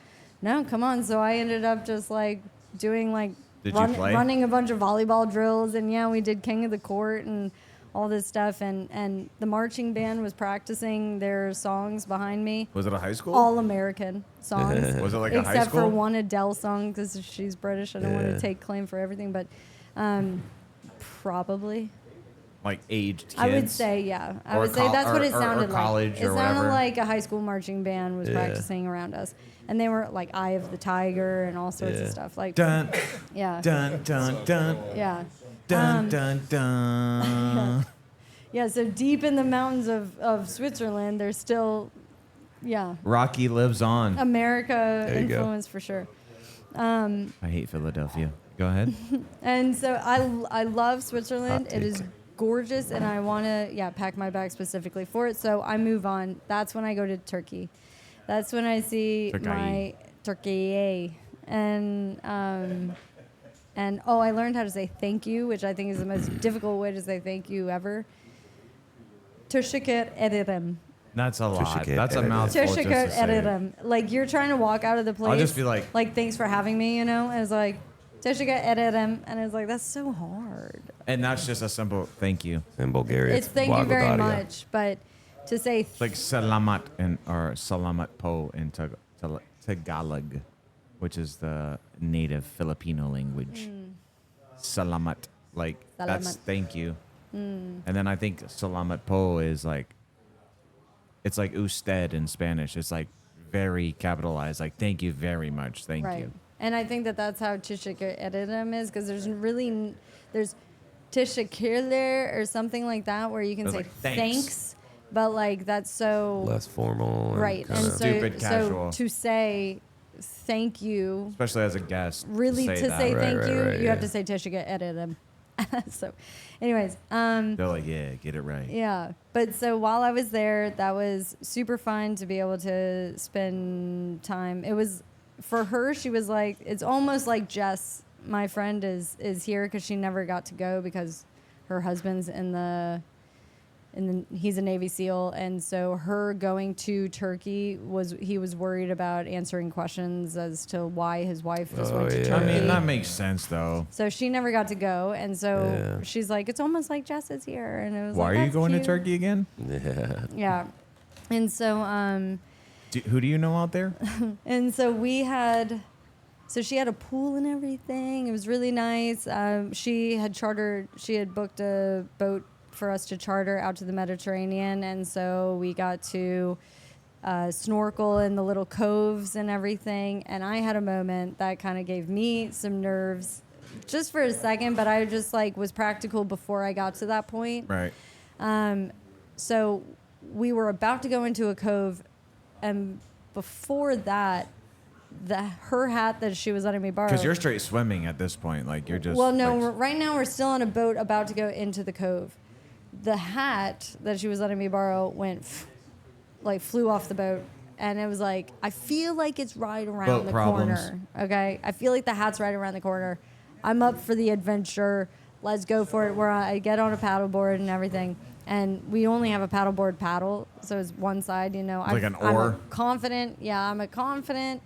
no, come on. So I ended up just like doing like running a bunch of volleyball drills, and yeah, we did King of the Court and all this stuff, and the marching band was practicing their songs behind me. Was it a high school? All American songs. Was it like a high school? Except for one Adele song, because she's British. I don't want to take claim for everything, but probably. Like aged kids? I would say, yeah. I would say that's what it sounded like. It sounded like a high school marching band was practicing around us. And they were like Eye of the Tiger and all sorts of stuff. Like, dun, yeah. dun, dun, dun. Yeah. Dun, dun, dun. Yeah, so deep in the mountains of Switzerland, there's still, Rocky lives on. America influence for sure. I hate Philadelphia. Go ahead. And so I love Switzerland. It is gorgeous, and I want to pack my bag specifically for it. So I move on. That's when I go to Turkey. That's when I see my Turkey. And I learned how to say thank you, which I think is the most difficult way to say thank you ever. Teşekkür ederim. That's a lot. Teşekkür That's a ederim. mouthful just to Teşekkür say. ederim. Like you're trying to walk out of the place. I'll just be like thanks for having me, And it's like, teşekkür ederim. And it's like, that's so hard. And that's just a simple thank you. In Bulgaria, It's thank you very Blagodaria. much, but to say It's like salamat or salamat po in Tagalog, which is the native Filipino language. Salamat, like that's Salamat. thank you. And then I think salamat po is like, it's like usted in Spanish. It's like very capitalized, like thank you very much, thank you. And I think that's how teşekkür ederim is, because there's teşekkürler or something like that where you can It's say like, thanks. thanks, but like that's so Less formal. And right. kinda- And so, Stupid casual. to say thank you, Especially as a guest. really to that. say Right, thank right, you, right, you have yeah. to say teşekkür ederim. So, anyways, They're like, yeah, get it right. yeah. But so while I was there, that was super fun to be able to spend time. It was for her. She was like, it's almost like Jess, my friend, is here because she never got to go because her husband's he's a Navy SEAL, and so her going to Turkey he was worried about answering questions as to why his wife just went to yeah. Turkey. I mean, that makes sense though. So she never got to go, and so Yeah. she's like, it's almost like Jess is here, and it was Why like, are you "That's going cute." to Turkey again? Yeah. Yeah, and so Who do you know out there? and so we had. So she had a pool and everything. It was really nice. She had booked a boat for us to charter out to the Mediterranean, and so we got to snorkel in the little coves and everything. And I had a moment that kind of gave me some nerves, just for a second. But I just was practical before I got to that point. Right. So we were about to go into a cove, and before that, her hat that she was letting me borrow. Because you're straight swimming at this point. Like you're just. Well, no, like, right now we're still on a boat about to go into the cove. The hat that she was letting me borrow flew off the boat, and it was like, I feel like it's right around Boat the problems. corner. Okay, I feel like the hat's right around the corner. I'm up for the adventure. Let's go for it. Where I get on a paddleboard and everything, and we only have a paddleboard paddle, so it's one side. Like an I'm oar? a confident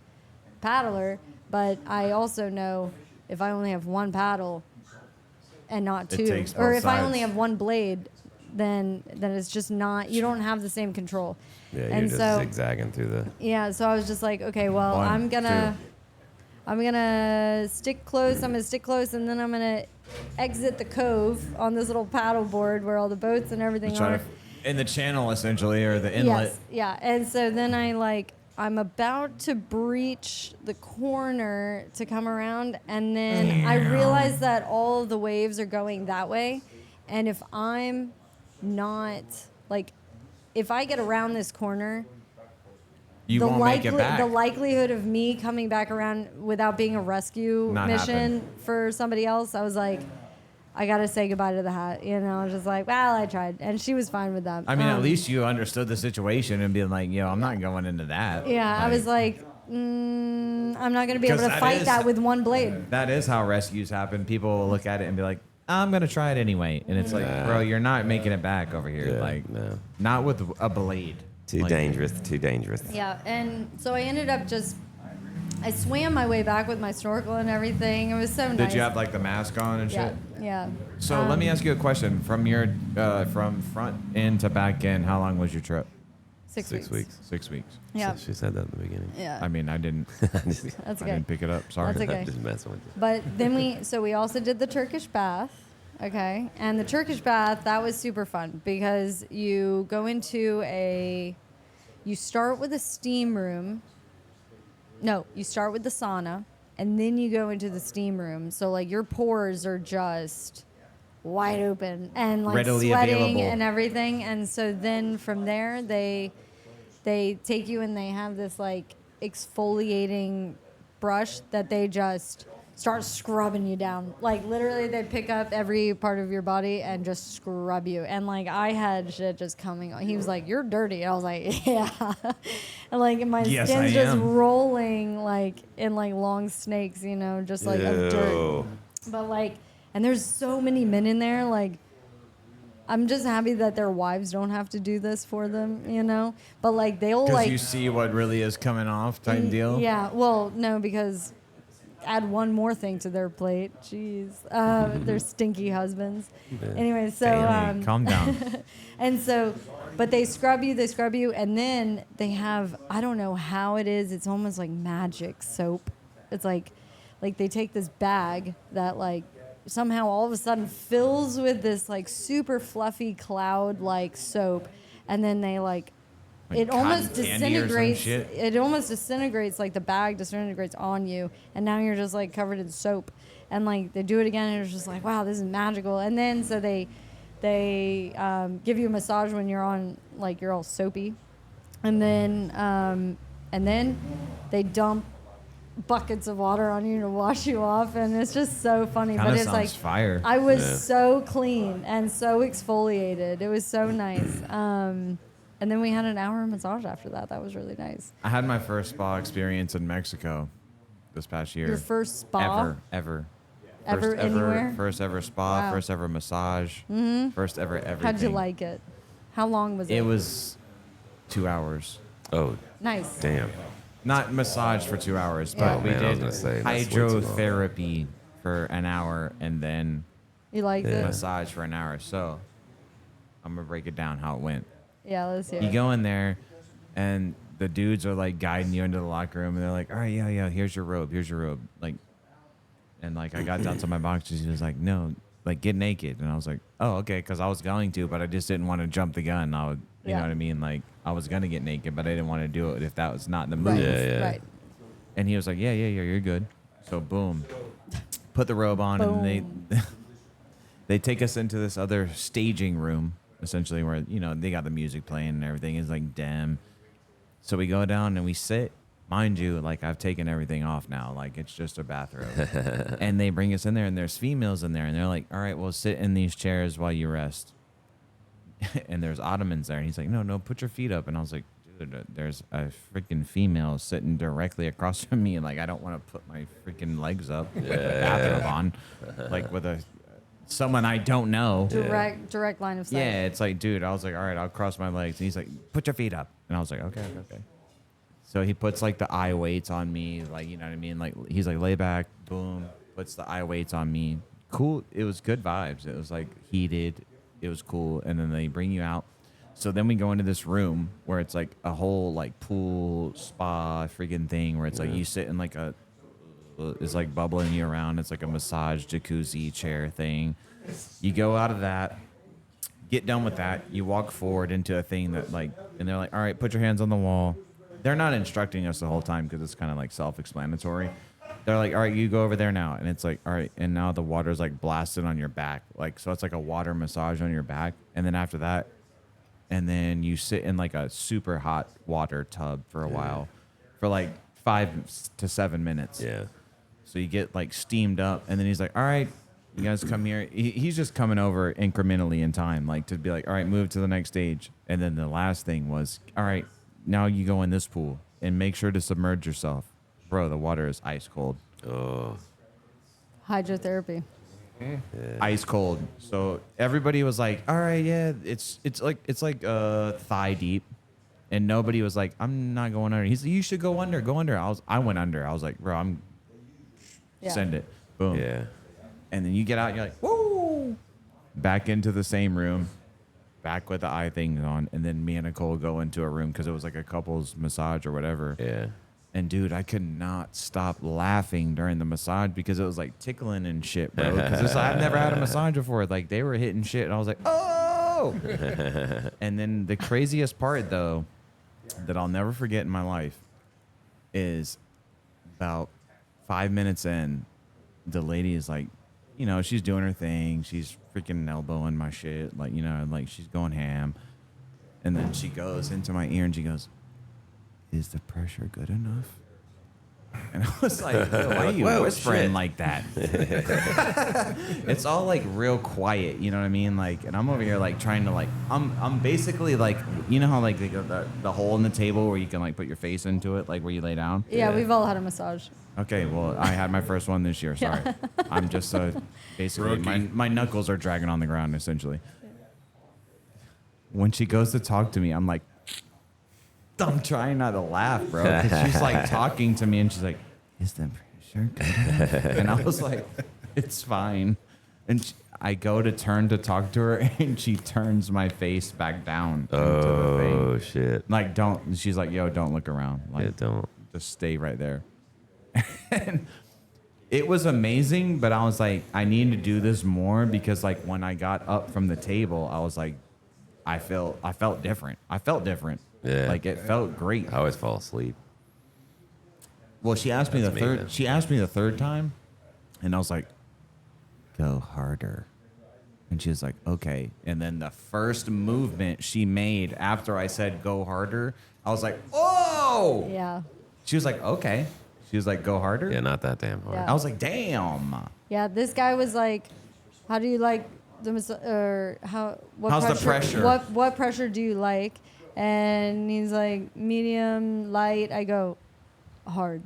paddler, but I also know if I only have one paddle and not It two, takes or both if I only sides. have one blade, then it's just not. You don't have the same control. Yeah, you're and just so zigzagging through the. yeah, so I was just like, okay, well, One, I'm gonna stick close. I'm gonna stick close, and then I'm gonna exit the cove on this little paddle board where all the boats and everything try are. to, in the channel essentially, or the inlet. Yes, yeah. And so then I'm about to breach the corner to come around, and then I realize that all the waves are going that way, and if I'm not if I get around this corner, You won't make it back. the likelihood of me coming back around without being a rescue Not mission happen. for somebody else, I was like, I gotta say goodbye to the hat. I was just like, well, I tried, and she was fine with that. I mean, at least you understood the situation and being like, I'm not going into that. Yeah, I was like, I'm not going to be able 'Cause to that fight is- that with one blade. That is how rescues happen. People will look at it and be like, I'm going to try it anyway. And it's like, bro, you're not making it back over here. Yeah, like, no. not with a blade. Too Like, dangerous. Too dangerous. Yeah, and so I ended up I swam my way back with my snorkel and everything. It was so nice. Did you have like the mask on and Yeah, shit? yeah. So let me ask you a question. From your from front end to back end, how long was your trip? 6 6 weeks. weeks. 6 weeks. Yeah, She said that in the beginning. yeah. I mean, I didn't. Just, That's I okay. didn't pick it up. Sorry. That's okay. I'm just messing with you. But then we also did the Turkish bath, okay? And the Turkish bath, that was super fun because you go into you start with a steam room. No, you start with the sauna, and then you go into the steam room. So your pores are just wide open and Readily sweating available. and everything. And so then from there they take you and they have this exfoliating brush that they just start scrubbing you down. Literally they pick up every part of your body and just scrub you. And I had shit just coming on. He was like, "You're dirty." And I was like, "Yeah." And my Yes, skin's I just am. rolling in long snakes, just of dirt. Ew. But and there's so many men in there, I'm just happy that their wives don't have to do this for them, But they'll Because you see what really is coming off type deal. Yeah, well, no, because add one more thing to their plate. Jeez, their stinky husbands. Anyway, so Bailey, calm down. and so, but they scrub you, and then they have, I don't know how it is. It's almost like magic soap. It's like they take this bag that somehow all of a sudden fills with this super fluffy cloud soap, and then they it almost cotton candy or some disintegrates. shit? It almost disintegrates, the bag disintegrates on you, and now you're just covered in soap. And they do it again, and it's just wow, this is magical. And then so they give you a massage when you're on you're all soapy, and then they dump buckets of water on you to wash you off, and it's just so funny. Kinda But it's sounds like fire. I was so clean and so exfoliated. It was so nice. And then we had an hour massage after that. That was really nice. I had my first spa experience in Mexico this past year. Your first spa? Ever. Ever anywhere? First ever spa, Wow. first ever massage, first ever everything. How'd you like it? How long was it? It was 2 hours. Oh, nice. damn. Not massage for 2 hours, Yeah. but Oh, we man, I was did gonna say, that's way too long. hydrotherapy for an hour and then You liked Yeah. it? massage for an hour. So I'm gonna break it down how it went. Yeah, let's hear You it. go in there, and the dudes are like guiding you into the locker room, and they're like, "All right, yeah, here's your robe, like." And like I got down to my boxers, he was like, "No, like get naked," and I was like, "Oh, okay," because I was going to, but I just didn't want to jump the gun. I would, you know Yeah. what I mean? Like I was gonna get naked, but I didn't want to do it if that was not the move. Right, Yeah. right. And he was like, "Yeah, you're good." So boom, put the robe on, and they take us into this other staging room, essentially, where they got the music playing and everything is like dim. So we go down and we sit. Mind you, like I've taken everything off now, like it's just a bathrobe. And they bring us in there, and there's females in there, and they're like, "All right, well, sit in these chairs while you rest." And there's ottomans there, and he's like, "No, put your feet up." And I was like, "Dude, there's a freaking female sitting directly across from me, and like I don't want to put my freaking legs up with a bathrobe on, like with someone I don't know." Direct line of sight. Yeah, it's like, dude, I was like, all right, I'll cross my legs. And he's like, put your feet up. And I was like, okay. So he puts like the eye weights on me, like, you know what I mean? Like, he's like, lay back, boom, puts the eye weights on me. Cool. It was good vibes. It was like heated. It was cool. And then they bring you out. So then we go into this room where it's like a whole like pool spa freaking thing where it's like you sit in like it's like bubbling you around. It's like a massage jacuzzi chair thing. You go out of that, get done with that. You walk forward into a thing that like, and they're like, all right, put your hands on the wall. They're not instructing us the whole time because it's kind of like self-explanatory. They're like, all right, you go over there now. And it's like, all right. And now the water's like blasted on your back. Like, so it's like a water massage on your back. And then after that, and then you sit in like a super hot water tub for a while for like 5 to 7 minutes. Yeah. So you get like steamed up, and then he's like, all right, you guys come here. He's just coming over incrementally in time, like to be like, all right, move to the next stage. And then the last thing was, all right, now you go in this pool and make sure to submerge yourself. Bro, the water is ice cold. Oh. Hydrotherapy. Ice cold. So everybody was like, all right, yeah, it's like thigh deep. And nobody was like, I'm not going under. He's like, you should go under. I went under. I was like, bro, send it. Boom. Yeah. And then you get out and you're like, whoa, back into the same room, back with the eye things on. And then me and Nicole go into a room because it was like a couple's massage or whatever. Yeah. And dude, I could not stop laughing during the massage because it was like tickling and shit, bro. Because I've never had a massage before. Like they were hitting shit, and I was like, oh. And then the craziest part, though, that I'll never forget in my life, is about 5 minutes in, the lady is like, she's doing her thing. She's freaking elbowing my shit, like like she's going ham. And then she goes into my ear and she goes, is the pressure good enough? And I was like, why are you Whoa, whispering shit. like that? It's all like real quiet, you know what I mean? Like, and I'm over here like trying to like, I'm basically like, how like the hole in the table where you can like put your face into it, like where you lay down? Yeah, we've all had a massage. Okay, well, I had my first one this year, sorry. I'm just basically, my knuckles are dragging on the ground essentially. When she goes to talk to me, I'm like, I'm trying not to laugh, bro. Because she's like talking to me and she's like, is the pressure good? And I was like, it's fine. And I go to turn to talk to her and she turns my face back down into the thing. Oh, shit. Like, don't. She's like, yo, don't look around. Like, Yeah, don't. just stay right there. And it was amazing, but I was like, I need to do this more because like when I got up from the table, I was like, I felt different. Yeah. Like it felt great. I always fall asleep. Well, she asked me That's the me, third. then. She asked me the third time, and I was like, "Go harder." And she was like, "Okay." And then the first movement she made after I said "Go harder," I was like, "Oh!" Yeah. She was like, "Okay." She was like, go harder? Yeah, not that damn hard. Yeah. I was like, damn. Yeah, this guy was like, how do you like the How's the pressure? What pressure do you like? And he's like, medium, light. I go, hard.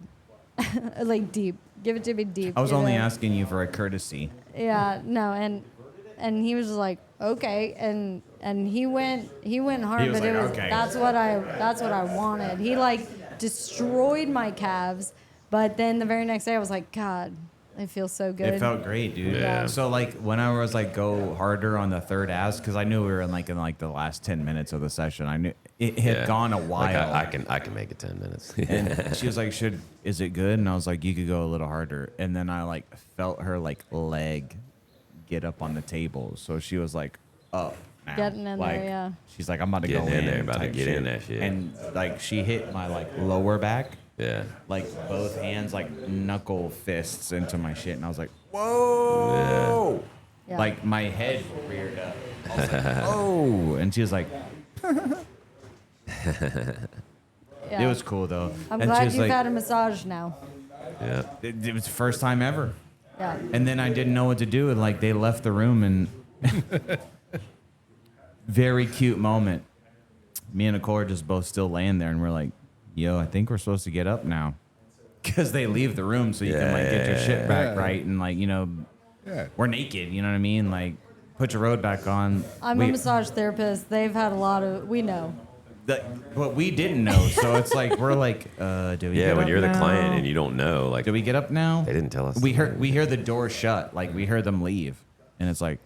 Like deep. Give it to me deep. I was you only know? asking you for a courtesy. Yeah, no, and he was just like, okay, and he went hard, He was but like, it was okay. that's what I wanted. He like destroyed my calves, but then the very next day I was like, God, it feels so good. It felt great, dude. Yeah. So like when I was like go harder on the third ass, because I knew we were in like the last 10 minutes of the session. I knew it had Yeah. gone a while. Like I can make it 10 minutes. And she was like, is it good? And I was like, you could go a little harder. And then I like felt her like leg get up on the table. So she was like up now. Getting in like, there, yeah. She's like, I'm about to Getting go in there, about to type get in that shit. And like she hit my like lower back. Yeah. Like both hands like knuckle fists into my shit. And I was like, whoa. Yeah. Like my head reared up. I was like, oh. And she was like, Yeah. it was cool though. I'm And she glad was you've like, had a massage now. Yeah. it was the first time ever. Yeah. And then I didn't know what to do, and like they left the room, and very cute moment. Me and Nicole are just both still laying there, and we're like, "Yo, I think we're supposed to get up now," because they leave the room so you can like get your shit back Yeah. right, and like Yeah. we're naked. You know what I mean? Like, put your robe back on. I'm a massage therapist. They've had a lot of, we know. But we didn't know, so it's like we're like, do we? Yeah, get when up you're the now? client and you don't know, like, Do we get up now? They didn't tell us. We hear the door shut. Like we heard them leave, and it's like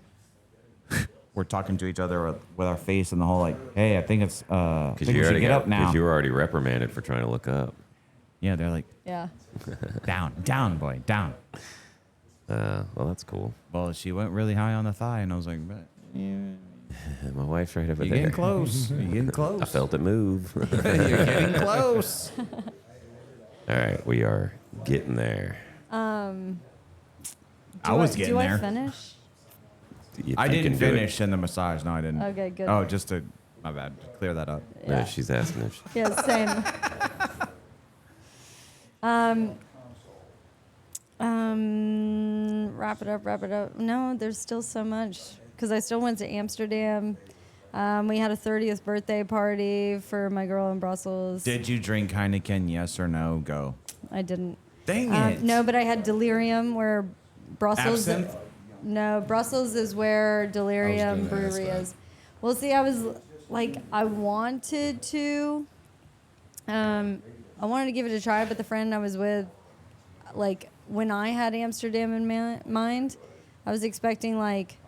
we're talking to each other with our face in the hole. Like, hey, I think it's I because think you we should already get up now. Because you were already reprimanded for trying to look up. Yeah, they're like, Yeah. down, boy, down. Well, that's cool. Well, she went really high on the thigh, and I was like, but yeah, My wife's right over you're there. getting close. You're getting close. I felt it move. You're getting close. All right, we are getting there. I was getting do there. I finish? If I you didn't can do it. finish in the massage. No, I didn't. Okay, good. Oh, just to my bad. Clear that up. No, Yeah. she's asking if Yeah, same. Wrap it up. No, there's still so much because I still went to Amsterdam. We had a 30th birthday party for my girl in Brussels. Did you drink Heineken? Yes or no? Go. I didn't. Dang it. No, but I had delirium where Brussels. Absinthe? No, Brussels is where Delirium gonna ask Brewery that. is. Well, see, I was like, I wanted to give it a try, but the friend I was with, like, when I had Amsterdam in mind, I was expecting like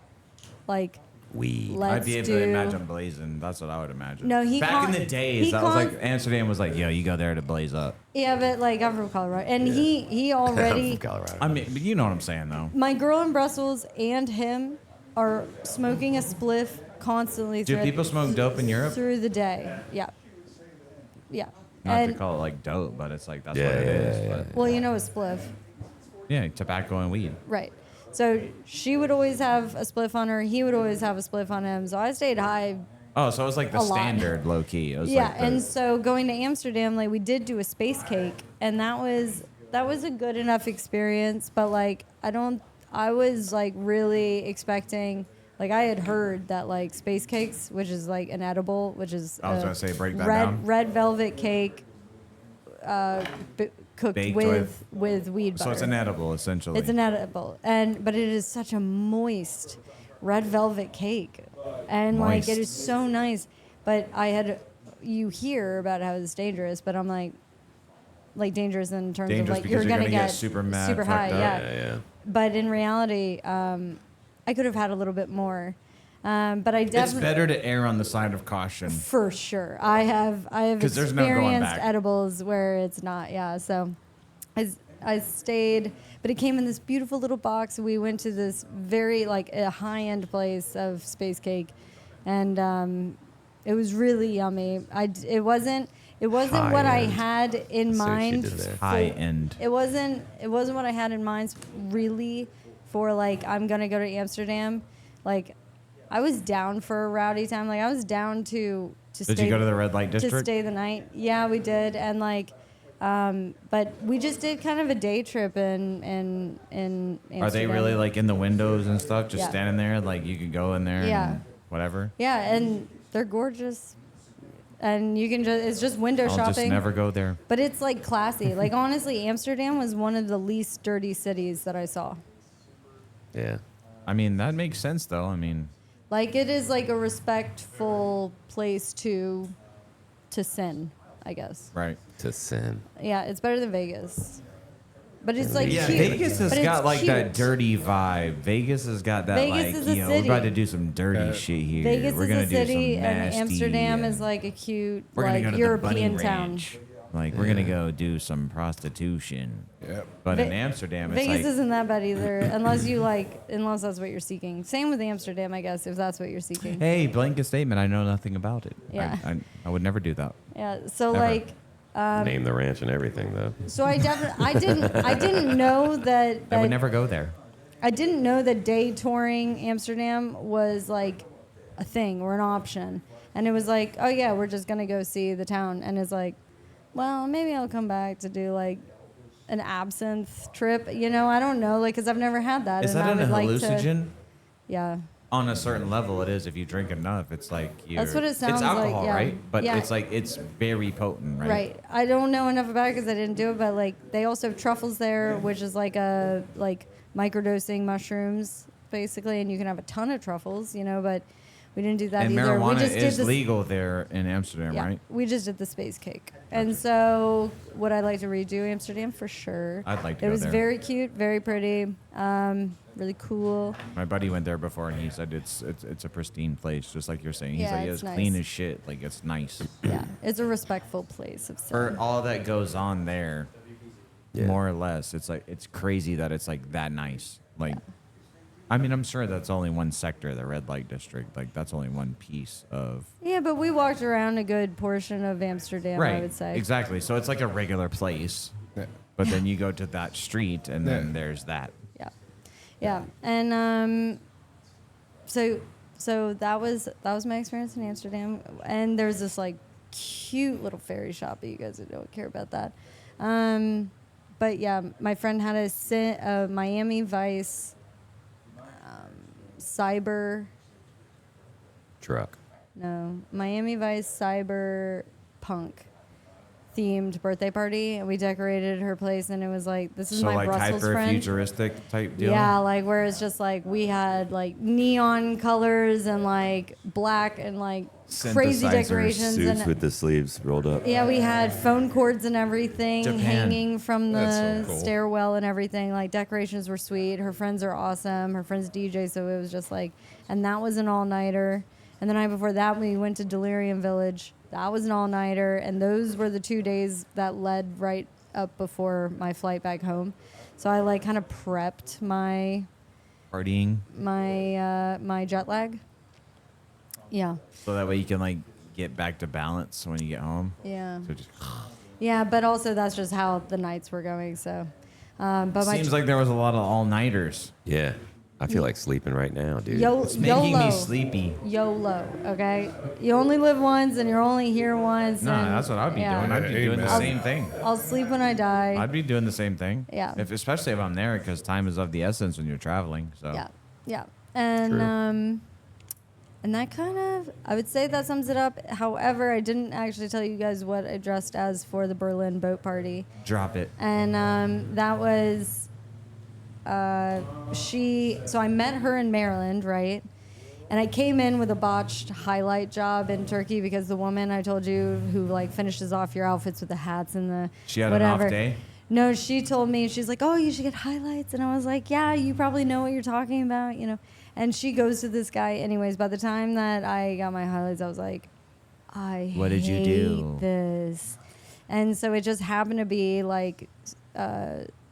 weed. let's I'd be able do. to imagine blazing. That's what I would imagine. No, he back con- in the days, he that was like con- Amsterdam was like, yo, you go there to blaze up. Yeah, but like I'm from Colorado, and he I'm already. from Colorado. I mean, but you know what I'm saying though. My girl in Brussels and him are smoking a spliff constantly. Do people smoke dope in Europe? Through the day? Yeah. Yeah. Not to And call it like dope, but it's like that's Yeah, what it is. yeah, But well, you know, a spliff, yeah, tobacco and weed. right? So she would always have a spliff on her. He would always have a spliff on him. So I stayed high. Oh, so it was like the A lot. standard low key. It was Yeah, like the, and so going to Amsterdam, like we did do a space cake, and that was a good enough experience. But like I was like really expecting. Like I had heard that like space cakes, which is like an edible, which is I was gonna say, break that red down. red velvet cake, cooked Baked with weed butter. so it's an edible essentially. It's an edible, but it is such a moist red velvet cake, and like it Moist. is so nice. But you hear about how it's dangerous, but I'm like dangerous in terms Dangerous of like because you're you're gonna gonna get get super mad, super fucked high, up. yeah. Yeah. But in reality, I could have had a little bit more. But I It's definitely, better to err on the side of caution. for sure, I have 'Cause there's no going experienced back. edibles where it's not. Yeah, so I stayed, but it came in this beautiful little box. We went to this very like a high end place of space cake, and it was really yummy. It wasn't what I High-end. had in See what she mind. did there. High end. It wasn't what I had in mind really for like I'm gonna go to Amsterdam. Like I was down for a rowdy time. Like I was down to Did stay you go to the red light to district? stay the night. Yeah, we did. And like But we just did kind of a day trip in Amsterdam. Are they really like in the windows and stuff, just Yeah. standing there? Like you could go in there Yeah. and whatever? Yeah, and they're gorgeous. And you can just, it's just window I'll shopping. just never go there. But it's like classy. Like honestly, Amsterdam was one of the least dirty cities that I saw. Yeah. I mean, that makes sense though. I mean, Like it is like a respectful place to sin, I guess. right. To sin. Yeah, it's better than Vegas. But it's like Yeah, cute. Vegas has But it's got like that cute. dirty vibe. Vegas has got that Vegas like, is a you know, we're about city. to do some dirty shit here. Vegas we're is gonna a city, do some and nasty, Amsterdam is like a cute, we're gonna like go to European the bunny town. ranch. Like we're gonna go do some prostitution. Yep. But Ve- in Amsterdam, it's Vegas like isn't that bad either, unless that's what you're seeking. Same with Amsterdam, I guess, if that's what you're seeking. hey, blanket statement. I know nothing about it. Yeah. I would never do that. Yeah. So Never. like, Name the ranch and everything, though. so I didn't know that. I would never go there. I didn't know that day touring Amsterdam was like a thing or an option. And it was like, oh yeah, we're just gonna go see the town. And it's like, well, maybe I'll come back to do like an absinthe trip. You know, I don't know, like, cause I've never had that. Is and that I an would like hallucinogen? Yeah. On a certain level, it is. If you drink enough, it's like you're, That's what it sounds It's like, alcohol, yeah. right? But Yeah. it's like it's very potent, right? Right. I don't know enough about it because I didn't do it, but like they also have truffles there, which is like a microdosing mushrooms basically, and you can have a ton of truffles, you know. But we didn't do that And either. We marijuana just did is this. legal there in Amsterdam, Yeah, right? we just did the space cake, and so would I like to redo Amsterdam for sure? I'd like to It go was there. very cute, very pretty, really cool. My buddy went there before, and he said it's a pristine place, just like you're saying. He's Yeah, like, it's it's clean nice. as shit. Like it's nice. Yeah, it's a respectful place of For sin. all that goes on there, Yeah. more or less, it's like it's crazy that it's like that nice. Like, I mean, I'm sure that's only one sector, the red light district. Like that's only one piece of. Yeah, but we walked around a good portion of Amsterdam, I would say. Exactly. So it's like a regular place, Yeah. but then you go to that street, and then Yeah. there's that. Yeah, yeah, and so that was my experience in Amsterdam, and there's this like cute little ferry shop, but you guys don't care about that. But yeah, my friend had a Miami Vice cyber. Truck. No, Miami Vice cyber punk themed birthday party, and we decorated her place, and it was like, this is So my like Brussels hyper friend. futuristic type deal. Yeah, like where it's just like we had like neon colors and like black and like crazy Synthesizers, decorations, Suits and with the sleeves rolled up. yeah, we had phone cords and everything Japan. hanging from the That's so cool. stairwell and everything. Like decorations were sweet. Her friends are awesome. Her friends DJ, so it was just like, and that was an all-nighter. And the night before that, we went to Delirium Village. That was an all-nighter, and those were the 2 days that led right up before my flight back home. So I like kind of prepped my Partying, my jet lag. Yeah, so that way you can like get back to balance when you get home. yeah. So just Yeah, but also that's just how the nights were going. So, but my seems like there was a lot of all nighters. Yeah. I feel like sleeping right now, dude. It's making YOLO. me sleepy. YOLO. Okay, you only live once, and you're only here once. No, and, that's what I'd be yeah. doing. I'd be doing the Amen. same thing. I'll sleep when I die. I'd be doing the same thing. Yeah. Especially if I'm there, because time is of the essence when you're traveling. So Yeah, yeah, and True. And that kind of, I would say that sums it up. However, I didn't actually tell you guys what I dressed as for the Berlin boat party. drop it. And that was so I met her in Maryland, right? And I came in with a botched highlight job in Turkey because the woman I told you who like finishes off your outfits with the hats and the She had whatever. an off day. No, she told me, she's like, oh, you should get highlights. And I was like, yeah, you probably know what you're talking about, you know. And she goes to this guy anyways. By the time that I got my highlights, I was like, I What did you hate do? this. And so it just happened to be like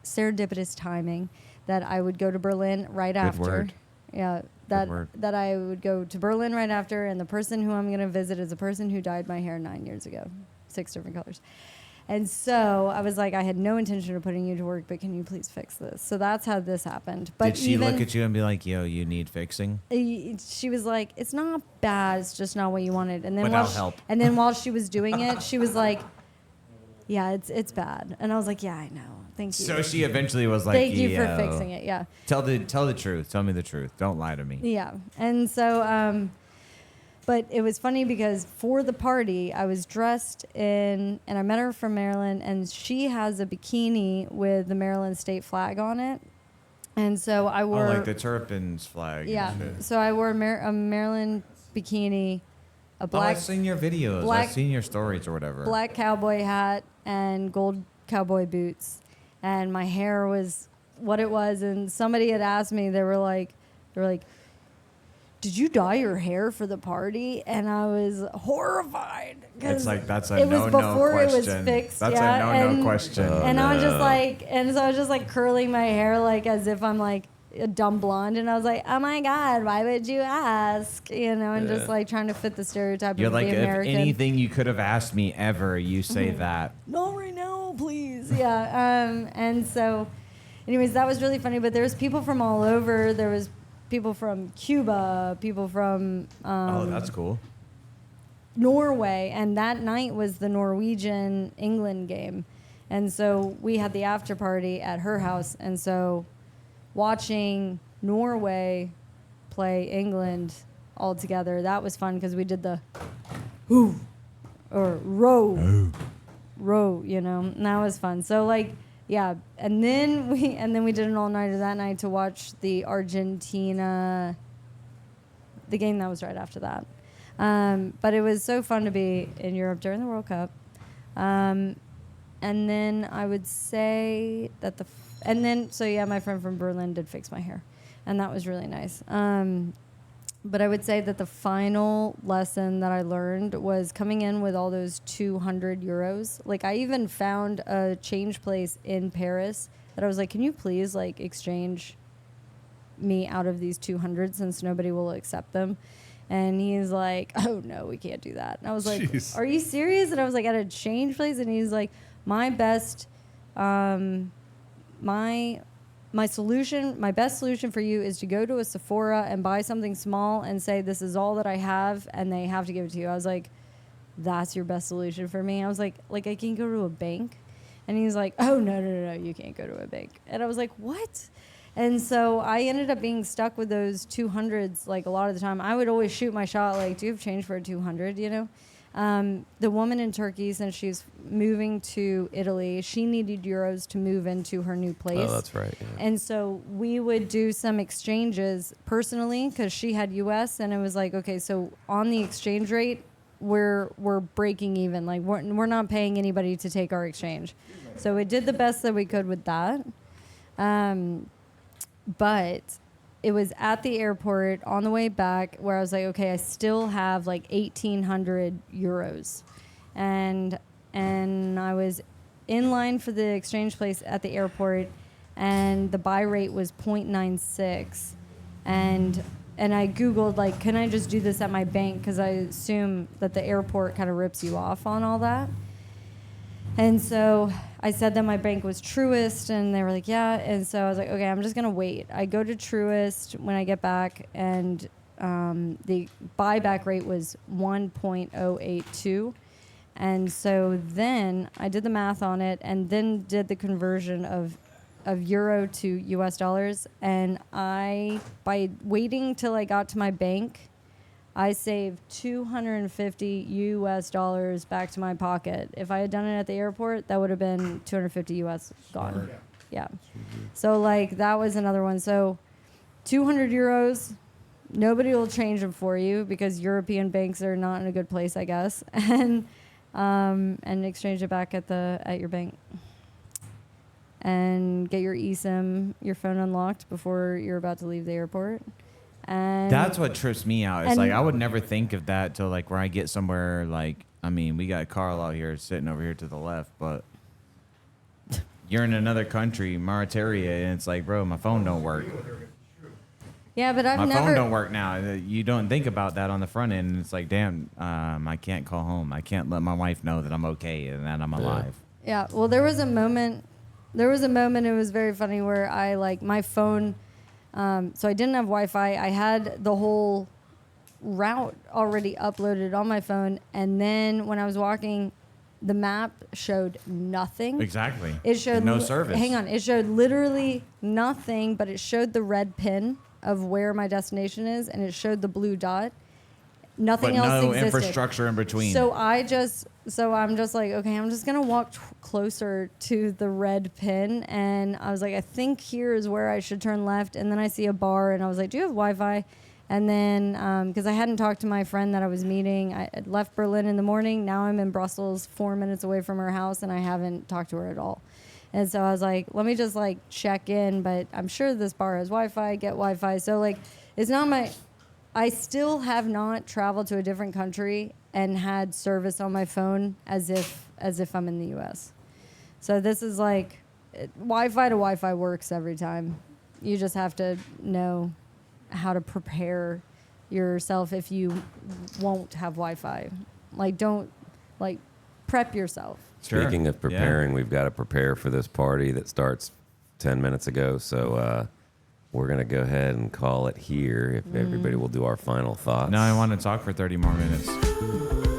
serendipitous timing that I would go to Berlin right after. word. Yeah, word. that I would go to Berlin right after, and the person who I'm going to visit is a person who dyed my hair 9 years ago, 6 different colors. And so I was like, I had no intention of putting you to work, but can you please fix this? So that's how this happened. But Did she even, look at you and be like, yo, you need fixing? she was like, it's not bad, it's just not what you wanted. And then But while I'll help. And then while she was doing it, she was like, Yeah, it's bad. And I was like, yeah, I know. Thank you. So she eventually was like, Thank you for "Yo, fixing it. Yeah. Tell the truth. Tell me the truth. Don't lie to me." Yeah. And so, but it was funny because for the party, I was dressed in, and I met her from Maryland, and she has a bikini with the Maryland state flag on it. And so I wore. Oh, like the Turpins flag. Yeah. And shit. So I wore a Maryland bikini, a black I've seen your videos. black- I've seen your stories or whatever. black cowboy hat and gold cowboy boots, and my hair was what it was. And somebody had asked me, they were like, "Did you dye your hair for the party?" And I was horrified. 'cause It's like that's a it was no before question. it was fixed. That's yeah, a no and, question. And I was just like, and so I was just like curling my hair like as if I'm like a dumb blonde, and I was like, "Oh my God, why would you ask?" You know, and just like trying to fit the stereotype You're of like, the if American. anything you could have asked me ever, you say that. No, right now, please. Yeah. And so, anyways, that was really funny. But there was people from all over. There was people from Cuba, people from Oh, that's cool. Norway, and that night was the Norwegian England game, and so we had the after party at her house, and so watching Norway play England all together, that was fun because we did the whoo or row, you know, and that was fun. So like, yeah, and then we did an all-nighter that night to watch the Argentina, the game that was right after that. But it was so fun to be in Europe during the World Cup. And then I would say that my friend from Berlin did fix my hair, and that was really nice. But I would say that the final lesson that I learned was coming in with all those 200 euros. Like, I even found a change place in Paris that I was like, can you please, like, exchange me out of these 200 since nobody will accept them? And he's like, oh, no, we can't do that. And I was like, Jeez. are you serious? And I was like, at a change place? And he's like, my best solution for you is to go to a Sephora and buy something small and say, this is all that I have, and they have to give it to you. I was like, that's your best solution for me? I was like I can go to a bank? And he's like, oh, no, you can't go to a bank. And I was like, what? And so I ended up being stuck with those 200s, like, a lot of the time. I would always shoot my shot, like, do you have change for a 200, you know? The woman in Turkey, since she's moving to Italy, she needed euros to move into her new place. Oh, that's right. Yeah. And so we would do some exchanges personally because she had U.S. and it was like, okay, so on the exchange rate, we're breaking even. Like, we're not paying anybody to take our exchange. So we did the best that we could with that. But it was at the airport on the way back where I was like, okay, I still have like 1,800 euros. And I was in line for the exchange place at the airport, and the buy rate was 0.96. And I Googled, like, can I just do this at my bank? Because I assume that the airport kind of rips you off on all that. And so I said that my bank was Truist, and they were like, yeah. And so I was like, okay, I'm just going to wait. I go to Truist when I get back, and the buyback rate was 1.082. And so then I did the math on it and then did the conversion of euro to US dollars. And by waiting till I got to my bank, I saved $250 US dollars back to my pocket. If I had done it at the airport, that would have been 250 US gone. Yeah. So like that was another one. So 200 euros, nobody will change them for you because European banks are not in a good place, I guess. And exchange it back at your bank. And get your eSIM, your phone unlocked before you're about to leave the airport. And That's what trips me out. It's like I would never think of that till like where I get somewhere. Like, I mean, we got Carl out here sitting over here to the left, but you're in another country, Mauritania, and it's like, bro, my phone don't work. yeah, but I've My never phone don't work now. You don't think about that on the front end. And it's like, damn, I can't call home. I can't let my wife know that I'm okay and that I'm alive. Yeah, well, there was a moment, it was very funny, where I, like, my phone, so I didn't have Wi-Fi. I had the whole route already uploaded on my phone, and then when I was walking the map showed nothing. Exactly. It showed no service. Hang on, it showed literally nothing, but it showed the red pin of where my destination is, and it showed the blue dot. Nothing But else no existed. infrastructure in between. So I'm just like, okay, I'm just gonna walk closer to the red pin, and I was like, I think here is where I should turn left, and then I see a bar, and I was like, do you have Wi-Fi? And then because I hadn't talked to my friend that I was meeting, I had left Berlin in the morning. Now I'm in Brussels, 4 minutes away from her house, and I haven't talked to her at all. And so I was like, let me just like check in, but I'm sure this bar has Wi-Fi. Get Wi-Fi. So like, it's not my. I still have not traveled to a different country and had service on my phone as if I'm in the U.S. So this is like Wi-Fi to Wi-Fi works every time. You just have to know how to prepare yourself if you won't have Wi-Fi. Don't prep yourself. Sure. Speaking of preparing, we've got to prepare for this party that starts 10 minutes ago. So we're going to go ahead and call it here if everybody will do our final thoughts. Now I want to talk for 30 more minutes.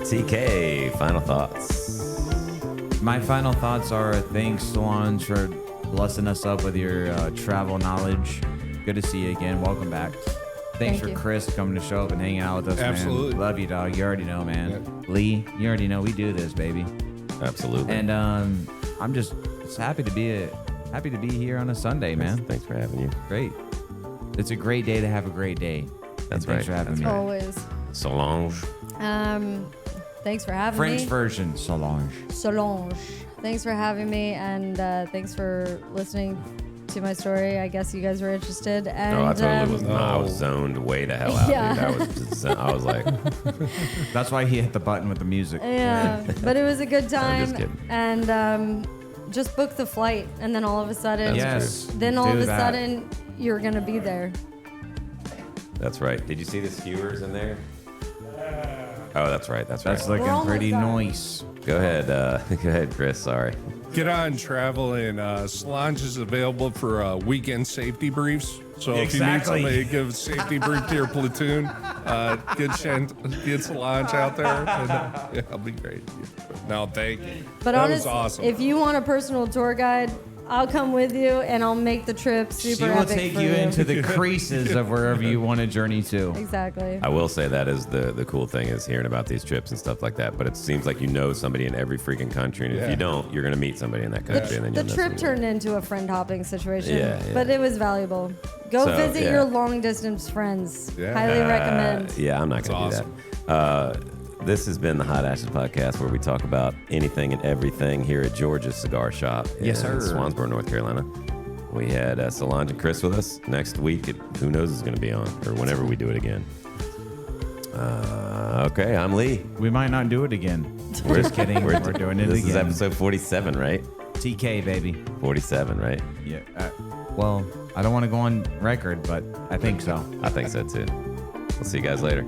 TK, final thoughts. My final thoughts are thanks, Solange, for blessing us up with your travel knowledge. Good to see you again. Welcome back. Thanks Thank you. for Chris coming to show up and hanging out with us, Absolutely. man. Love you, dog. You already know, man. Yeah. Lee, you already know we do this, baby. Absolutely. And I'm just happy to be here on a Sunday, man. Thanks for having you. Great. It's a great day to have a great day. That's And thanks right. for having That's me. right. Always. Solange. Thanks for having French me. version, Solange. Solange. Thanks for having me, and thanks for listening to my story. I guess you guys were interested. And, No, I totally was not. I was zoned way the hell out, Yeah. dude. I was like, That's why he hit the button with the music. Yeah, but it was a good I'm time. just kidding. And just book the flight, and then all of a sudden, Yes. then all do of a that. sudden, you're gonna be there. that's right. Did you see the skewers in there? Oh, that's right. That's right. That's looking almost pretty done. nice. Go ahead, Chris. Sorry. Get on travel, and Solange is available for weekend safety briefs. So if you need Exactly. somebody to give a safety brief to your platoon, get Solange out there, and yeah, it'll be great. No, thank you. But that honest, was awesome. if you want a personal tour guide, I'll come with you, and I'll make the trip super She will epic take for you into the creases of wherever you want to journey to. Exactly. I will say that is the cool thing is hearing about these trips and stuff like that. But it seems like you know somebody in every freaking country, and if Yeah. you don't, you're gonna meet somebody in that country, and then The you'll know trip somebody. turned into a friend hopping situation, Yeah, yeah. but it was valuable. Go So, visit yeah. your long distance friends. Yeah. Highly recommend. Yeah, I'm not That's gonna awesome. do that. This has been the Hot Ashes Podcast, where we talk about anything and everything here at George's Cigar Shop Yes, in sir. Swansboro, North Carolina. We had Solange and Chris with us. Next week, who knows is going to be on, or whenever we do it again. Okay, I'm Lee. We might not do it again. We're just kidding. We're doing it This again. is episode 47, right? TK, baby. 47, right? Yeah. Well, I don't want to go on record, but I think so. I think so too. We'll see you guys later.